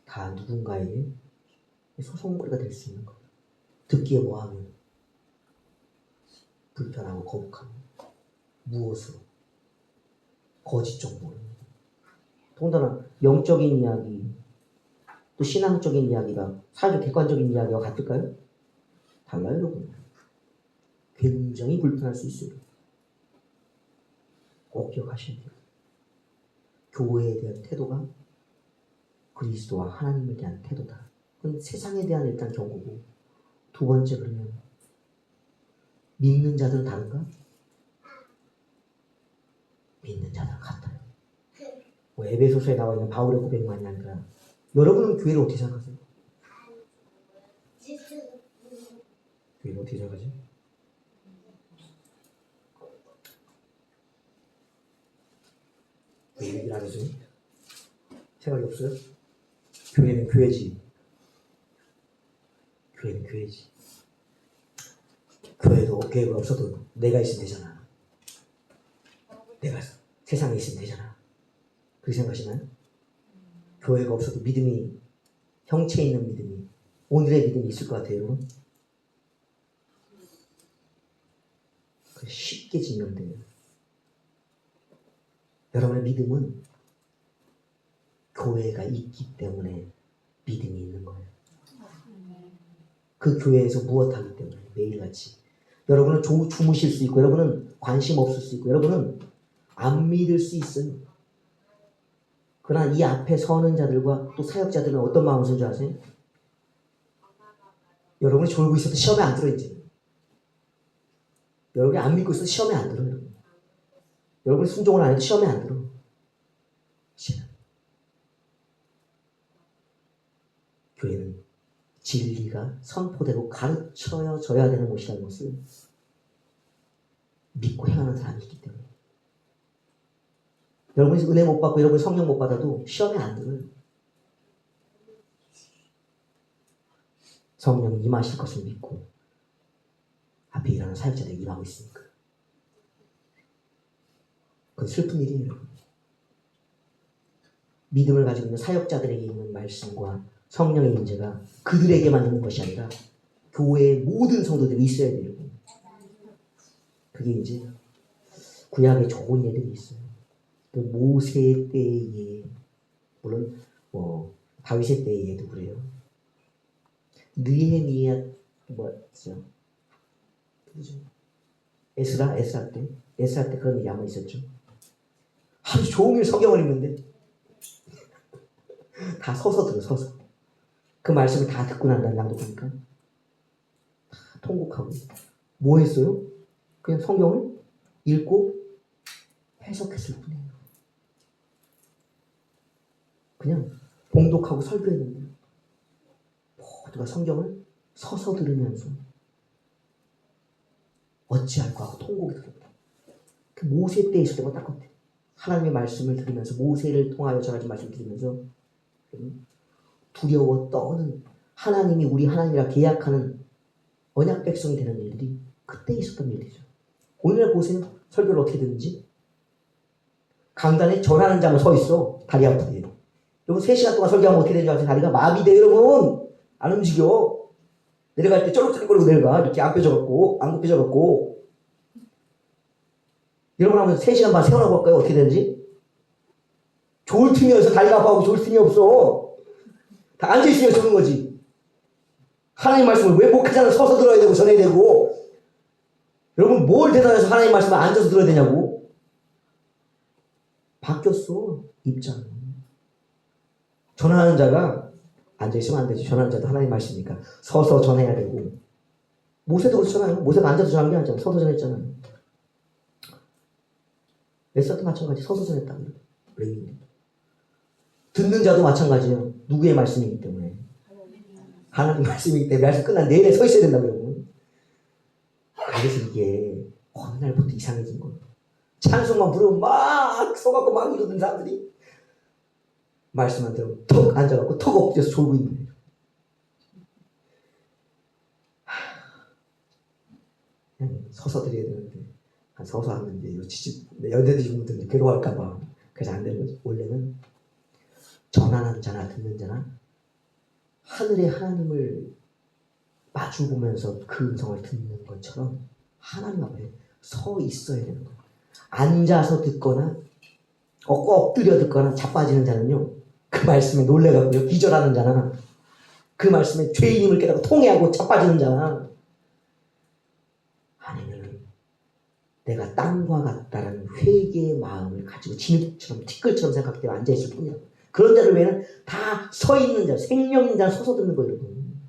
다 누군가에게 소송거리가 될 수 있는 거예요. 듣기에 뭐하면 불편하고 거북하고 무엇으로 거짓 정보를 더군다나 영적인 이야기 또 신앙적인 이야기가 사회적 객관적인 이야기와 같을까요? 달라요, 여러분. 굉장히 불편할 수 있어요. 꼭 기억하셔야 돼요. 교회에 대한 태도가 그리스도와 하나님에 대한 태도다. 그건 세상에 대한 일단 경고고, 두 번째 그러면 믿는 자들은 다른가? 믿는 자들은 같아요. 뭐 에베소서에 나와 있는 바울의 고백만이 아니라 여러분은 교회를 어떻게 생각하세요? 교회를 어떻게 생각하지? 왜 얘기를 안 해줘요? 생각이 없어요? 교회는 교회지. 교회는 교회지. 교회가 없어도 내가 있으면 되잖아. 내가 세상에 있으면 되잖아. 그렇게 생각하시나요? 교회가 없어도 믿음이, 형체 있는 믿음이, 오늘의 믿음이 있을 것 같아요, 여러분? 쉽게 증명돼요. 여러분의 믿음은 교회가 있기 때문에 믿음이 있는 거예요. 그 교회에서 무엇 하기 때문에 매일같이 여러분은 주무실 수 있고 여러분은 관심 없을 수 있고 여러분은 안 믿을 수 있어요. 그러나 이 앞에 서는 자들과 또 사역자들은 어떤 마음을 쓰는 줄 아세요? 여러분이 졸고 있어도 시험에 안 들어 이제. 여러분이 안 믿고 있어도 시험에 안 들어요. 여러분이 순종을 안 해도 시험에 안 들어. 교회는 진리가 선포되고 가르쳐져야 되는 곳이라는 것을 믿고 행하는 사람이 있기 때문에 여러분이 은혜 못 받고 여러분이 성령 못 받아도 시험에 안 들어요. 성령이 임하실 것을 믿고 앞에 일하는 사역자들이 임하고 있으니까 그건 슬픈 일이에요. 믿음을 가지고 있는 사역자들에게 있는 말씀과 성령의 인재가 그들에게만 있는 것이 아니라 교회의 모든 성도들이 있어야 돼요. 그게 이제 구약에 좋은 예들이 있어요. 그 모세 때의 물론 다윗의 때의 예도 그래요. 느헤미야 뭐죠? 에스라 때 그런 일이 아마 있었죠. 하루 종일 성경을 읽는데 다 서서 들어 서서 그 말씀을 다 듣고 난 다음에 낭독하니까 다 통곡하고 뭐 했어요? 그냥 성경을 읽고 해석했을 뿐이에요. 그냥 봉독하고 설교했는데 모두가 성경을 서서 들으면서 어찌할까 하고 통곡이 들었다. 그 모세 때 있을 때와 똑같아. 하나님의 말씀을 들으면서 모세를 통하여 전하신 말씀을 들으면서 두려워 떠는 하나님이 우리 하나님이라 계약하는 언약 백성이 되는 일들이 그때 있었던 일이죠. 오늘날 보세요. 설교를 어떻게 듣는지. 강단에 전하는 자만 서 있어. 다리 아프게. 여러분 3시간 동안 설교하면 어떻게 되는 줄 아세요? 다리가 마비돼요. 여러분. 안 움직여. 내려갈 때 쫄깃쫄깃거리고 내려가. 이렇게 안 펴져갖고 안 굽혀져갖고. 여러분 한번 3시간 반 세워놔 볼까요? 어떻게 되는지. 좋을 틈이 없어. 다리가 아파하고 좋을 틈이 없어. 다 앉아있으면 좋은 거지. 하나님 말씀을 왜 못 하잖아. 서서 들어야 되고 전해야 되고. 여러분 뭘 대단해서 하나님 말씀을 앉아서 들어야 되냐고. 바뀌었어. 입장이. 전하는 자가 앉아있으면 안 되지. 전하는 자도 하나님 말씀이니까 서서 전해야 되고 모세도 그렇잖아요. 모세가 앉아서 전한 게 아니잖아요. 서서 전했잖아요. 에스더도 마찬가지 서서 전했다. 레위인들. 듣는 자도 마찬가지예요. 누구의 말씀이기 때문에. 하나님 말씀이기 때문에 말씀 끝난 내일에 서 있어야 된다고 여러분. 그래서 이게 어느 날부터 이상해진 거예요. 찬송만 부르면 막 서갖고 막 이러던 사람들이 말씀만 들으면 턱 앉아갖고 턱 엎드려서 졸고 있는 거예요. 그냥 서서 드려야 되는데 한 서서 하면 이제 이거 연대드신 분들은 괴로워할까봐 그래서 안 되는 거죠. 원래는 전하는 자나 듣는 자나 하늘의 하나님을 마주보면서 그 음성을 듣는 것처럼 하나님 앞에 서 있어야 되는 거예요. 앉아서 듣거나 엎드려 듣거나 자빠지는 자는요, 그 말씀에 놀래갖고요 기절하는 자나 그 말씀에 죄인임을 깨닫고 통회하고 자빠지는 자나 아니면 내가 땅과 같다라는 회개의 마음을 가지고 진흙처럼 티끌처럼 생각되어 앉아있을 뿐이다. 그런 자들 외에는 다 서 있는 자, 생명인 자는 서서 듣는 거예요. 여러분.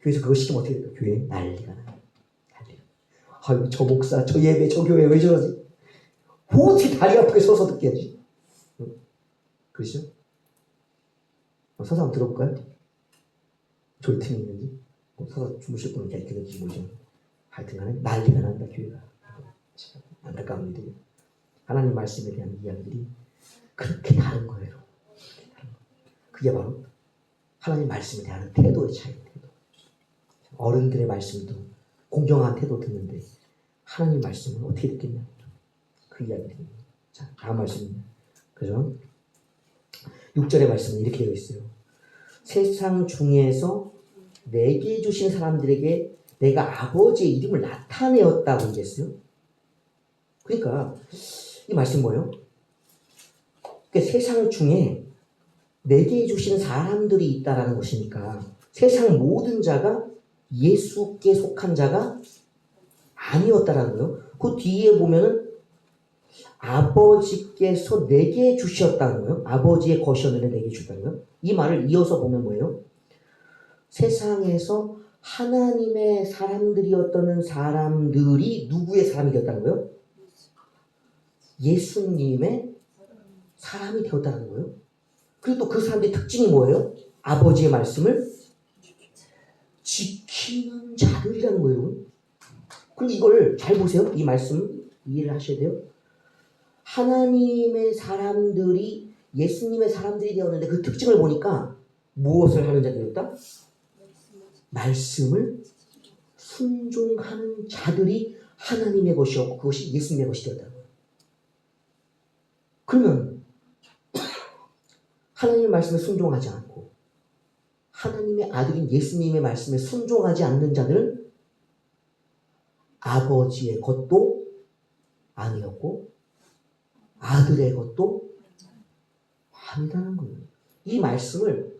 교회에서 그거 시키면 어떻게 될까? 교회 난리가 나요. 난리가. 아유, 저 목사, 저 예배, 저 교회 왜 저러지? 어떻게 다리 아프게 서서 듣게 하지? 그러시죠? 서서 한번 들어볼까요? 졸 틈이 있는지? 서서 주무실 분은 이렇게 느끼지 모르죠. 하여튼간에 난리가 난다, 교회가. 참 안타까운 일이에요. 하나님 말씀에 대한 이야기들이 그렇게 다른 거예요. 그게 바로 하나님 말씀에 대한 태도의 차이예요. 어른들의 말씀도 공정한 태도 듣는데 하나님 말씀은 어떻게 듣겠냐? 그 이야기입니다. 자, 다음 말씀입니다. 그죠? 6절의 말씀은 이렇게 되어 있어요. 세상 중에서 내게 주신 사람들에게 내가 아버지의 이름을 나타내었다고 얘기했어요. 그러니까 이 말씀 뭐예요? 그러니까 세상 중에 내게 주신 사람들이 있다라는 것이니까 세상 모든 자가 예수께 속한 자가 아니었다라는 거예요. 그 뒤에 보면은 아버지께서 내게 주셨다는 거예요. 아버지의 것이었는데 내게 주셨다는 거예요. 이 말을 이어서 보면 뭐예요? 세상에서 하나님의 사람들이었던 사람들이 누구의 사람이 되었다는 거예요? 예수님의 사람이 되었다는 거예요. 그리고 또 그 사람들의 특징이 뭐예요? 아버지의 말씀을 지키는 자들이라는 거예요. 그럼 이걸 잘 보세요. 이 말씀 이해를 하셔야 돼요. 하나님의 사람들이 예수님의 사람들이 되었는데 그 특징을 보니까 무엇을 하는 자들이었다? 말씀을 순종하는 자들이 하나님의 것이었고 그것이 예수님의 것이 되었다는 거예요. 그러면 하나님의 말씀에 순종하지 않고 하나님의 아들인 예수님의 말씀에 순종하지 않는 자들은 아버지의 것도 아니었고 아들의 것도 아니다는 거예요. 이 말씀을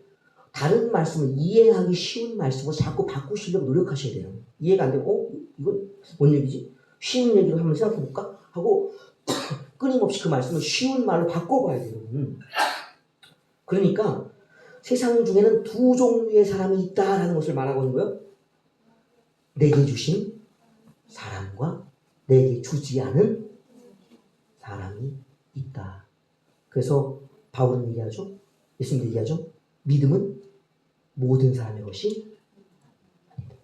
다른 말씀을 이해하기 쉬운 말씀으로 자꾸 바꾸시려고 노력하셔야 돼요. 이해가 안 되고 이건 뭔 얘기지? 쉬운 얘기로 한번 생각해 볼까? 하고 끊임없이 그 말씀을 쉬운 말로 바꿔봐야 돼요. 그러니까 세상 중에는 두 종류의 사람이 있다라는 것을 말하고 있는 거예요. 내게 주신 사람과 내게 주지 않은 사람이 있다. 그래서 바울은 얘기하죠. 예수님도 얘기하죠. 믿음은 모든 사람의 것이 아니다.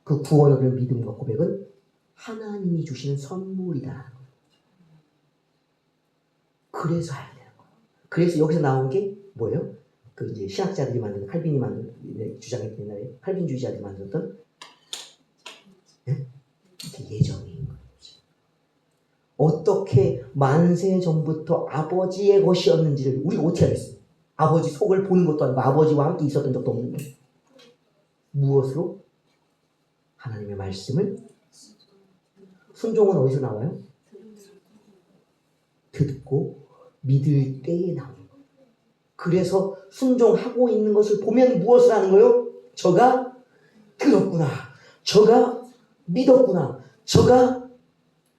그 구원을 얻는 믿음과 고백은 하나님이 주시는 선물이다. 그래서 해야 되는 거예요. 그래서 여기서 나온 게 뭐예요? 그 이제 신학자들이 만든 칼빈이 만든 주장했던 옛날에 칼빈주의자들이 만들었던 예정인 거예요. 어떻게 만세 전부터 아버지의 것이었는지를 우리가 어떻게 알겠어요? 아버지 속을 보는 것도 아니고 아버지와 함께 있었던 적도 없는 거예요. 무엇으로? 하나님의 말씀을 순종은 어디서 나와요? 듣고 믿을 때에 나오는 거예요. 그래서 순종하고 있는 것을 보면 무엇을 하는 거예요? 저가 들었구나. 저가 믿었구나. 저가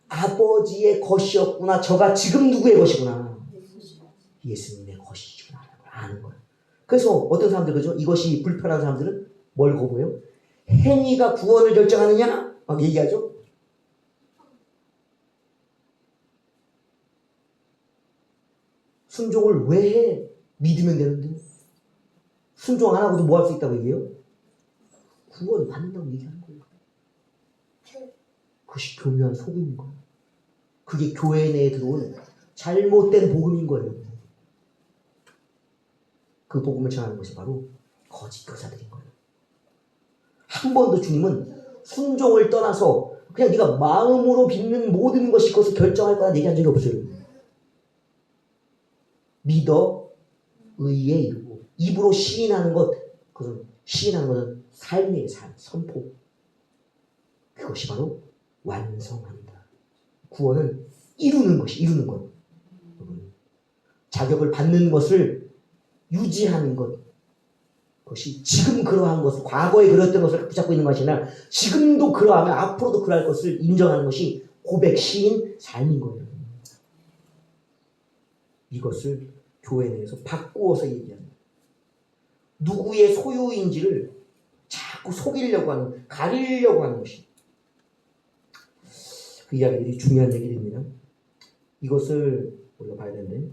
아버지의 것이었구나. 저가 지금 누구의 것이구나. 예수님의 것이구나. 아는 거예요. 그래서 어떤 사람들 그죠? 이것이 불편한 사람들은 뭘 거부해요? 행위가 구원을 결정하느냐? 막 얘기하죠. 순종을 왜 해? 믿으면 되는데. 순종 안 하고도 뭐 할 수 있다고 얘기해요? 구원 받는다고 얘기하는 거예요. 그것이 교묘한 속임인 거예요. 그게 교회 내에 들어온 잘못된 복음인 거예요. 그 복음을 전하는 것이 바로 거짓 교사들인 거예요. 한 번도 주님은 순종을 떠나서 그냥 네가 마음으로 믿는 모든 것이 그것을 결정할 거라 얘기한 적이 없어요. 믿어 의에 이르고 입으로 시인하는 것, 그것은 시인하는 것은 삶의 삶, 선포. 그것이 바로 완성한다. 구원은 이루는 것이 이루는 것. 자격을 받는 것을 유지하는 것. 그것이 지금 그러한 것을, 과거에 그랬던 것을 붙잡고 있는 것이 아니라 지금도 그러하면 앞으로도 그러할 것을 인정하는 것이 고백, 시인, 삶인 거예요. 이것을 교회 내에서 바꾸어서 얘기합니다. 누구의 소유인지를 자꾸 속이려고 하는, 가리려고 하는 것이. 그 이야기들이 중요한 얘기입니다. 이것을 우리가 봐야 되는데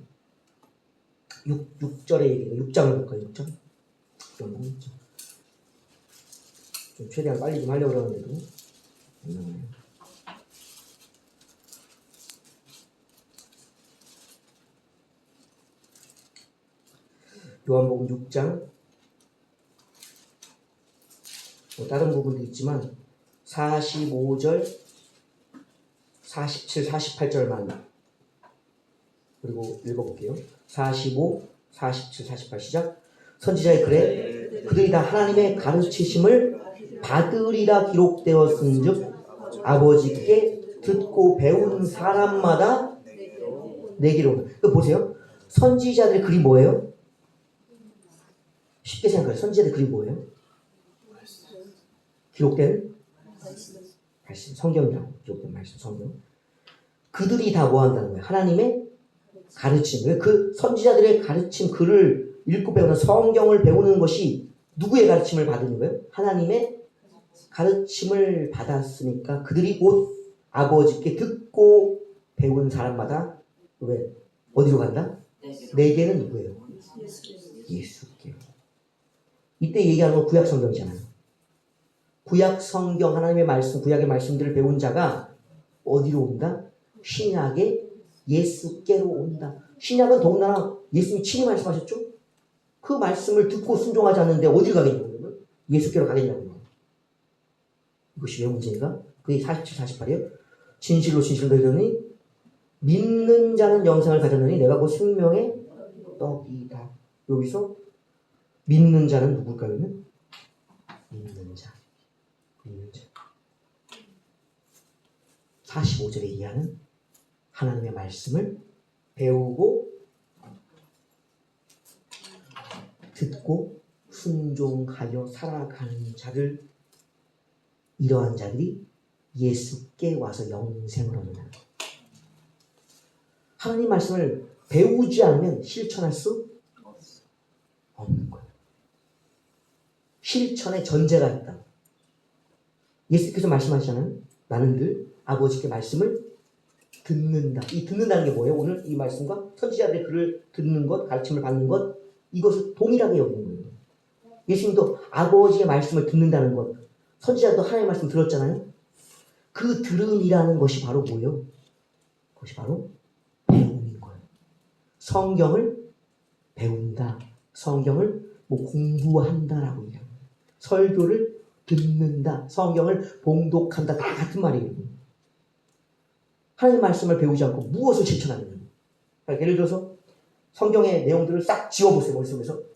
6절의 얘기가 6장을 볼까요? 6장? 좀 최대한 빨리 좀 하려고 그러는데도 안 나와요. 요한복음 6장 다른 부분도 있지만 45절 47, 48절만 그리고 읽어볼게요. 45, 47, 48 시작. 선지자의 글에 그들이 다 하나님의 가르치심을 받으리라 기록되었은즉 아버지께 듣고 배운 사람마다 내기로 온다. 그 보세요. 선지자들의 글이 뭐예요? 쉽게 생각해요. 선지자들의 글이 뭐예요? 기록된 말씀, 성경이라고 기록된 말씀, 성경. 그들이 다 뭐 한다는 거예요? 하나님의 가르침. 그 선지자들의 가르침, 글을 읽고 배우는 성경을 배우는 것이 누구의 가르침을 받는 거예요? 하나님의 가르침을 받았으니까 그들이 곧 아버지께 듣고 배운 사람마다 왜? 어디로 간다? 내게는 누구예요? 예수께. 이때 얘기하는 건 구약 성경이잖아요. 구약 성경, 하나님의 말씀, 구약의 말씀들을 배운 자가 어디로 온다? 신약의 예수께로 온다. 신약은 더군다나 예수님이 친히 말씀하셨죠? 그 말씀을 듣고 순종하지 않는데 어디로 가겠냐고요? 예수께로 가겠냐고요. 이것이 왜 문제인가? 그게 47, 48이에요. 진실로 진실로 너희들이 믿는 자는 영생을 가졌느니 내가 곧 생명의 떡이다. 여기서 믿는 자는 누굴까요? 믿는 자. 믿는 자. 45절에 이하는 하나님의 말씀을 배우고 듣고 순종하여 살아가는 자들, 이러한 자들이 예수께 와서 영생을 얻는다. 하나님 말씀을 배우지 않으면 실천할 수 없는 거예요. 실천의 전제가 있다. 예수께서 말씀하시잖아요. 나는 늘 아버지께 말씀을 듣는다. 이 듣는다는 게 뭐예요? 오늘 이 말씀과 선지자들의 글을 듣는 것, 가르침을 받는 것, 이것을 동일하게 여기는 거예요. 예수님도 아버지의 말씀을 듣는다는 것, 선지자도 하나님의 말씀 들었잖아요. 그 들음이라는 것이 바로 뭐예요? 그것이 바로 배움인 거예요. 성경을 배운다. 성경을 공부한다라고 얘기합니다. 설교를 듣는다. 성경을 봉독한다. 다 같은 말이에요. 하나님의 말씀을 배우지 않고 무엇을 실천하느냐. 예를 들어서 성경의 내용들을 싹 지워보세요. 머릿속에서.